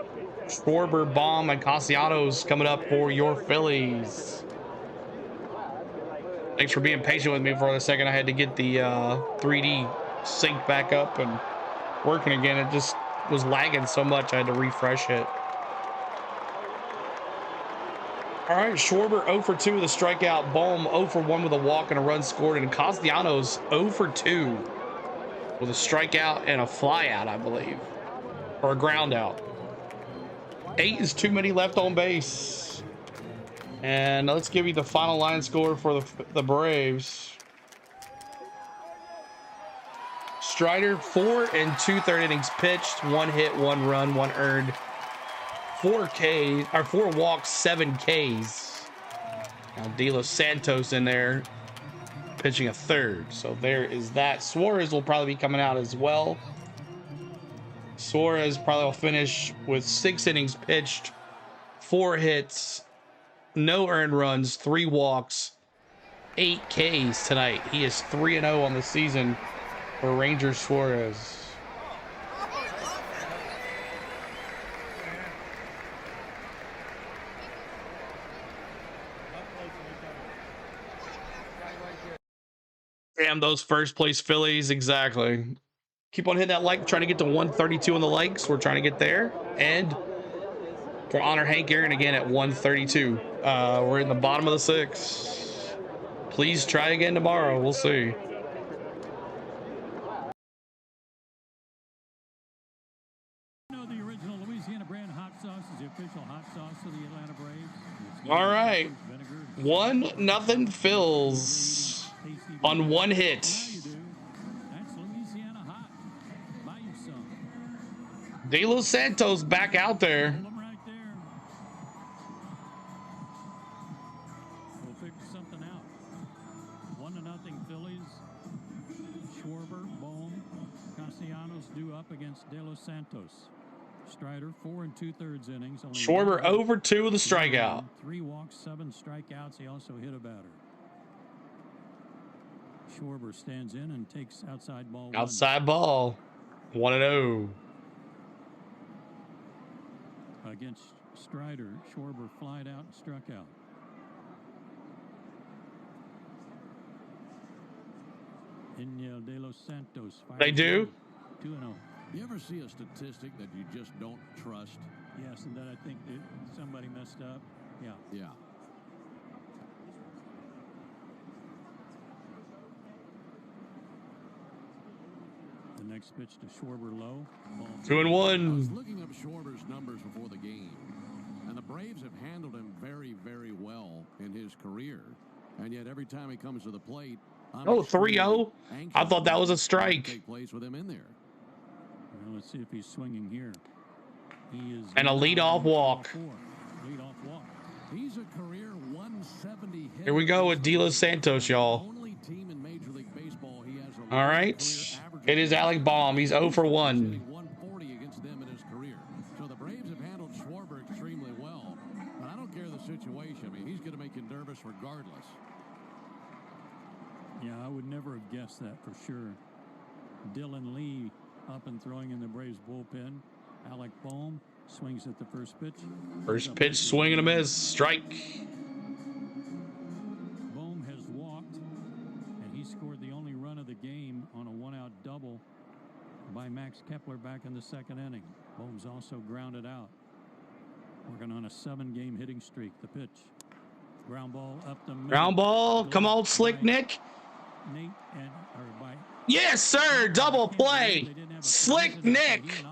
Schwarber, Bohm, and Castellanos coming up for your Phillies. Thanks for being patient with me for a second. I had to get the 3D sync back up and working again. It just was lagging so much I had to refresh it. All right, Schwarber 0 for 2 with a strikeout. Bohm 0 for 1 with a walk and a run scored. And Castellanos 0 for 2 with a strikeout and a flyout, I believe. Or a ground out. 8 is too many left on base. And let's give you the final line score for the Braves. Strider, 4 2/3 innings pitched, 1 hit, 1 run, 1 earned, 4 walks, 7 Ks. Now De Los Santos in there pitching a 3rd. So there is that. Suarez will probably be coming out as well. Suarez probably will finish with 6 innings pitched, 4 hits, no earned runs, 3 walks, 8 Ks tonight. He is 3-0 on the season for Ranger Suarez. Damn, those first place Phillies, exactly. Keep on hitting that like, trying to get to 132 on the likes. We're trying to get there. And for honor Hank Aaron again at 132. We're in the bottom of the 6th. Please try again tomorrow. We'll see. The original Louisiana brand hot sauce is the official hot sauce of the Atlanta Braves. All right. 1-0 Phils on 1 hit. That's Louisiana hot. Buy you some. De Los Santos back out there. Right there. We'll figure something out. 1-0 Phillies. Schwarber, Bohm, Castellanos due up against De Los Santos. Strider 4 2/3 innings. Schwarber 0 for 2 with a strikeout. 3 walks, 7 strikeouts. He also hit a batter. Schwarber stands in and takes outside ball. Outside ball. 1-0. Against Strider, Schwarber flied out and struck out. Daniel De Los Santos. They do? 2-0. You ever see a statistic that you just don't trust? Yes, and that I think that somebody messed up. Yeah. Yeah. The next pitch to Schwarber low. 2-1. I was looking up Schwarber's numbers before the game, and the Braves have handled him very, very well in his career. And yet every time he comes to the plate, I'm 3-0. I thought that was a strike. Take place with him in there. Well, let's see if he's swinging here. He is And a leadoff walk. Leadoff walk. He's a career 170 hitter. Here we go with De Los Santos, y'all. Only team in Major League Baseball he has a All right. It is Alec Baum. He's 0 for 1. 140 against them in his career. So the Braves have handled Schwarber extremely well. But I don't care the situation. I mean, he's going to make you nervous regardless. Yeah, I would never have guessed that for sure. Dylan Lee up and throwing in the Braves bullpen. Alec Bohm swings at the first pitch. First pitch, swing and a miss. Strike. Bohm has walked, and he scored the only run of the game on a 1-out double by Max Kepler back in the 2nd inning. Bohm's also grounded out. Working on a 7-game hitting streak. The pitch. Ground ball up the middle. Ground ball. Come on, Slick Nick. Nate and, yes, sir. Double play. Slick Nick.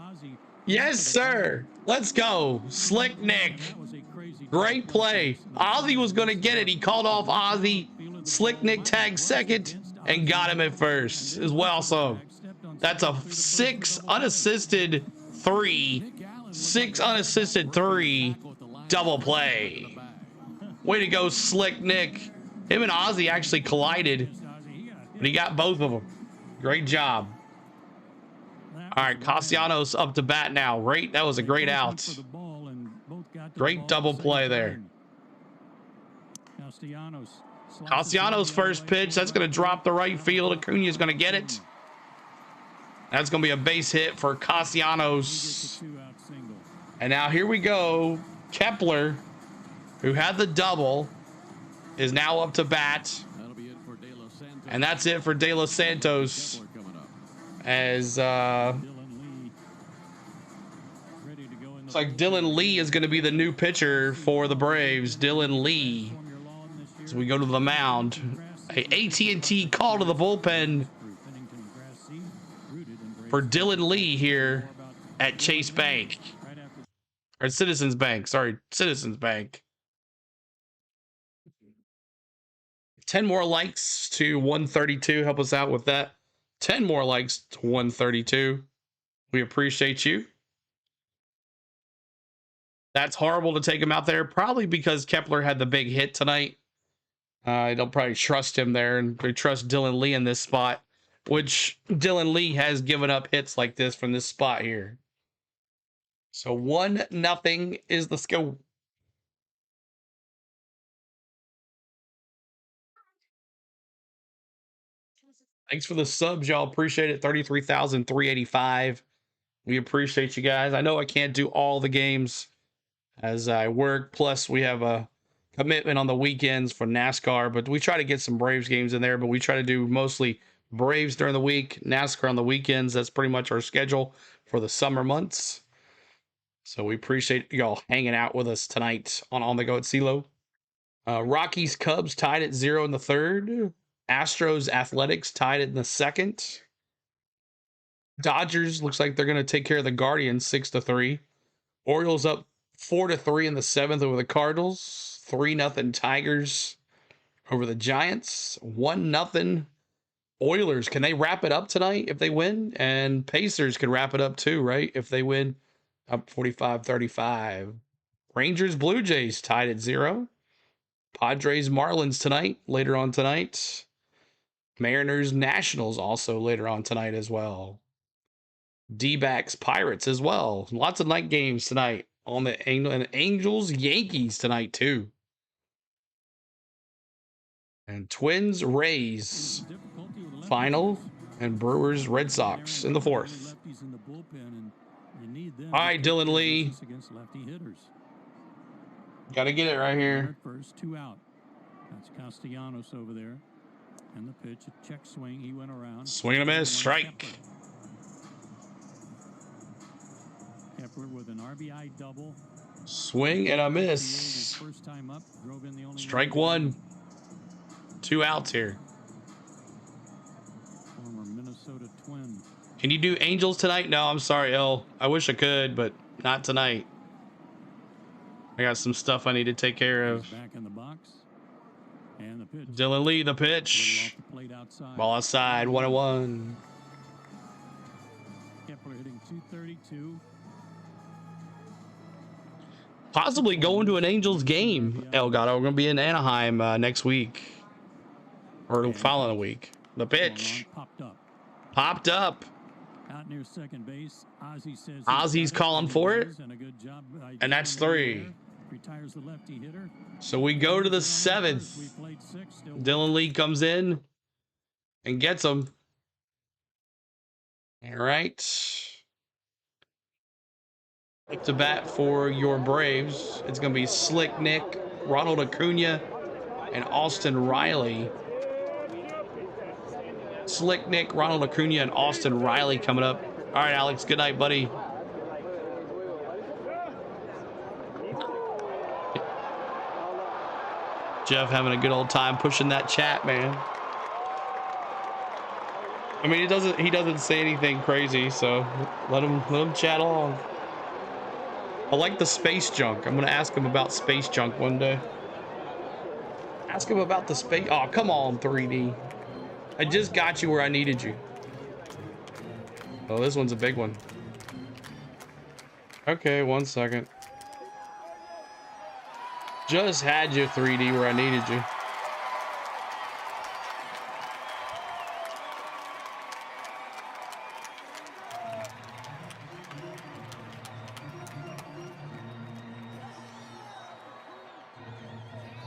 Yes, sir. Let's go. Slick Nick. That was a crazy Great play. Ozzy was going to get it. He called off Ozzy. Slick Nick tagged second and got him at first. It was awesome. That's a 6 unassisted 3. 6 unassisted 3 double play. Way to go, Slick Nick. Him and Ozzy actually collided, but he got both of them. Great job. All right, Castellanos up to bat now. Right, that was a great out. Great double play there. Castellanos first pitch. That's going to drop the right field. Acuna's going to get it. That's going to be a base hit for Castellanos. And now here we go. Kepler, who had the double, is now up to bat. And that's it for De Los Santos. As looks like Dylan Lee is going to be the new pitcher for the Braves. Dylan Lee. As we go to the mound, a AT&T call to the bullpen for Dylan Lee here at Chase Bank, or Citizens Bank. Sorry, Citizens Bank. 10 more likes to 132. Help us out with that. 10 more likes to 132. We appreciate you. That's horrible to take him out there, probably because Kepler had the big hit tonight. They'll probably trust him there, and they trust Dylan Lee in this spot, which Dylan Lee has given up hits like this from this spot here. So 1-0 is the score. Thanks for the subs, y'all. Appreciate it. 33,385. We appreciate you guys. I know I can't do all the games as I work. Plus, we have a commitment on the weekends for NASCAR, but we try to get some Braves games in there, but we try to do mostly Braves during the week, NASCAR on the weekends. That's pretty much our schedule for the summer months. So we appreciate y'all hanging out with us tonight on the Go at CeeLo. Rockies Cubs tied at 0 in the third. Astros Athletics tied it in the second. Dodgers looks like they're going to take care of the Guardians 6-3. Orioles up 4-3 in the seventh over the Cardinals. 3-0 Tigers over the Giants. 1-0 Oilers. Can they wrap it up tonight if they win? And Pacers can wrap it up too, right? If they win, up 45-35. Rangers Blue Jays tied at 0. Padres Marlins tonight, later on tonight. Mariners Nationals also later on tonight as well. D-backs Pirates as well. Lots of night games tonight on the Angels Yankees tonight too. And Twins Rays final, and Brewers Red Sox in the fourth. All right, Dylan Lee. Got to get it right here. First, 2 out. That's Castellanos over there. And the pitch, a check swing. He went around. Swing and a miss. Strike. Kepler with an RBI double. Swing and a miss. First time up, drove in the only strike one. 2 outs here. Former Minnesota Twin. Can you do Angels tonight? No, I'm sorry, L. I wish I could, but not tonight. I got some stuff I need to take care of. Back in the box. And the pitch. Dylan Lee, the pitch. Ball outside, 1-1. Kepler hitting 232. Possibly going to an Angels game, Elgato. We're going to be in Anaheim next week. Or the following week. The pitch. Popped up. Out near second base. Ozzy says Ozzy's calling for it. And that's 3. Retires the lefty hitter. So we go to the 7th. Dylan Lee comes in and gets him. All right. Up to bat for your Braves. It's going to be Slick Nick, Ronald Acuna, and Austin Riley. Slick Nick, Ronald Acuna, and Austin Riley coming up. All right, Alex. Good night, buddy. Jeff having a good old time pushing that chat, man. I mean, he doesn't say anything crazy, so let him chat along. I like the space junk. I'm gonna ask him about space junk one day. Ask him about the space. Oh, come on, 3D. I just got you where I needed you. Oh, this one's a big one. Okay, 1 second. Just had you 3D where I needed you.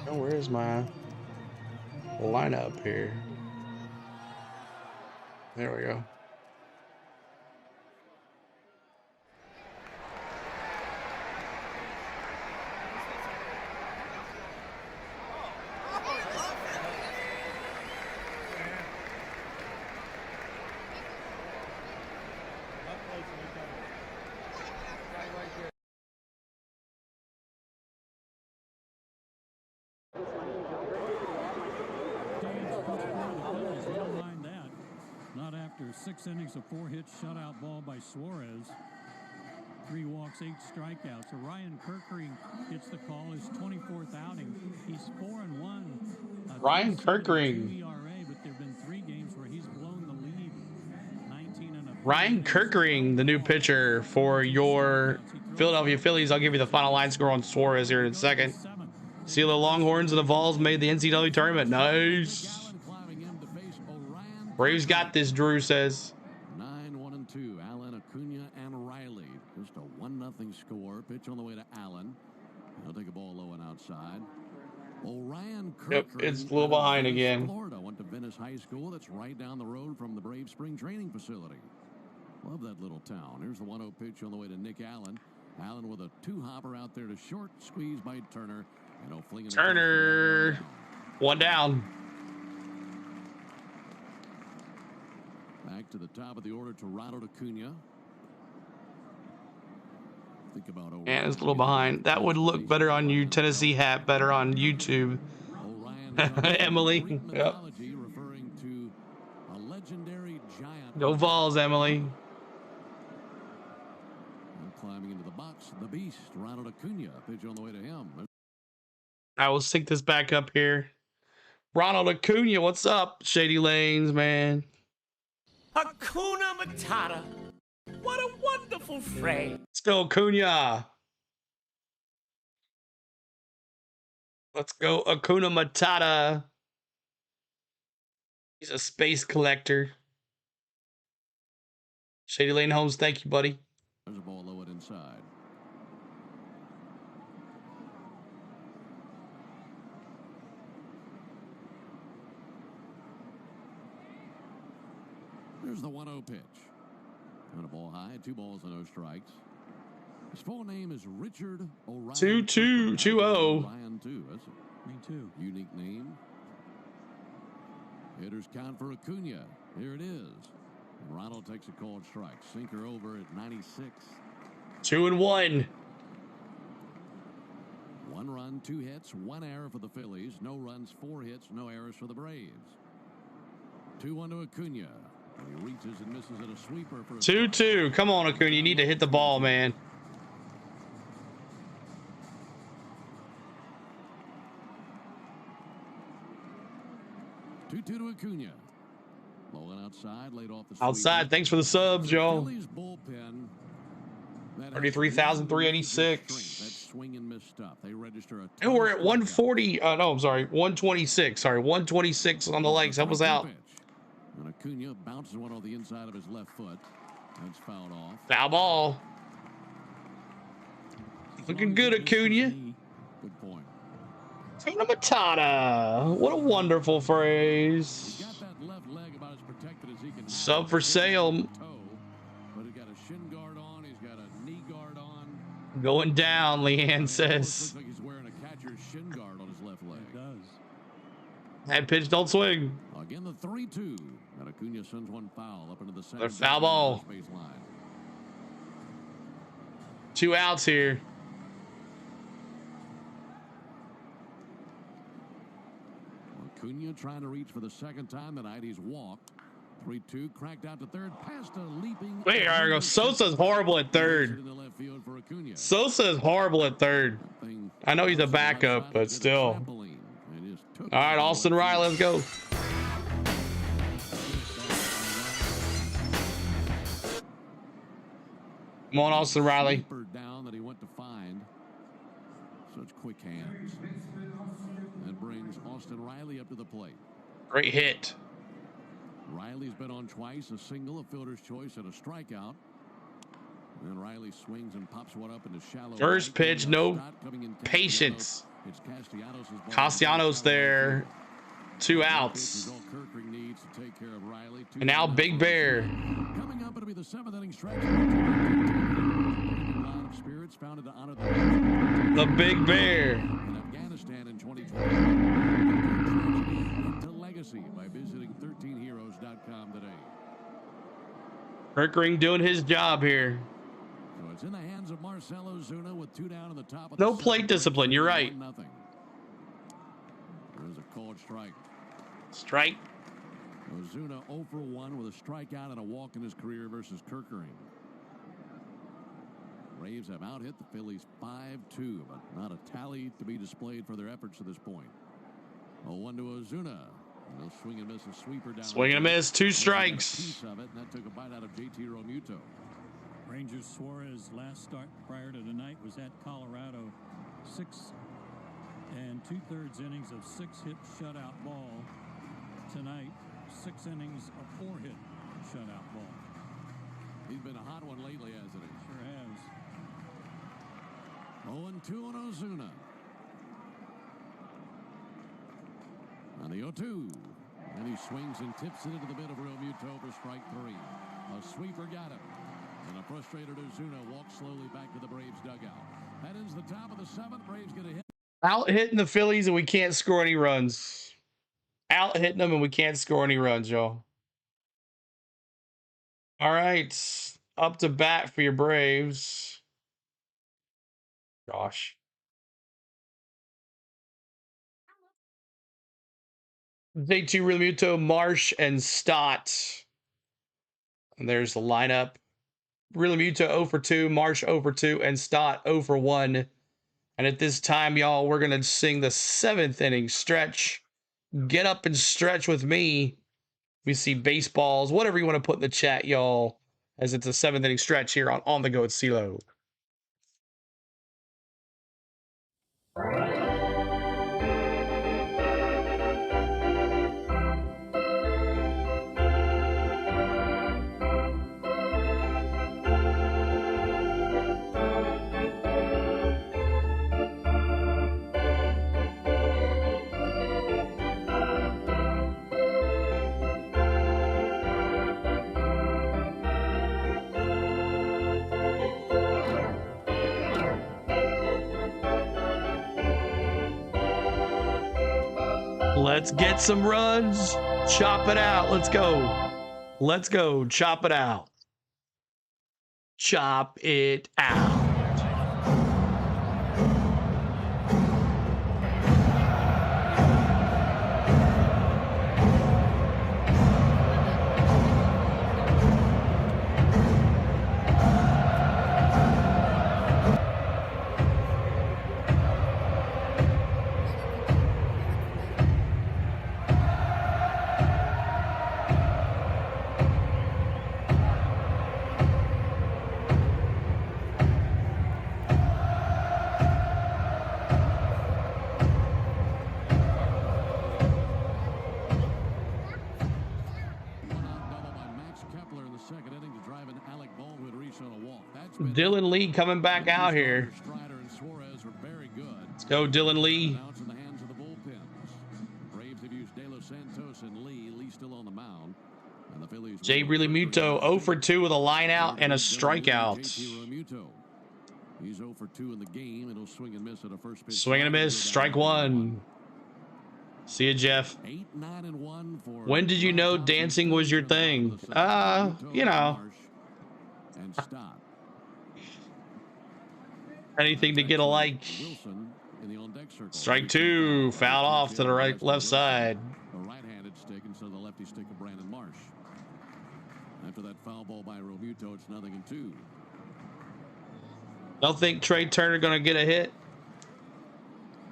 Oh, where's my lineup here? There we go. Not after 6 innings of 4 hits, shutout ball by Suarez. 3 walks, 8 strikeouts. Ryan Kirkering gets the call, his 24th outing. He's 4-1. Ryan Kirkering. ERA, but there have been 3 games where he's blown the lead. 19 and a Ryan Kirkering, the new pitcher for your Philadelphia Phillies. I'll give you the final line score on Suarez here in a second. See the Longhorns and the Vols made the NCAA tournament. Nice. Braves got this, Drew says. 9-1-2. Allen, Acuna, and Riley. Just a 1-0 score. Pitch on the way to Allen. He'll take a ball low and outside. Ryan Kirkering. Yep, it's a little behind again. Florida went to Venice High School. That's right down the road from the Braves spring training facility. Love that little town. Here's the 1-0 pitch on the way to Nick Allen. Allen with a 2-hopper out there to short, squeeze by Turner. And fling Turner. 1 down. Back to the top of the order to Ronald Acuna. Think about and it's a little behind. That would look better on you. Tennessee hat better on YouTube. Emily. Yep. Referring to a legendary giant. Go Vols, Emily. And climbing into the box, the beast, Ronald Acuna. Pitch on the way to him. I will sync this back up here. Ronald Acuna, what's up? Shady Lanes, man. Hakuna Matata. What a wonderful phrase. Still Acuna. Let's go Hakuna Matata. He's a space collector. Shady Lane Holmes, thank you, buddy. There's a ball low and inside. There's the 1-0 pitch. And a ball high, 2 balls and no strikes. His full name is Richard O'Ryan. 2-2-2-0. Ryan 2. That's a unique name. Hitters count for Acuna. Here it is. Ronald takes a called strike. Sinker over at 96. 2-1. 1 run, 2 hits, 1 error for the Phillies. No runs, 4 hits, no errors for the Braves. 2-1 to Acuna. And he reaches and misses at a sweeper for 2-2. Come on, Acuna. You need to hit the ball, man. To Acuna. Low and outside, laid off the outside. Thanks for the subs, y'all. 33,386. That swing and miss stuff. They register a and we're at 140. No, I'm sorry. 126. Sorry, 126 on the legs. Help us out. And Acuna bounces one on the inside of his left foot. That's fouled off. Foul ball. Looking good, Acuna. Good point. Hakuna Matata. What a wonderful phrase. He got that left leg about as protected as he can. Sub for sale. But he's got a shin guard on. He's got a knee guard on. Going down, Leanne says. Looks like he's wearing a catcher's shin guard on his left leg. It does. That pitch don't swing. Again, the 3-2. And Acuna sends one foul up into the center. Their foul ball. Baseline. 2 outs here. Acuna trying to reach for the second time tonight. He's walked. 3-2, cracked out to third, past a leaping. Wait, there we go. Sosa's horrible at third. Sosa is horrible at third. I know he's a backup, but still. All right, Austin Riley, let's go. Come on, Austin Riley. Down that he went to find. Such quick hands. That brings Austin Riley up to the plate. Great hit. Riley's been on twice, a single, a fielder's choice, and a strikeout. And then Riley swings and pops one up into shallow. First pitch, no patience. Castellanos there. 2 outs. And now Big Bear. Coming up, it'll be the 7th inning stretch. Spirits founded to honor the Big Bear. In Afghanistan in 2020. To legacy by visiting 13heroes.com today. Kirkering doing his job here. So it's in the hands of Marcelo Zuna with 2 down in the top of no the plate discipline. You're right. There's a called strike. Strike. Ozuna 0 for 1 with a strikeout and a walk in his career versus Kirkering. Braves have out-hit the Phillies 5-2, but not a tally to be displayed for their efforts to this point. 0-1 to Ozuna. No swing and miss, a sweeper down. Swing and miss, 2 strikes. Piece of it, and that took a bite out of JT Realmuto. Rangers Suarez last start prior to tonight was at Colorado. 6 2/3 innings of 6-hit shutout ball. Tonight, 6 innings of 4-hit shutout ball. He's been a hot one lately, hasn't he? Sure has. 0-2 on Ozuna. On the 0-2. And he swings and tips it into the mid of Realmuto for strike 3. A sweeper got him. And a frustrated Ozuna walks slowly back to the Braves dugout. That ends the top of the 7th. Braves get a hit. Out hitting the Phillies and we can't score any runs. Out hitting them and we can't score any runs, y'all. All right. Up to bat for your Braves. Gosh. J2, Realmuto, Marsh, and Stott. And there's the lineup. Realmuto 0 for 2, Marsh 0 for 2, and Stott 0 for 1. And at this time, y'all, we're going to sing the 7th inning stretch. Get up and stretch with me. We see baseballs, whatever you want to put in the chat, y'all, as it's a 7th inning stretch here on the Go at CeeLo. Let's get some runs. Chop it out. Let's go. Let's go. Chop it out. Chop it out. Dylan Lee coming back out here. Let's go, Dylan Lee. Jay Realmuto 0 for 2 with a line out and a strikeout. He's 0 for 2 in the game, and he'll swing and miss at a first pitch. Swing and a miss, strike 1. See you, Jeff. 8-9-1 for when did you know dancing was your thing? You know. And stop. Anything to get a like. Strike 2, fouled off to the left side. A right-handed stick instead of the lefty stick of Brandon Marsh. After that foul ball by Realmuto, it's 0-2. Don't think Trey Turner gonna get a hit.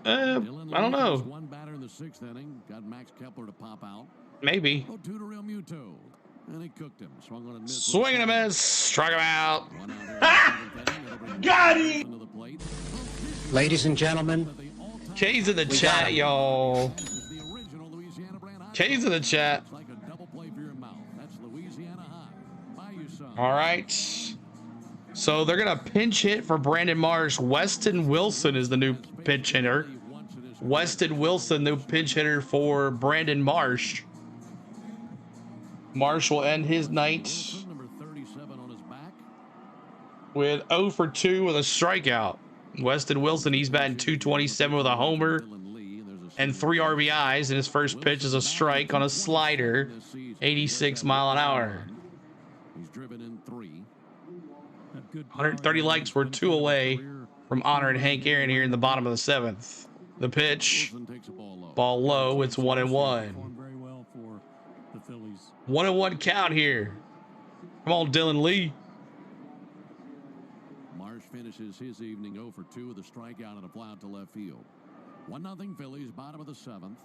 I don't know. One batter in the 6th inning. Got Max Kepler to pop out. Maybe. 0-2 to Realmuto. And he cooked him. Swung on a miss. Swing and a miss. Strike him out. Got him! Ladies and gentlemen, K's in the chat, y'all. K's in the chat. All right. So they're going to pinch hit for Brandon Marsh. Weston Wilson is the new pinch hitter. Weston Wilson, new pinch hitter for Brandon Marsh. Marsh will end his night with 0 for 2 with a strikeout. Weston Wilson, he's batting .227 with a homer and 3 RBIs, and his first pitch is a strike on a slider, 86 mile an hour. He's driven in 3. 130 likes. We're 2 away from honoring Hank Aaron here in the bottom of the 7th. The pitch, ball low. It's 1-1. 1-1 count here. Come on, Dylan Lee. Marsh finishes his evening 0 for 2 with a strikeout and a fly out to left field. 1-0 Phillies, bottom of the 7th.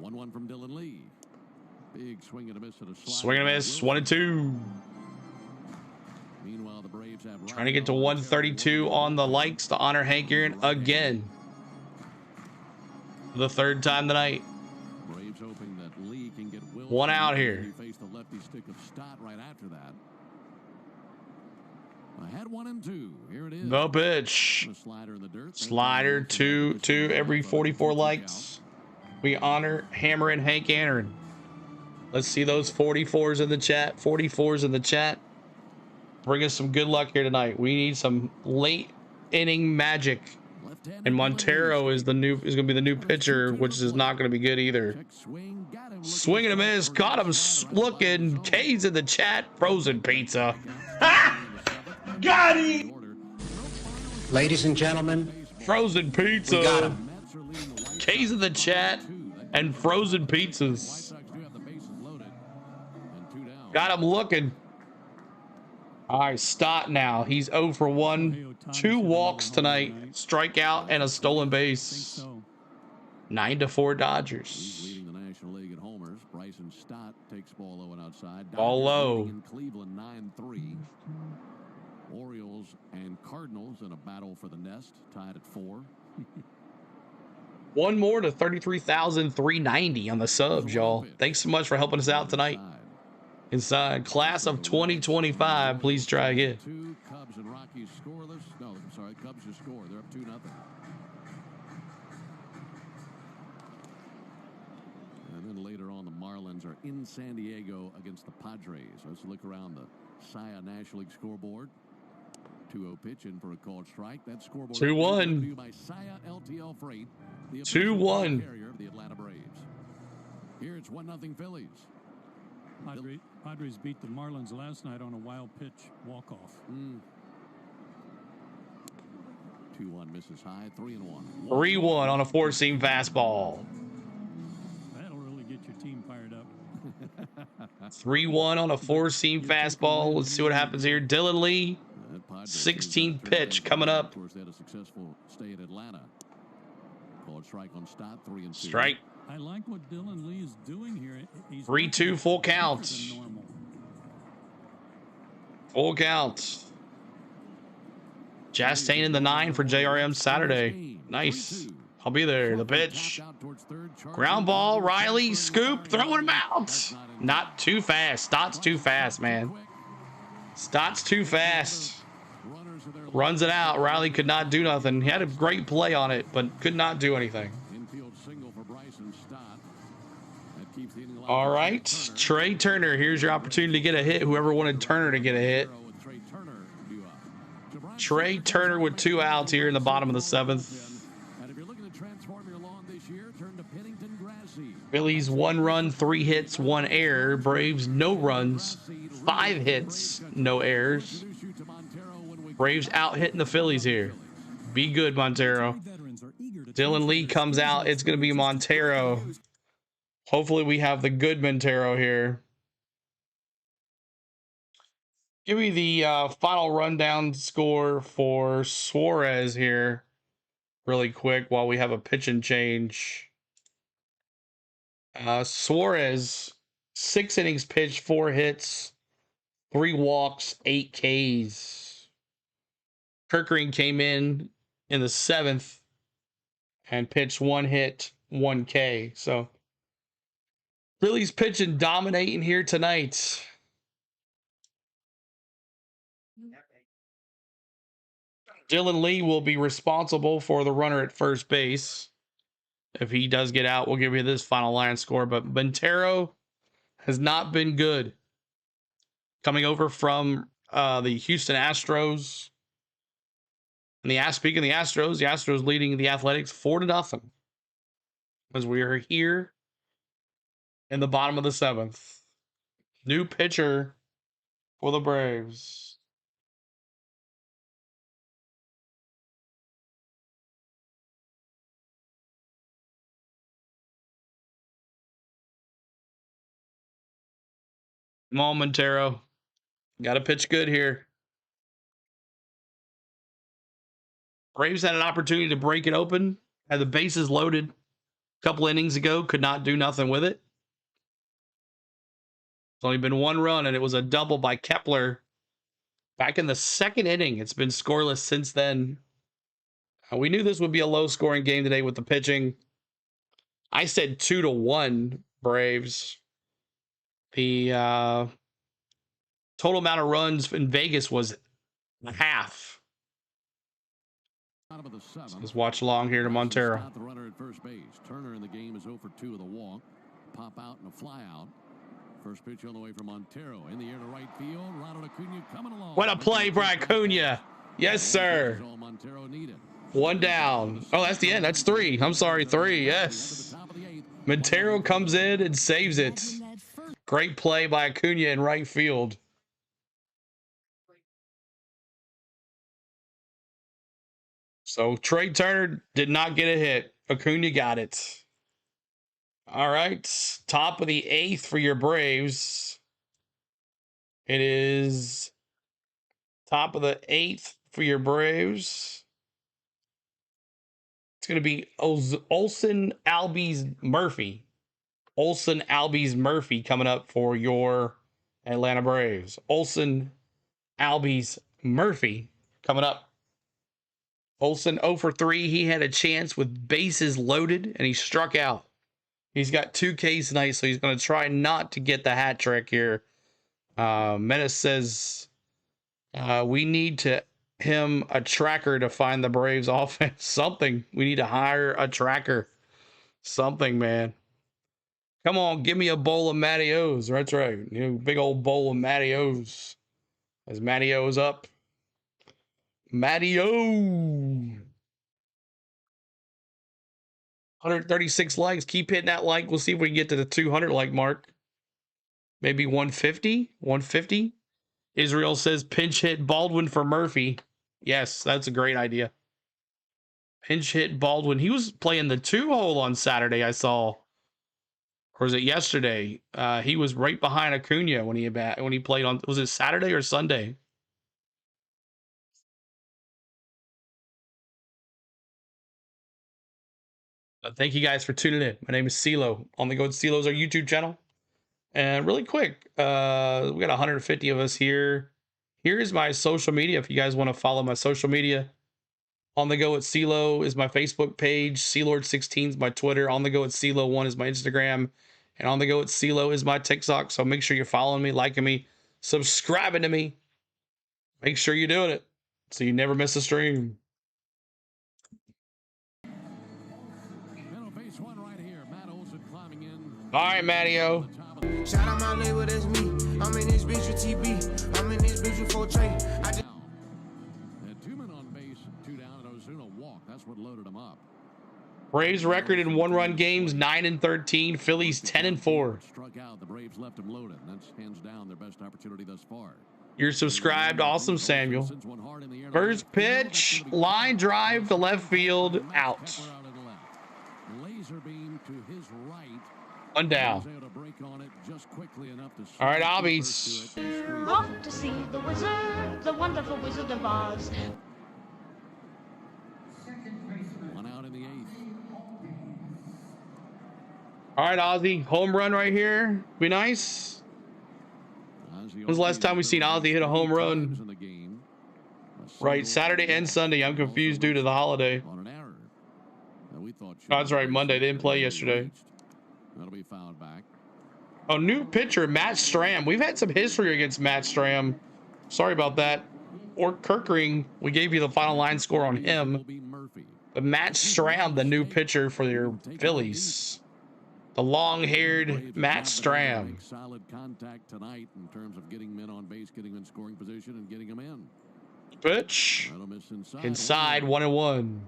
1-1 from Dylan Lee. Big swing and a miss at a slide. Swing and a miss. 1-2. Meanwhile, the Braves have trying to get to 132 on the likes to honor Hank Aaron again. The 3rd time tonight. Braves hoping that Lee can get Wilson. 1 out here. He faced the lefty stick of Stott right after that. Ahead 1-2. Here it is. The pitch. Slider in the dirt. Slider 2 every 44 likes. We honor Hammer and Hank Aaron. Let's see those 44s in the chat. 44s in the chat. Bring us some good luck here tonight. We need some late inning magic. And Montero is going to be the new pitcher, which is not going to be good either. Swing and a miss. Got him looking. K's in the chat. Frozen pizza. Got him! ladies and gentlemen, Frozen pizza. we got him. K's in the chat and frozen pizzas. Got him looking. All right, Stott now. He's 0 for 1. 2 walks tonight. Strikeout and a stolen base. 9-4 Dodgers. Leading the National League in homers. Bryson Stott takes ball low and outside. Ball low. In Cleveland 9-3. Orioles and Cardinals in a battle for the nest, tied at 4. One more to 33,390 on the subs, y'all. Thanks so much for helping us out tonight. Inside class of 2025, please try again. 2 Cubs and Rockies scoreless. No, I'm sorry, Cubs just scored. They're up 2-0. And then later on, the Marlins are in San Diego against the Padres. Let's look around the SIA National League scoreboard. 2-0 pitch in for a called strike. That scoreboard 2-1. by SIA LTL Freight, the 2-1. carrier of the Atlanta Braves. Here it's 1-0 Phillies. Padres beat the Marlins last night on a wild pitch walk-off. 2-1 misses high. 3-1. 3-1 on a 4-seam fastball. That'll really get your team fired up. 3-1 on a 4-seam fastball. Let's see what happens here. Dylan Lee, 16th pitch coming up. Of course, they had a successful stay in Atlanta. Called strike on Stott. 3-2. Strike. I like what Dylan Lee is doing here. He's 3-2 full count. Full count. Chastain in the 9 for JRM Saturday. Nice. I'll be there. The pitch. Ground ball. Riley. Scoop. Throwing him out. Not too fast. Stott's too fast, man. Stott's too fast. Runs it out. Riley could not do nothing. He had a great play on it, but could not do anything. All right. Trey Turner. Here's your opportunity to get a hit. Whoever wanted Turner to get a hit. Trey Turner with 2 outs here in the bottom of the 7th. Phillies 1 run, 3 hits, 1 error. Braves no runs, 5 hits, no errors. Braves out hitting the Phillies here. Be good, Montero. Dylan Lee comes out. It's going to be Montero. Hopefully we have the good Montero here. Give me the final rundown score for Suarez here really quick while we have a pitch and change. Suarez, 6 innings pitched, 4 hits, 3 walks, 8 Ks. Kirkering came in the 7th and pitched 1 hit, 1 K. So Phillies pitching dominating here tonight. Dylan Lee will be responsible for the runner at first base. If he does get out, we'll give you this final line score. But Montero has not been good. Coming over from the Houston Astros. And speaking of the Astros leading the Athletics 4-0. As we are here in the bottom of the 7th. New pitcher for the Braves. Come on, Montero. Got to pitch good here. Braves had an opportunity to break it open. Had the bases loaded a couple innings ago. Could not do nothing with it. It's only been 1 run, and it was a double by Kepler. Back in the 2nd inning. It's been scoreless since then. We knew this would be a low-scoring game today with the pitching. I said 2-1 Braves. The total amount of runs in Vegas was half. Let's watch along here to Montero. The runner at first base. Turner in the game is 0 for 2 with a walk. Pop out and a fly out. First pitch on the way from Montero. In the air to right field. Ronald Acuna coming along. What a play for Acuna. Yes, sir. 1 down. Oh, that's the end. That's 3. I'm sorry, 3. Yes. Montero comes in and saves it. Great play by Acuna in right field. So Trey Turner did not get a hit. Acuna got it. All right. Top of the 8th for your Braves. It is top of the 8th for your Braves. It's going to be Olsen Albies Murphy. Olsen Albies Murphy coming up for your Atlanta Braves. Olsen Albies Murphy coming up. Olsen 0 for 3. He had a chance with bases loaded, and he struck out. He's got 2 Ks tonight, so he's going to try not to get the hat trick here. Menace says, we need him a tracker to find the Braves offense. Something. We need to hire a tracker. Something, man. Come on, give me a bowl of Matty O's. That's right. Big old bowl of Matty O's. As Matty O's up. Matty O. 136 likes. Keep hitting that like. We'll see if we can get to the 200 like mark. Maybe 150. 150. Israel says pinch hit Baldwin for Murphy. Yes, that's a great idea. Pinch hit Baldwin. He was playing the 2-hole on Saturday, I saw. Or was it yesterday? He was right behind Acuna when he played on. Was it Saturday or Sunday? Thank you guys for tuning in. My name is CeeLo. On the Go with CeeLo is our YouTube channel. And really quick, we got 150 of us here. Here's my social media. If you guys want to follow my social media, On the Go with CeeLo is my Facebook page. CeeLord16 is my Twitter. On the Go with CeeLo1 is my Instagram. And On the Go with CeeLo is my TikTok. So make sure you're following me, liking me, subscribing to me. Make sure you're doing it so you never miss a stream. All right, Matty-O. Shout out my label, that's me. I'm in this bitch with TB. I'm in this bitch with 4 Trey. I just... Had 2 men on base, 2 down, and Ozuna walked. That's what loaded him up. Braves record in 1-run games, 9-13. Phillies 10-4. Struck out. The Braves left him loaded. That's hands down their best opportunity thus far. You're subscribed. Awesome, Samuel. First pitch, line drive to left field, out. Laser beam to his right. One down. All right, Obbies. Off to see the wizard, the wonderful Wizard of Oz. One out in the 8th. All right, Ozzy. Home run right here. Be nice. When's the last time we seen Ozzy hit a home run? Right, Saturday and Sunday. I'm confused due to the holiday. Oh, that's right, Monday. They didn't play yesterday. That'll be fouled back. Oh, new pitcher, Matt Stram. We've had some history against Matt Stram. Sorry about that. Or Kirkring. We gave you the final line score on him. But Matt Stram, the new pitcher for your Phillies. The long-haired Matt Stram. Solid contact tonight in terms of getting men on base, getting them in scoring position, and getting them in. Pitch. Inside 1-1.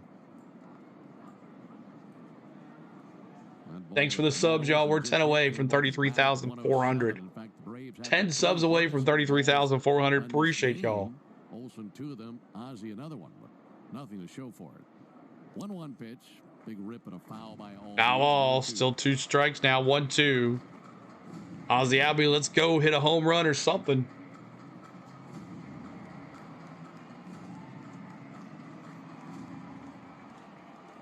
Thanks for the subs, y'all. We're 10 away from 33,400. 10 subs away from 33,400. Appreciate y'all. Olsen, 2 of them. Ozzy, another one, but nothing to show for it. 1-1 pitch. Big rip and a foul by all. Foul ball. Still 2 strikes now. 1-2. Ozzy Albie, let's go hit a home run or something.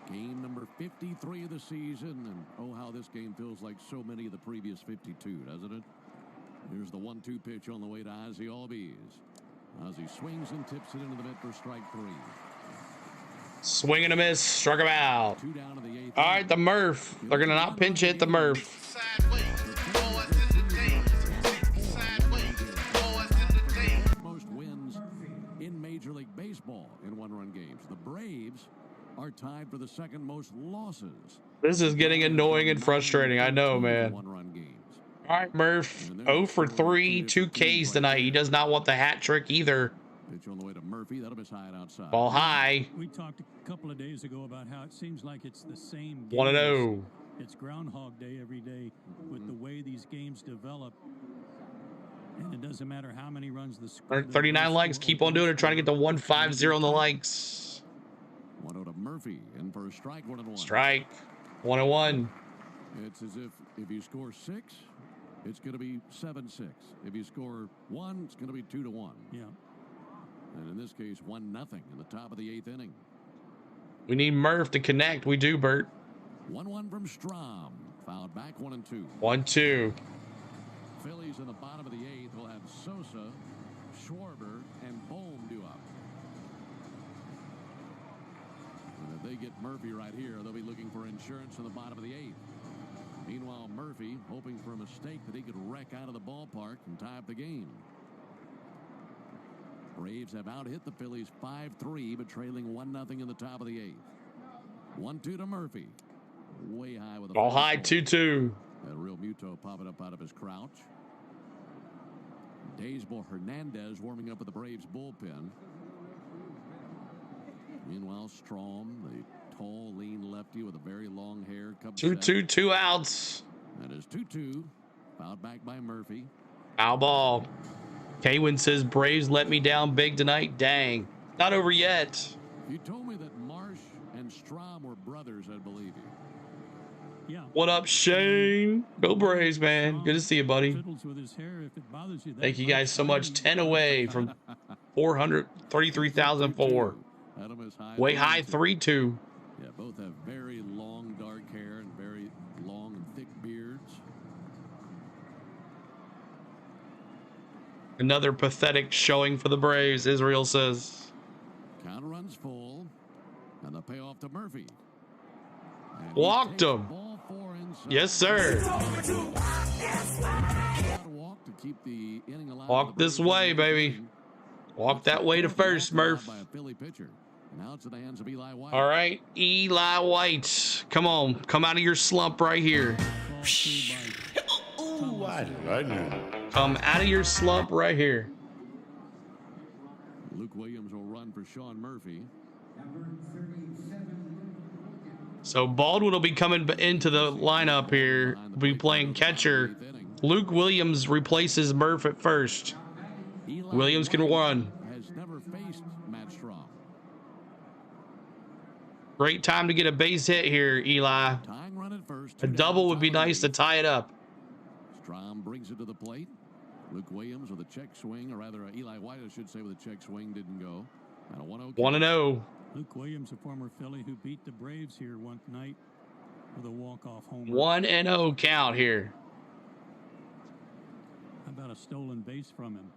Game number 53 of the season, and oh, how this game feels like so many of the previous 52, doesn't it? Here's the 1-2 pitch on the way to Ozzy Albies. Ozzy swings and tips it into the mid for strike 3. Swing and a miss. Struck him out. All right, the Murph. They're going to not pinch hit the Murph. Most wins in Major League Baseball in one-run games. The Braves are tied for the second most losses. This is getting annoying and frustrating. I know, man. All right, Murph. 0 for 3, 2 Ks tonight. He does not want the hat trick either. Pitch on the way to Murphy. That'll miss high and outside. Ball high. We talked a couple of days ago about how it seems like it's the same game. 1-0. It's Groundhog Day every day with the way these games develop. And it doesn't matter how many runs the score. 39 likes. Keep on doing it. Trying to get to 150 on the likes. 1-0 to Murphy. In for a strike. 1-1. Strike. 1-1. It's as if you score 6, it's going to be 7-6. If you score 1, it's going to be 2-1. Yeah. And in this case, 1-0 in the top of the 8th inning. We need Murph to connect. We do, Bert. 1-1 from Strom. Fouled back 1-2. 1-2. Phillies in the bottom of the 8th will have Sosa, Schwarber, and Bohm due up. And if they get Murphy right here, they'll be looking for insurance in the bottom of the 8th. Meanwhile, Murphy hoping for a mistake that he could wreck out of the ballpark and tie up the game. Braves have out-hit the Phillies 5-3, but trailing 1-0 in the top of the 8th. 1-2 to Murphy. Way high with a ball high, 2-2. That real Muto popping up out of his crouch. Daysbel Hernandez warming up with the Braves bullpen. Meanwhile, Strom, the tall, lean lefty with a very long hair. 2-2, 2 outs. That is 2-2. Fouled back by Murphy. Foul ball. Kaywin says, Braves let me down big tonight. Dang. Not over yet. If you told me that Marsh and Strom were brothers, I'd believe you. Yeah. What up, Shane? Go Braves, man. Good to see you, buddy. Thank you guys so much. 10 away from 433,004. Way high, 3-2. Yeah, both have very long, dark hair and very long and thick beards. Another pathetic showing for the Braves, Israel says. Count runs full, and the payoff to Murphy. And walked him. Yes, sir. Walk this way, baby. Walk that way to first, Murph. All right, Eli White. Come on. Come out of your slump right here. Ooh, I know. Come out of your slump right here. Luke Williams will run for Sean Murphy. So Baldwin will be coming into the lineup here. Will be playing catcher. Luke Williams replaces Murph at first. Williams can run. Has never faced Matt Strom. Great time to get a base hit here, Eli. Tying run at first. A double would be nice to tie it up. Strom brings it to the plate. Luke Williams with a check swing, or rather Eli White, I should say, with a check swing, didn't go. And a 1-0. 1-0. Luke Williams, a former Philly who beat the Braves here one night with a walk-off homer. 1-0 count here. How about a stolen base from him?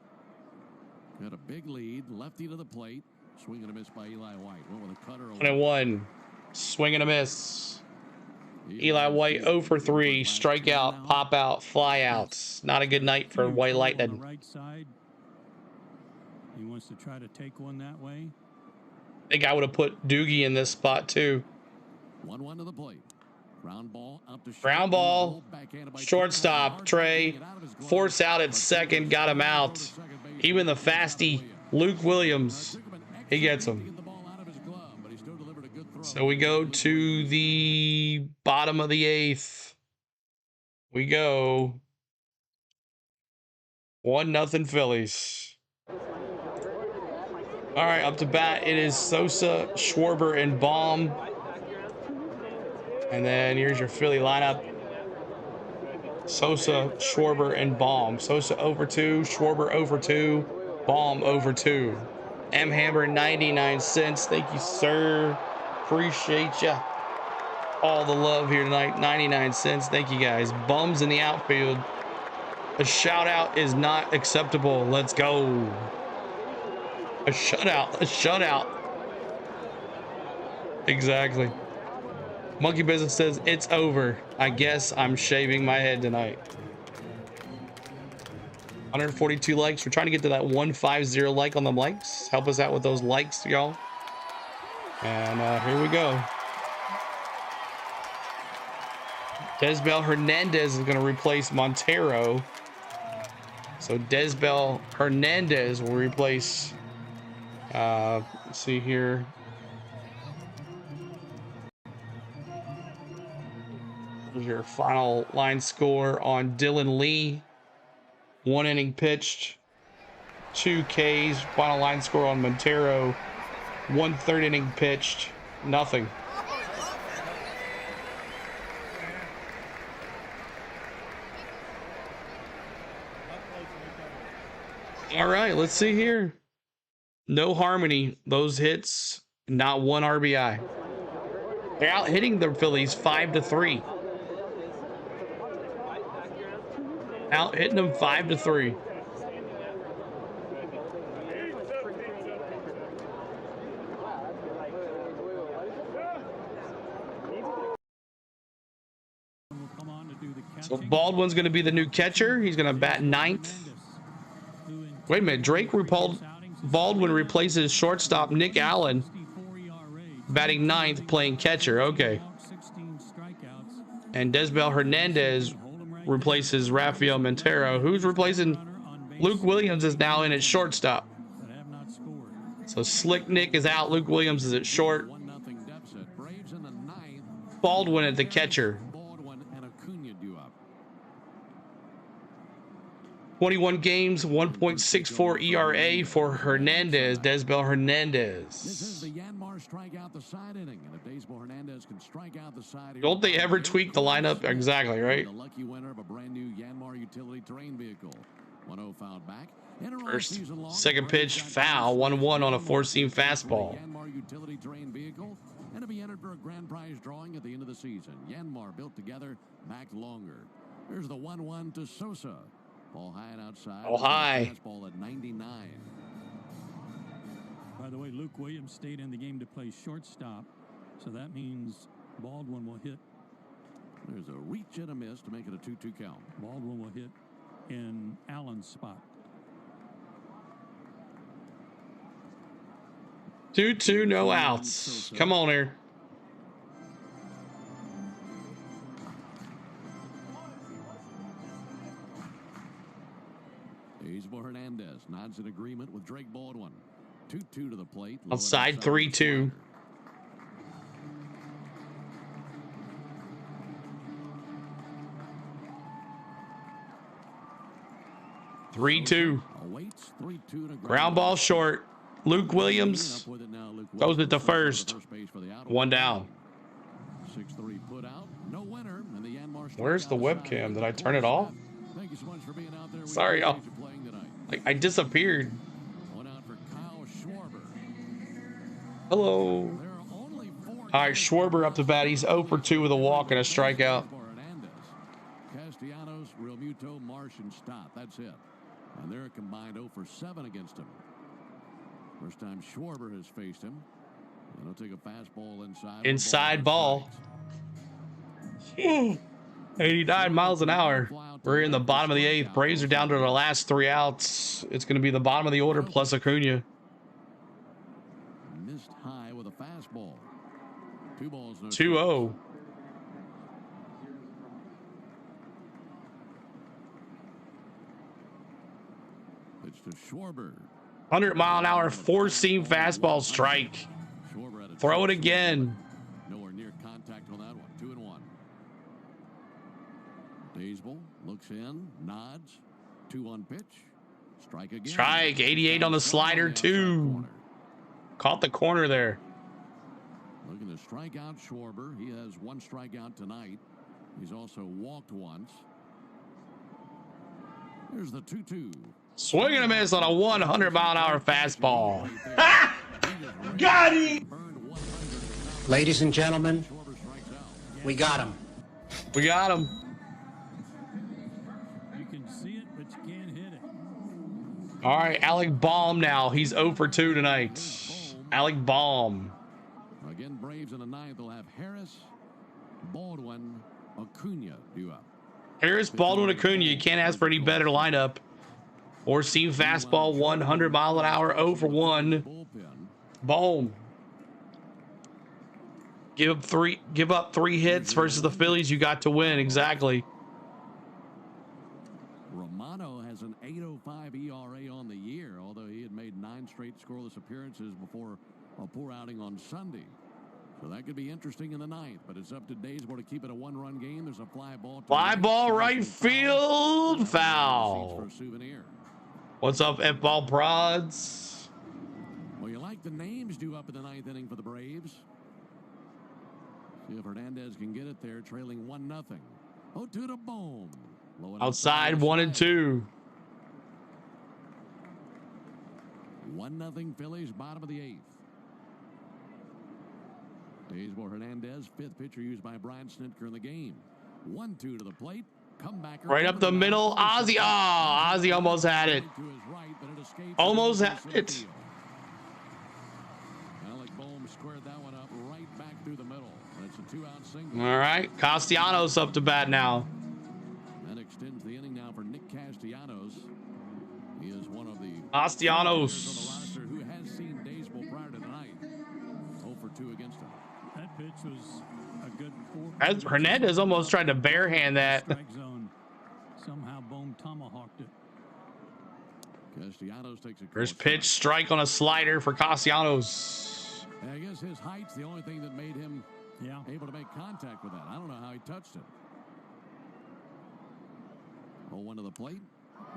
Got a big lead, lefty to the plate. Swing and a miss by Eli White. Went with a cutter. 1-1. Swing and a miss. Eli White 0 for 3. Strikeout, pop out, fly outs. Not a good night for White Lightning. On the right side. He wants to try to take one that way. I think I would have put Doogie in this spot too. 1-1 to the plate. Ground ball up to ground ball. Shortstop, Trey. Force out at second, got him out. Even the fasty Luke Williams, he gets him. So we go to the bottom of the 8th. We go 1-0 Phillies. All right, up to bat, it is Sosa, Schwarber, and Baum. And then here's your Philly lineup. Sosa, Schwarber, and Baum. Sosa over 2, Schwarber over 2, Baum over 2. M. Hammer, 99 cents. Thank you, sir. Appreciate ya. All the love here tonight. 99 cents. Thank you, guys. Bums in the outfield. A shout out is not acceptable. Let's go. A shutout. A shutout. Exactly. Monkey Business says it's over. I guess I'm shaving my head tonight. 142 likes. We're trying to get to that 150 like on the likes. Help us out with those likes, y'all. And here we go. Desbel Hernandez is going to replace Montero. So Desbel Hernandez will replace. Let's see here. Here's your final line score on Dylan Lee. 1 inning pitched, 2 Ks. Final line score on Montero. 1/3 inning pitched, nothing. All right, let's see here. No harmony. Those hits, not 1 RBI. They're out hitting the Phillies 5-3. Out hitting them 5-3. So Baldwin's going to be the new catcher. He's going to bat 9th. Wait a minute. Baldwin replaces shortstop Nick Allen, batting 9th, playing catcher. Okay. And Desbel Hernandez replaces Rafael Montero. Who's replacing? Luke Williams is now in at shortstop. So Slick Nick is out. Luke Williams is at short. Baldwin at the catcher. 21 games, 1.64 ERA for Hernandez, Desbel Hernandez. This is the Yanmar strikeout the side inning, and if Desbel Hernandez can strike out the side here, don't they ever tweak the lineup? Exactly, right? The lucky winner of a brand new Yanmar utility terrain vehicle. 1-0 fouled back. First, second pitch, foul, 1-1 on a 4-seam fastball. Yanmar utility terrain vehicle, and to be entered for a grand prize drawing at the end of the season. Yanmar built together, back longer. Here's the 1-1 to Sosa. Ball high and outside. Oh, high. Fastball at 99. By the way, Luke Williams stayed in the game to play shortstop, so that means Baldwin will hit. There's a reach and a miss to make it a 2-2 count. Baldwin will hit in Allen's spot. 2-2, no outs. Come on here. Desbel Hernandez nods in agreement with Drake Baldwin. 2-2 to the plate. Outside 3-2. Ground ball short. Luke Williams throws it to first. 1 down. 6-3 put out. No winner. And the Yanmar Where's the webcam? Did I turn it off? Thank you so much for being out there. Sorry, y'all. Like, I disappeared. One out for Kyle Schwarber. Hello. All right, Schwarber up to bat. He's 0 for 2 with a walk and a strikeout. Castellanos, Realmuto, Marsh, and Stott. That's it. And they're a combined 0 for 7 against him. First time Schwarber has faced him. And he'll take a fastball inside. Inside ball. 89 miles an hour. We're in the bottom of the 8th. Braves are down to the last 3 outs. It's going to be the bottom of the order plus Acuna. Missed high with a fastball. 2 balls, no 2-0. Pitch to Schwarber. 100-mile-an-hour four-seam fastball strike. Throw it again. Nowhere near contact on that one. 2-1. Daysbel looks in, nods. 2-1 pitch. Strike again. Strike. 88 on the slider, 2. Caught the corner there. Looking to strike out Schwarber. He has 1 strikeout tonight. He's also walked once. Here's the 2-2. Swing and a miss on a 100-mile-an-hour fastball. Got him! Ladies and gentlemen, we got him. We got him. You can see it, but you can't hit it. All right, Alec Baum now. He's 0 for 2 tonight. Alec Baum. Again, Braves in the 9th. They'll have Harris, Baldwin, Acuna due up. Harris, Baldwin, Acuna. You can't ask for any better lineup. Four-seam fastball, 100-mile-an-hour, 0 for 1. Boom. Give up three hits versus the Phillies. You got to win. Exactly. Romano has an 8.05 ERA on the year, although he had made 9 straight scoreless appearances before a poor outing on Sunday. So that could be interesting in the 9th, but it's up to Daysbel to keep it a 1-run game. There's a fly ball. Fly ball, right field, foul. For a souvenir. What's up, F-ball prods? Well, you like the names due up in the 9th inning for the Braves. See if Hernandez can get it there, trailing 1-0. 0-2 to Bohm. Outside 1 and 2. 1-0 Phillies, bottom of the 8th. Daysbel Hernandez, 5th pitcher used by Brian Snitker in the game. 1-2 to the plate. Comebacker Right up the middle. Ozzy. Oh, Ozzy almost had it. Almost had it. Alec Bohm squared that one up right back through the middle. That's a 2-out single. All right. Castellanos up to bat now. That extends the inning now for Nick Castellanos. He is one of the Castellanos. who has seen Daysbel prior to tonight. 0 for 2 against him. That pitch was a good 4. As Hernandez almost tried to barehand that. Strike zone. Somehow Bohm tomahawked it. Castellanos takes a First pitch, strike on a slider for Castellanos. I guess his height's the only thing that made him able to make contact with that. I don't know how he touched it. 0-1 to the plate.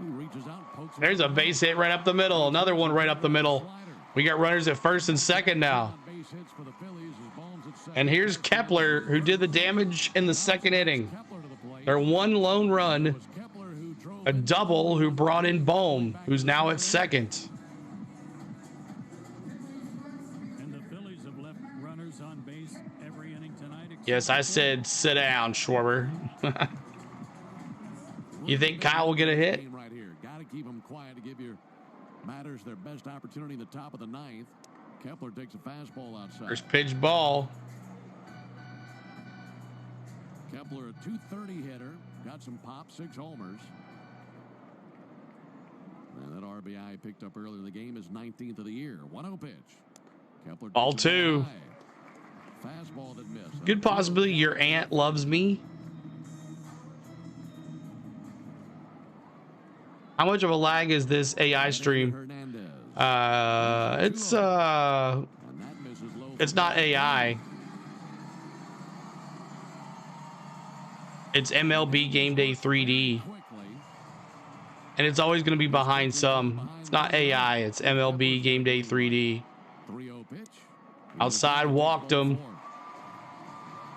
He reaches out, pokes. There's a base hit right up the middle. Another one right up the middle. We got runners at first and second now. And here's Kepler, who did the damage in the second inning. Their one lone run, a double, who brought in Bohm, who's now at second. And the Phillies have left runners on base every inning tonight. Yes, I said sit down, Schwarber. You think Kyle will get a hit? Right here. Got to keep them quiet to give your batters their best opportunity in the top of the 9th. Kepler takes a fastball outside. First pitch ball. Kepler, a 230 hitter, got some pop, 6 homers. And that RBI picked up earlier in the game is 19th of the year. 1-0 pitch. Kepler Ball 2. Fastball that missed. Could possibly your aunt loves me. How much of a lag is this AI stream? It's not AI. It's MLB Game Day 3D. And it's always going to be behind some. It's not AI, it's MLB Game Day 3D. Outside, walked him.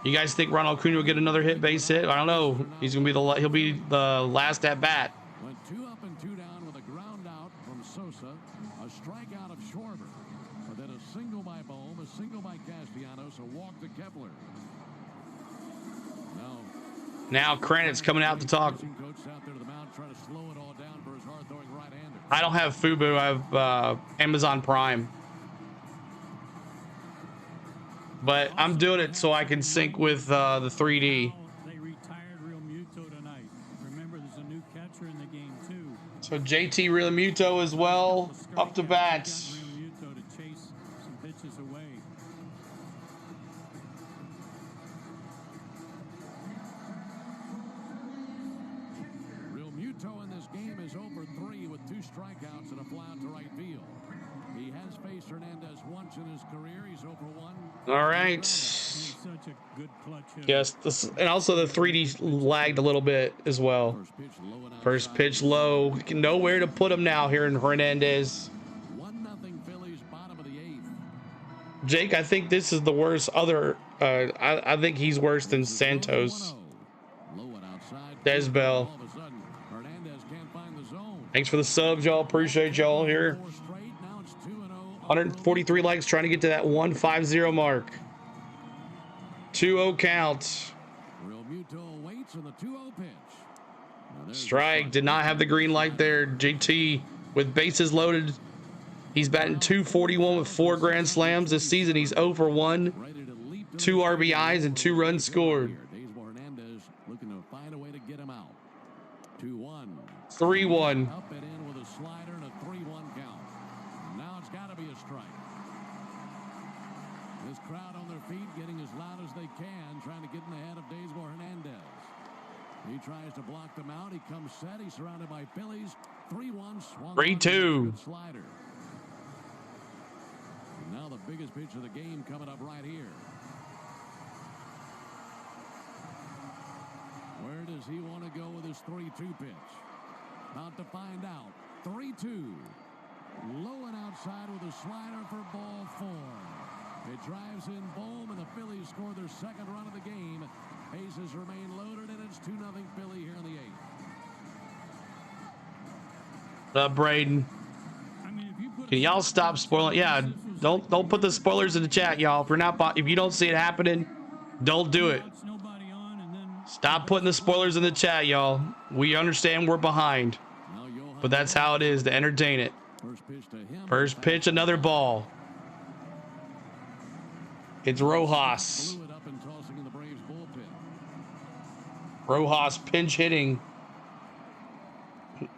You guys think Ronald Acuna will get another base hit? I don't know. He'll be the last at bat. Went 2 up and 2 down with a ground out from Sosa, a strikeout of Schwarber, but then a single by Bohm, a single by Castellanos, a walk to Kepler. Now Cranit's coming out to talk. I don't have Fubu. I have Amazon Prime. But I'm doing it so I can sync with the 3D. They retired Real Muto tonight. Remember, there's a new catcher in the game too. So JT Real Muto as well, up to bat. Real Muto to chase some pitches away. Real Muto in this game is over 3 with 2 strikeouts and a fly out to right field. He has faced Hernandez once in his career. He's over 1. All right. Yes, and also the 3D lagged a little bit as well. First pitch low. Nowhere to put him now here in Hernandez. 1-0 Phillies, bottom of the 8th. Jake, I think this is the worst other. I think he's worse than Santos. Des Bell. Thanks for the subs, y'all. Appreciate y'all here. 143 likes, trying to get to that 150 mark. 2-0 count. Strike, did not have the green light there. JT with bases loaded. He's batting .241 with 4 grand slams this season. He's 0 for 1, 2 RBIs and 2 runs scored. 3-1. Up and in with a slider and a 3-1 count. Now it's got to be a strike. This crowd on their feet getting as loud as they can, trying to get in the head of Daysmore Hernandez. He tries to block them out. He comes set. He's surrounded by Phillies. 3-1 swung. 3-2. Slider. And now the biggest pitch of the game coming up right here. Where does he want to go with his 3-2 pitch? About to find out. 3-2. Low and outside with a slider for ball 4. It drives in Bohm, and the Phillies score their second run of the game. Bases remain loaded, and it's 2-0 Philly here in the 8th. What up, Braden? Can y'all stop spoiling? Yeah, don't put the spoilers in the chat, y'all. If you don't see it happening, don't do it. Stop putting the spoilers in the chat, y'all. We understand we're behind, but that's how it is to entertain it. First pitch, another ball. It's Rojas. Rojas pinch hitting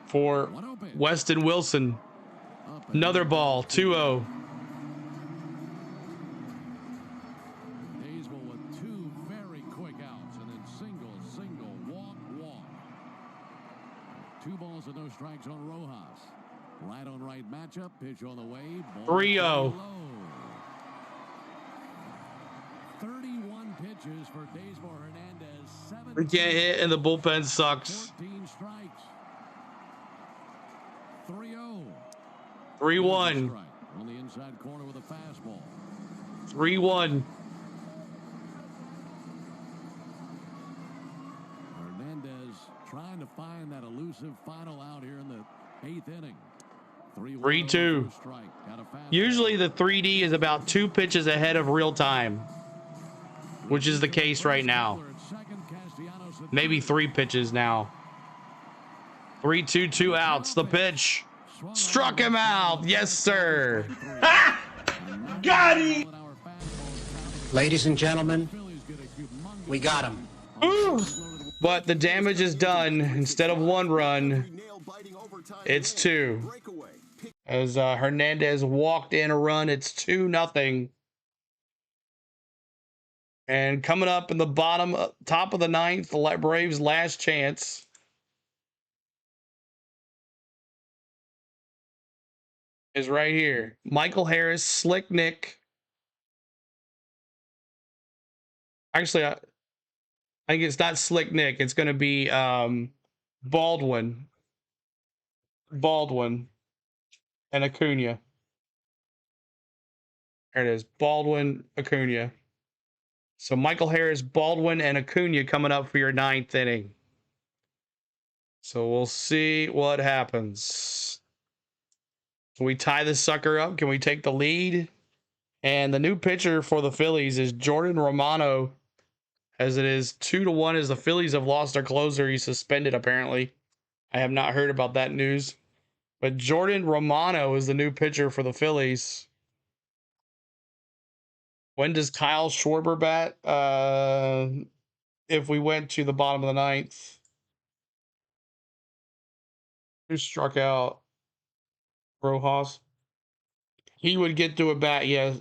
for Weston Wilson. Another ball, 2-0. With 2 very quick outs and then single, walk. 2 balls and no strikes on Rojas. Right on right matchup, pitch on the way. 3-0. 31 pitches for Daysmore Hernandez. 7 We can't hit and the bullpen sucks. 14 strikes. 3-0. 3-1. On the inside corner with a fastball. 3-1. Hernandez trying to find that elusive final out here in the 8th inning. 3-2. Usually the 3D is about 2 pitches ahead of real time, which is the case right now. Maybe 3 pitches now. 3-2, 2 outs. The pitch. Struck him out. Yes, sir. Ha! Got him! Ladies and gentlemen, we got him. But the damage is done. Instead of 1 run, it's 2. As Hernandez walked in a run, it's 2-0. And coming up in the top of the 9th, the Braves' last chance. Is right here. Michael Harris, Slick Nick. Actually, I think it's not Slick Nick. It's going to be Baldwin. And Acuna. There it is. Baldwin, Acuna. So Michael Harris, Baldwin, and Acuna coming up for your 9th inning. So we'll see what happens. Can we tie this sucker up? Can we take the lead? And the new pitcher for the Phillies is Jordan Romano, as it is 2-1 as the Phillies have lost their closer. He's suspended, apparently. I have not heard about that news. But Jordan Romano is the new pitcher for the Phillies. When does Kyle Schwarber bat? If we went to the bottom of the 9th. Who struck out? Rojas. He would get to a bat, yeah.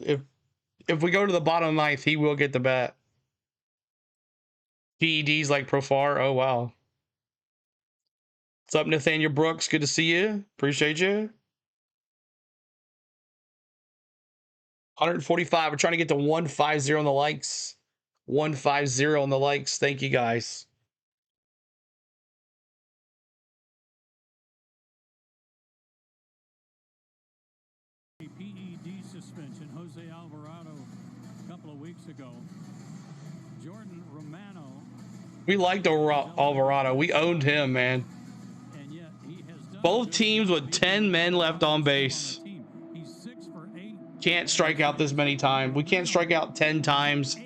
If we go to the bottom of the 9th, he will get the bat. PEDs like Profar. Oh, wow. What's up, Nathaniel Brooks? Good to see you. Appreciate you. 145. We're trying to get to 150 on the likes. 150 on the likes. Thank you, guys. PED suspension. Jose Alvarado a couple of weeks ago. Jordan Romano. We liked Alvarado. We owned him, man. And yet he has done Both teams with 10 men left on base. He's 6 for 8. Can't strike out this many times. We can't strike out 10 times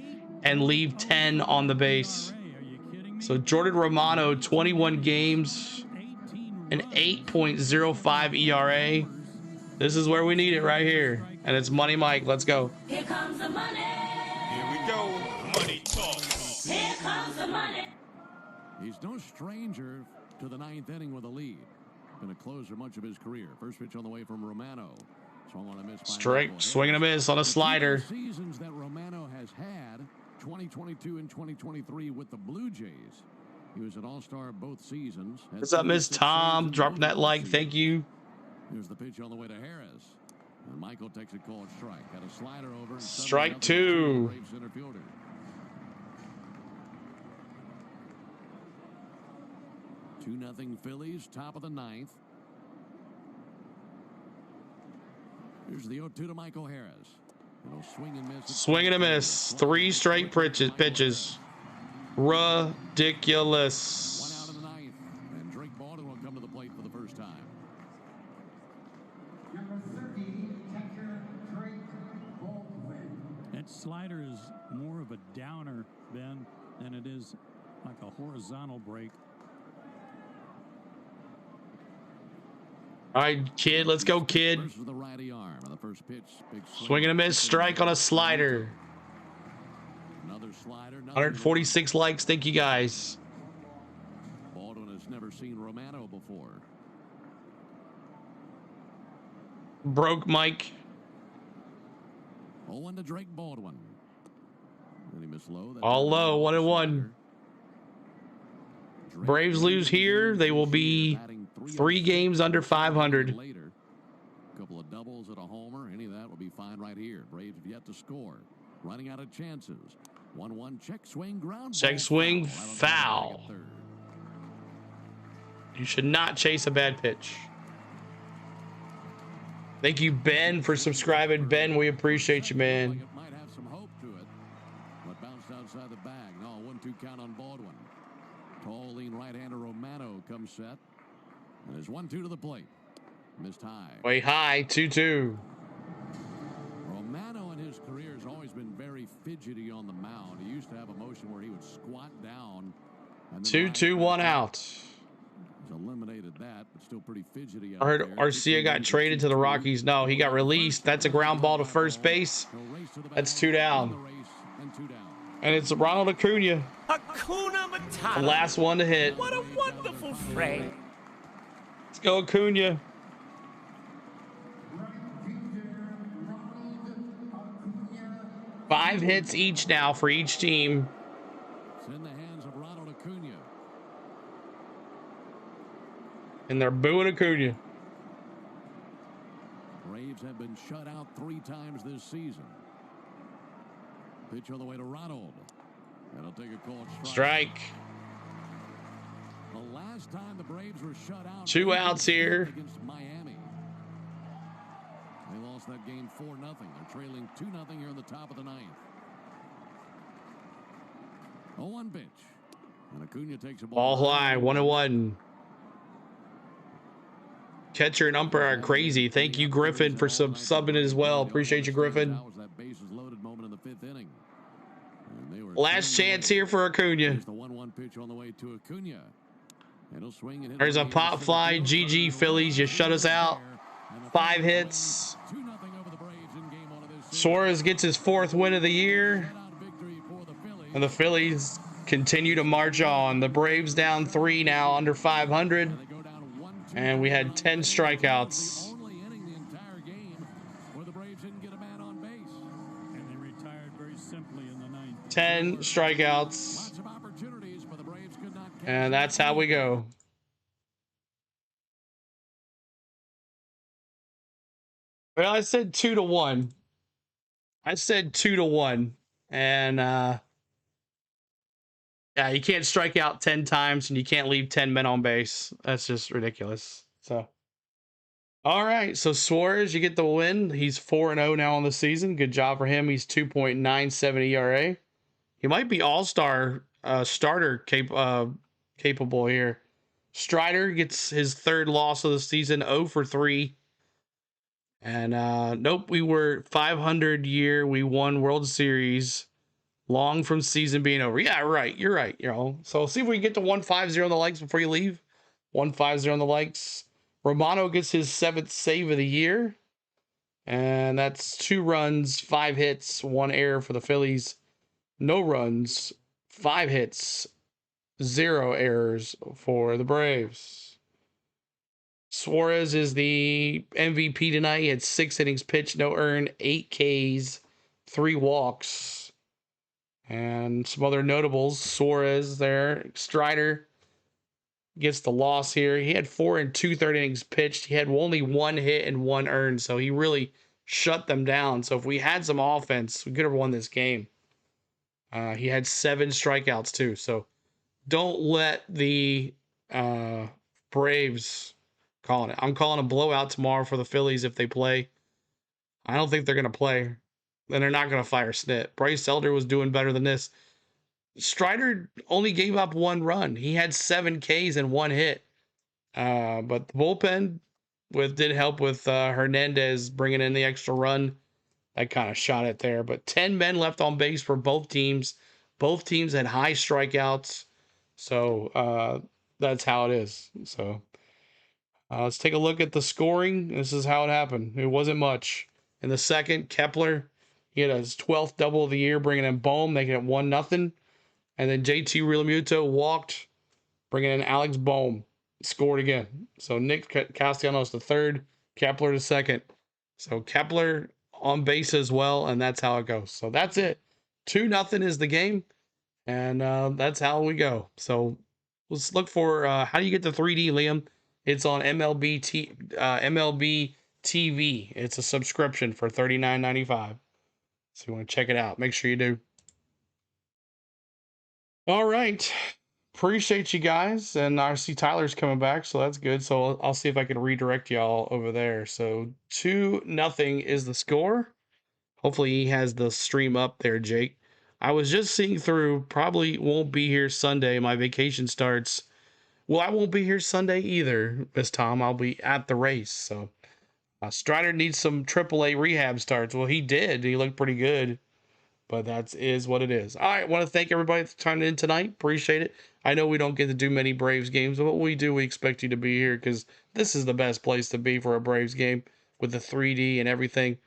and leave 10 on the base. So Jordan Romano, 21 games, an 8.05 ERA. This is where we need it right here. And it's Money Mike. Let's go. Here comes the money. Here we go. Money talk. Here comes the money. He's no stranger to the 9th inning with a lead. Been a closer much of his career. First pitch on the way from Romano. Swung on a miss by Straight, swing and a miss on a slider. Seasons that Romano has had, 2022 and 2023 with the Blue Jays. He was an all-star both seasons. What's up, Miss Tom? Dropping that like. Thank you. Here's the pitch on the way to Harris. And Michael takes a called strike. Got a slider over. And strike 2. 2-0 Phillies, top of the 9th. Here's the 0-2 to Michael Harris. Swing and miss. Swing and a miss. 3 straight pitches. Ridiculous. 1 out of the 9th. And Drake Baldwin will come to the plate for the first time. That slider is more of a downer, Ben, than it is like a horizontal break. All right, kid. Let's go, kid. The righty arm. The first pitch, big swing and a miss. Strike on a slider. Another slider. 146 likes. Thank you, guys. Baldwin has never seen Romano before. Broke Mike. 0-1 to Drake Baldwin. And he missed low. All low. 1-1. Braves lose here. They will be 3 games under 500. Later, a couple of doubles at a homer. Any of that will be fine right here. Braves have yet to score. Running out of chances. 1-1 check swing ground. Check swing foul. You should not chase a bad pitch. Thank you, Ben, for subscribing. Ben, we appreciate you, man. It might have some hope to it, but bounced outside the bag. No, 1-2 count on Baldwin. Tall, lean right-hander Romano comes set. And there's 1-2 to the plate. Missed high. Way high, 2-2. Romano in his career has always been very fidgety on the mound. He used to have a motion where he would squat down. 2-2, 1 out. He's eliminated that, but still pretty fidgety. I heard Arcia got traded to the Rockies. No, he got released. That's a ground ball to first base. That's 2 down. And it's Ronald Acuna. Hakuna Matata. The last one to hit. What a wonderful phrase. Let's go, Acuna. Five hits each now for each team. It's in the hands of Ronald Acuna. And they're booing Acuna. Braves have been shut out 3 times this season. Pitch on the way to Ronald. That'll take a called strike. The last time the Braves were shut out, 2 outs here against Miami. They lost that game 4-0. They're trailing 2-0 here in the top of the 9th. 0-1 pitch. And Acuna takes a Ball high, 1-1. Catcher and umpire are crazy. Thank you, Griffin, for subbing as well. Appreciate you, Griffin. Last chance here for Acuna. The 1-1 pitch on the way to Acuna. There's a pop fly. GG Phillies, you shut us out. 5 hits. Suarez gets his 4th win of the year. And the Phillies continue to march on. The Braves down 3 now, under 500. And we had 10 strikeouts. 10 strikeouts. And that's how we go. Well, I said 2-1. I said 2-1. And yeah, you can't strike out 10 times and you can't leave 10 men on base. That's just ridiculous. So, all right. So Suarez, you get the win. He's 4-0 now on the season. Good job for him. He's 2.97 ERA. He might be all-star starter capable here. Strider gets his 3rd loss of the season, 0 for 3. And nope, we were 500 year. We won World Series. Long from season being over. Yeah, right. You're right. You know, so see if we can get to 150 on the likes before you leave. 150 on the likes. Romano gets his 7th save of the year. And that's 2 runs, 5 hits, 1 error for the Phillies. No runs, 5 hits, 0 errors for the Braves. Suarez is the MVP tonight. He had 6 innings pitched, no earned, 8 Ks, 3 walks. And some other notables. Suarez there. Strider gets the loss here. He had 4 2/3 innings pitched. He had only 1 hit and 1 earned. So he really shut them down. So if we had some offense, we could have won this game. He had 7 strikeouts too. So don't let the Braves calling it. I'm calling a blowout tomorrow for the Phillies if they play. I don't think they're going to play. And they're not going to fire Snit. Bryce Elder was doing better than this. Strider only gave up 1 run. He had 7 Ks and 1 hit. But the bullpen did help with Hernandez bringing in the extra run. That kind of shot it there. But 10 men left on base for both teams. Both teams had high strikeouts. So that's how it is. So let's take a look at the scoring. This is how it happened. It wasn't much. In the second, Kepler, he had his 12th double of the year, bringing in Bohm, making it 1-0. And then JT Realmuto walked, bringing in Alex Bohm, scored again. So Nick Castellanos the 3rd, Kepler the 2nd. So Kepler on base as well, and that's how it goes. So that's it. 2-0 is the game, and that's how we go. So let's look for how do you get the 3D, Liam? It's on MLB TV. It's a subscription for $39.95. So you want to check it out. Make sure you do. All right. Appreciate you guys. And I see Tyler's coming back, so that's good. So I'll see if I can redirect y'all over there. So 2-0 is the score. Hopefully he has the stream up there, Jake. I was just seeing through, probably won't be here Sunday. My vacation starts. Well, I won't be here Sunday either, Miss Tom. I'll be at the race. So Strider needs some AAA rehab starts. Well, he did. He looked pretty good. But that is what it is. All right. I want to thank everybody for tuning in tonight. Appreciate it. I know we don't get to do many Braves games, but when we do, we expect you to be here because this is the best place to be for a Braves game with the 3D and everything.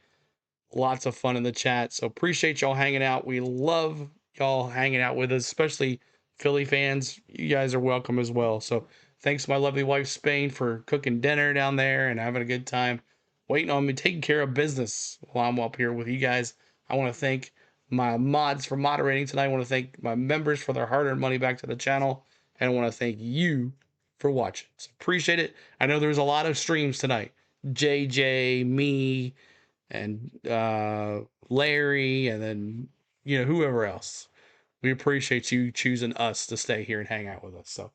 Lots of fun in the chat. So appreciate y'all hanging out. We love y'all hanging out with us, especially Philly fans. You guys are welcome as well. So thanks to my lovely wife, Spain, for cooking dinner down there and having a good time, waiting on me, taking care of business while I'm up here with you guys. I want to thank my mods for moderating tonight. I want to thank my members for their hard-earned money back to the channel. And I want to thank you for watching. So appreciate it. I know there was a lot of streams tonight. JJ, me, and Larry, and then, you know, whoever else. We appreciate you choosing us to stay here and hang out with us. So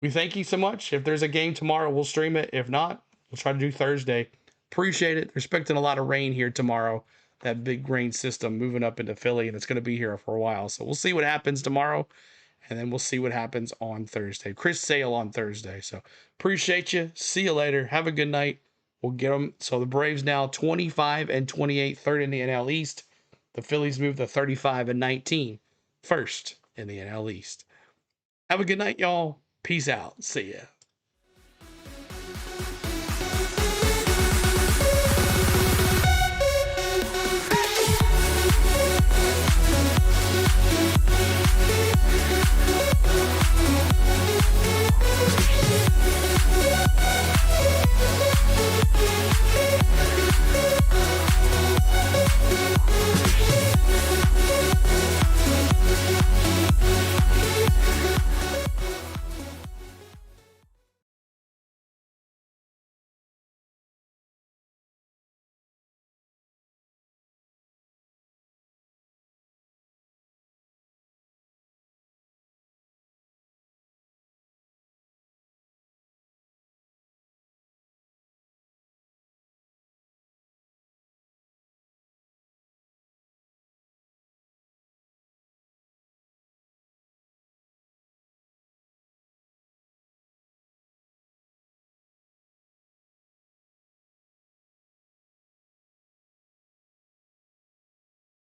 we thank you so much. If there's a game tomorrow, we'll stream it. If not, we'll try to do Thursday. Appreciate it. Expecting a lot of rain here tomorrow. that big rain system moving up into Philly, and it's going to be here for a while. So we'll see what happens tomorrow, and then we'll see what happens on Thursday. Chris Sale on Thursday. So appreciate you. See you later. Have a good night. We'll get them. So the Braves now 25 and 28, third in the NL East. The Phillies move to 35 and 19, first in the NL East. Have a good night, y'all. Peace out. See ya.